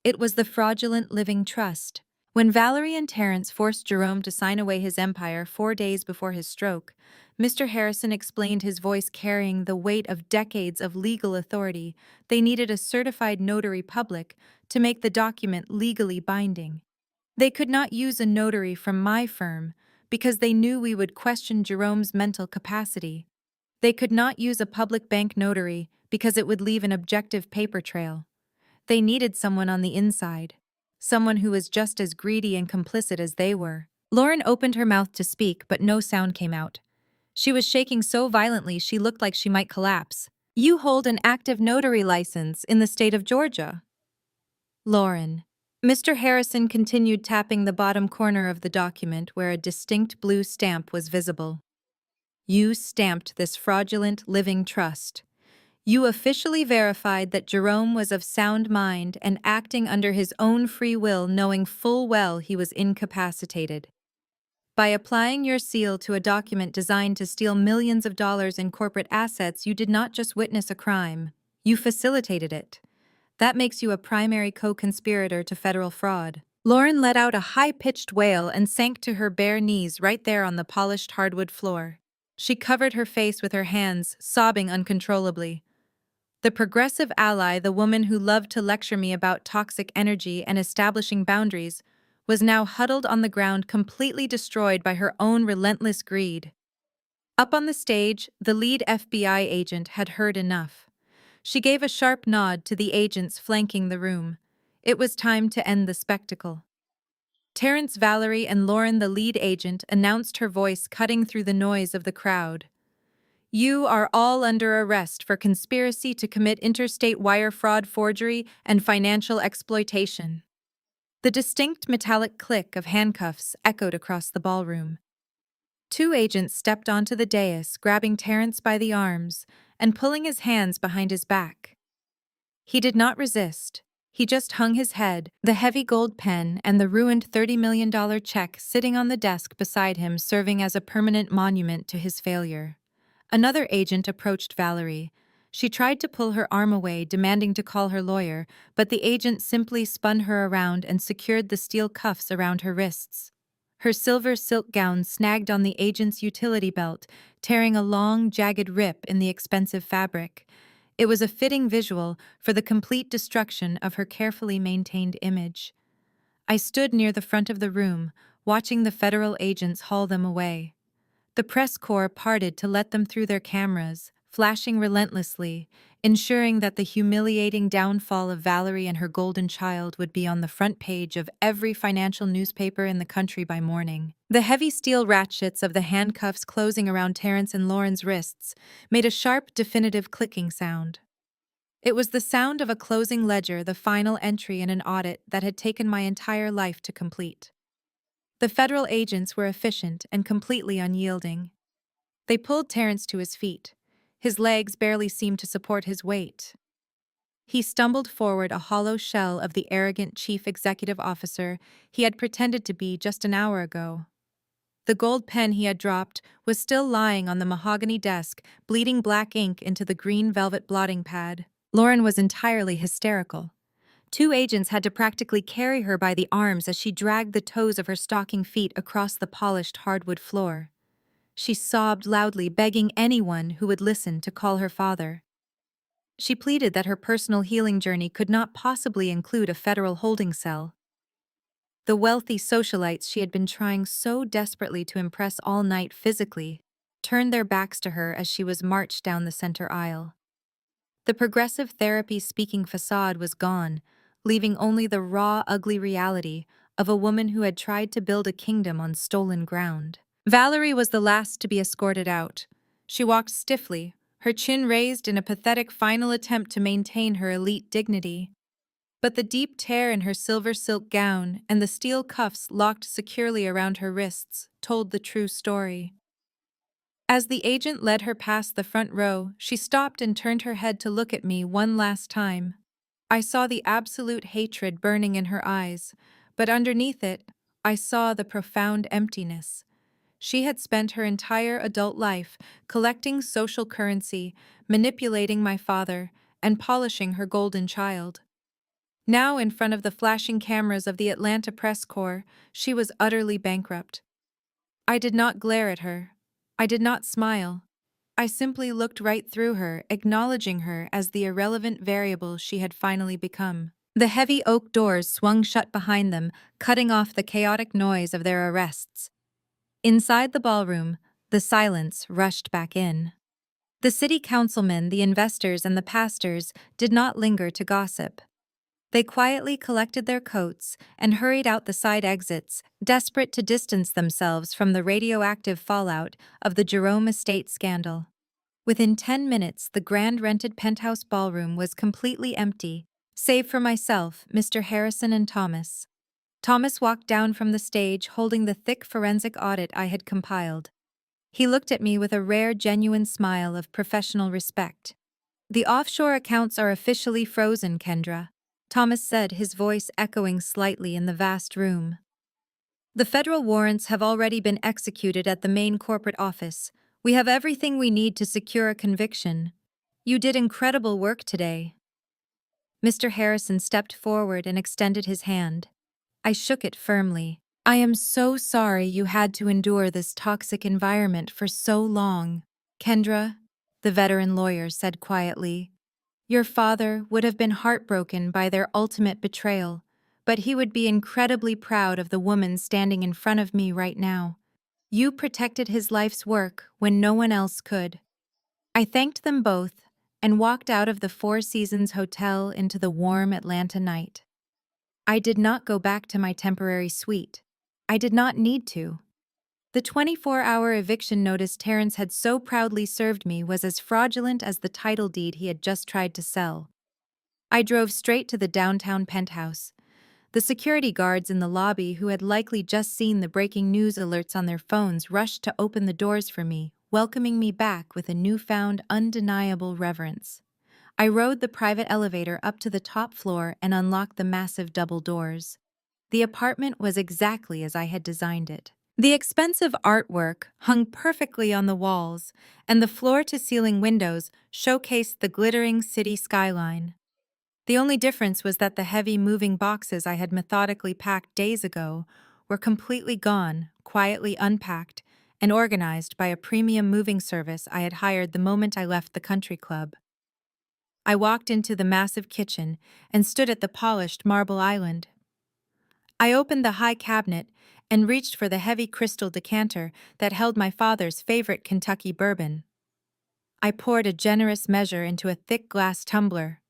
It was the fraudulent living trust. When Valerie and Terence forced Jerome to sign away his empire 4 days before his stroke, Mr. Harrison explained, his voice carrying the weight of decades of legal authority, they needed a certified notary public to make the document legally binding. "They could not use a notary from my firm because they knew we would question Jerome's mental capacity. They could not use a public bank notary because it would leave an objective paper trail. They needed someone on the inside, someone who was just as greedy and complicit as they were." Lauren opened her mouth to speak, but no sound came out. She was shaking so violently she looked like she might collapse. "You hold an active notary license in the state of Georgia." "Lauren." Mr. Harrison continued, tapping the bottom corner of the document where a distinct blue stamp was visible. "You stamped this fraudulent living trust. You officially verified that Jerome was of sound mind and acting under his own free will, knowing full well he was incapacitated. By applying your seal to a document designed to steal millions of dollars in corporate assets, you did not just witness a crime, you facilitated it. That makes you a primary co-conspirator to federal fraud." Lauren let out a high-pitched wail and sank to her bare knees right there on the polished hardwood floor. She covered her face with her hands, sobbing uncontrollably. The progressive ally, the woman who loved to lecture me about toxic energy and establishing boundaries, was now huddled on the ground, completely destroyed by her own relentless greed. Up on the stage, the lead FBI agent had heard enough. She gave a sharp nod to the agents flanking the room. It was time to end the spectacle. Terence, Valerie, and Lauren, the lead agent, announced, her voice cutting through the noise of the crowd. "You are all under arrest for conspiracy to commit interstate wire fraud, forgery, and financial exploitation." The distinct metallic click of handcuffs echoed across the ballroom. Two agents stepped onto the dais, grabbing Terence by the arms and pulling his hands behind his back. He did not resist. He just hung his head, the heavy gold pen and the ruined $30 million check sitting on the desk beside him, serving as a permanent monument to his failure. Another agent approached Valerie. She tried to pull her arm away, demanding to call her lawyer, but the agent simply spun her around and secured the steel cuffs around her wrists. Her silver silk gown snagged on the agent's utility belt, tearing a long, jagged rip in the expensive fabric. It was a fitting visual for the complete destruction of her carefully maintained image. I stood near the front of the room, watching the federal agents haul them away. The press corps parted to let them through their cameras, flashing relentlessly, ensuring that the humiliating downfall of Valerie and her golden child would be on the front page of every financial newspaper in the country by morning. The heavy steel ratchets of the handcuffs closing around Terence and Lauren's wrists made a sharp, definitive clicking sound. It was the sound of a closing ledger, the final entry in an audit that had taken my entire life to complete. The federal agents were efficient and completely unyielding. They pulled Terence to his feet. His legs barely seemed to support his weight. He stumbled forward, a hollow shell of the arrogant chief executive officer he had pretended to be just an hour ago. The gold pen he had dropped was still lying on the mahogany desk, bleeding black ink into the green velvet blotting pad. Lauren was entirely hysterical. Two agents had to practically carry her by the arms as she dragged the toes of her stocking feet across the polished hardwood floor. She sobbed loudly, begging anyone who would listen to call her father. She pleaded that her personal healing journey could not possibly include a federal holding cell. The wealthy socialites she had been trying so desperately to impress all night physically turned their backs to her as she was marched down the center aisle. The progressive therapy speaking facade was gone, leaving only the raw, ugly reality of a woman who had tried to build a kingdom on stolen ground. Valerie was the last to be escorted out. She walked stiffly, her chin raised in a pathetic final attempt to maintain her elite dignity. But the deep tear in her silver silk gown and the steel cuffs locked securely around her wrists told the true story. As the agent led her past the front row, she stopped and turned her head to look at me one last time. I saw the absolute hatred burning in her eyes, but underneath it, I saw the profound emptiness. She had spent her entire adult life collecting social currency, manipulating my father, and polishing her golden child. Now, in front of the flashing cameras of the Atlanta Press Corps, she was utterly bankrupt. I did not glare at her. I did not smile. I simply looked right through her, acknowledging her as the irrelevant variable she had finally become. The heavy oak doors swung shut behind them, cutting off the chaotic noise of their arrests. Inside the ballroom, the silence rushed back in. The city councilmen, the investors, and the pastors did not linger to gossip. They quietly collected their coats and hurried out the side exits, desperate to distance themselves from the radioactive fallout of the Jerome estate scandal. Within 10 minutes, the grand rented penthouse ballroom was completely empty, save for myself, Mr. Harrison, and Thomas. Thomas walked down from the stage holding the thick forensic audit I had compiled. He looked at me with a rare, genuine smile of professional respect. "The offshore accounts are officially frozen, Kendra," Thomas said, his voice echoing slightly in the vast room. "The federal warrants have already been executed at the main corporate office. We have everything we need to secure a conviction. You did incredible work today." Mr. Harrison stepped forward and extended his hand. I shook it firmly. "I am so sorry you had to endure this toxic environment for so long, Kendra," the veteran lawyer said quietly. "Your father would have been heartbroken by their ultimate betrayal, but he would be incredibly proud of the woman standing in front of me right now. You protected his life's work when no one else could." I thanked them both and walked out of the Four Seasons Hotel into the warm Atlanta night. I did not go back to my temporary suite. I did not need to. The 24-hour eviction notice Terence had so proudly served me was as fraudulent as the title deed he had just tried to sell. I drove straight to the downtown penthouse. The security guards in the lobby, who had likely just seen the breaking news alerts on their phones, rushed to open the doors for me, welcoming me back with a newfound, undeniable reverence. I rode the private elevator up to the top floor and unlocked the massive double doors. The apartment was exactly as I had designed it. The expensive artwork hung perfectly on the walls, and the floor-to-ceiling windows showcased the glittering city skyline. The only difference was that the heavy moving boxes I had methodically packed days ago were completely gone, quietly unpacked, and organized by a premium moving service I had hired the moment I left the country club. I walked into the massive kitchen and stood at the polished marble island. I opened the high cabinet and reached for the heavy crystal decanter that held my father's favorite Kentucky bourbon. I poured a generous measure into a thick glass tumbler.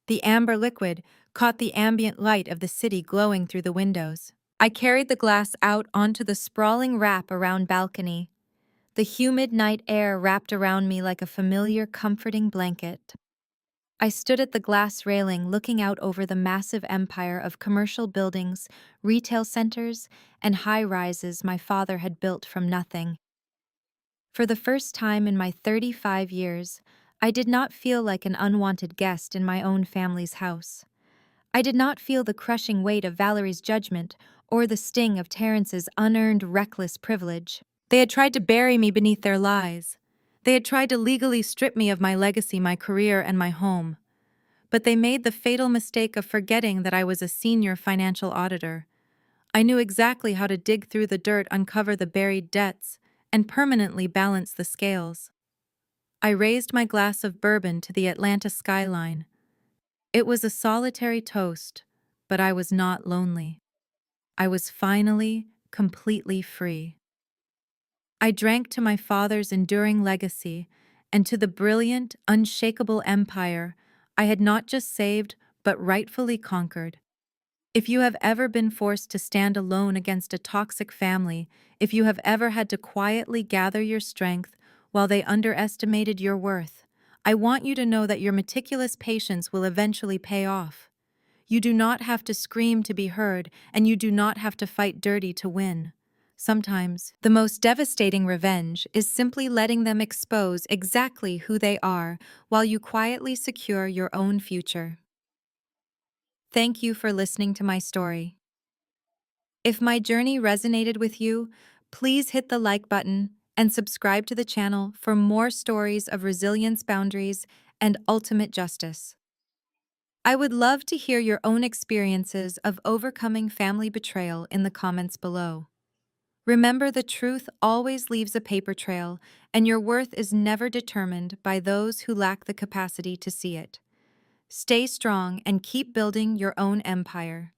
The amber liquid caught the ambient light of the city glowing through the windows. I carried the glass out onto the sprawling wrap-around balcony. The humid night air wrapped around me like a familiar, comforting blanket. I stood at the glass railing looking out over the massive empire of commercial buildings, retail centers, and high-rises my father had built from nothing. For the first time in my 35 years, I did not feel like an unwanted guest in my own family's house. I did not feel the crushing weight of Valerie's judgment or the sting of Terrence's unearned reckless privilege. They had tried to bury me beneath their lies. They had tried to legally strip me of my legacy, my career, and my home. But they made the fatal mistake of forgetting that I was a senior financial auditor. I knew exactly how to dig through the dirt, uncover the buried debts, and permanently balance the scales. I raised my glass of bourbon to the Atlanta skyline. It was a solitary toast, but I was not lonely. I was finally, completely free. I drank to my father's enduring legacy and to the brilliant, unshakable empire I had not just saved, but rightfully conquered. If you have ever been forced to stand alone against a toxic family, if you have ever had to quietly gather your strength while they underestimated your worth, I want you to know that your meticulous patience will eventually pay off. You do not have to scream to be heard, and you do not have to fight dirty to win. Sometimes, the most devastating revenge is simply letting them expose exactly who they are while you quietly secure your own future. Thank you for listening to my story. If my journey resonated with you, please hit the like button and subscribe to the channel for more stories of resilience, boundaries, and ultimate justice. I would love to hear your own experiences of overcoming family betrayal in the comments below. Remember, the truth always leaves a paper trail, and your worth is never determined by those who lack the capacity to see it. Stay strong and keep building your own empire.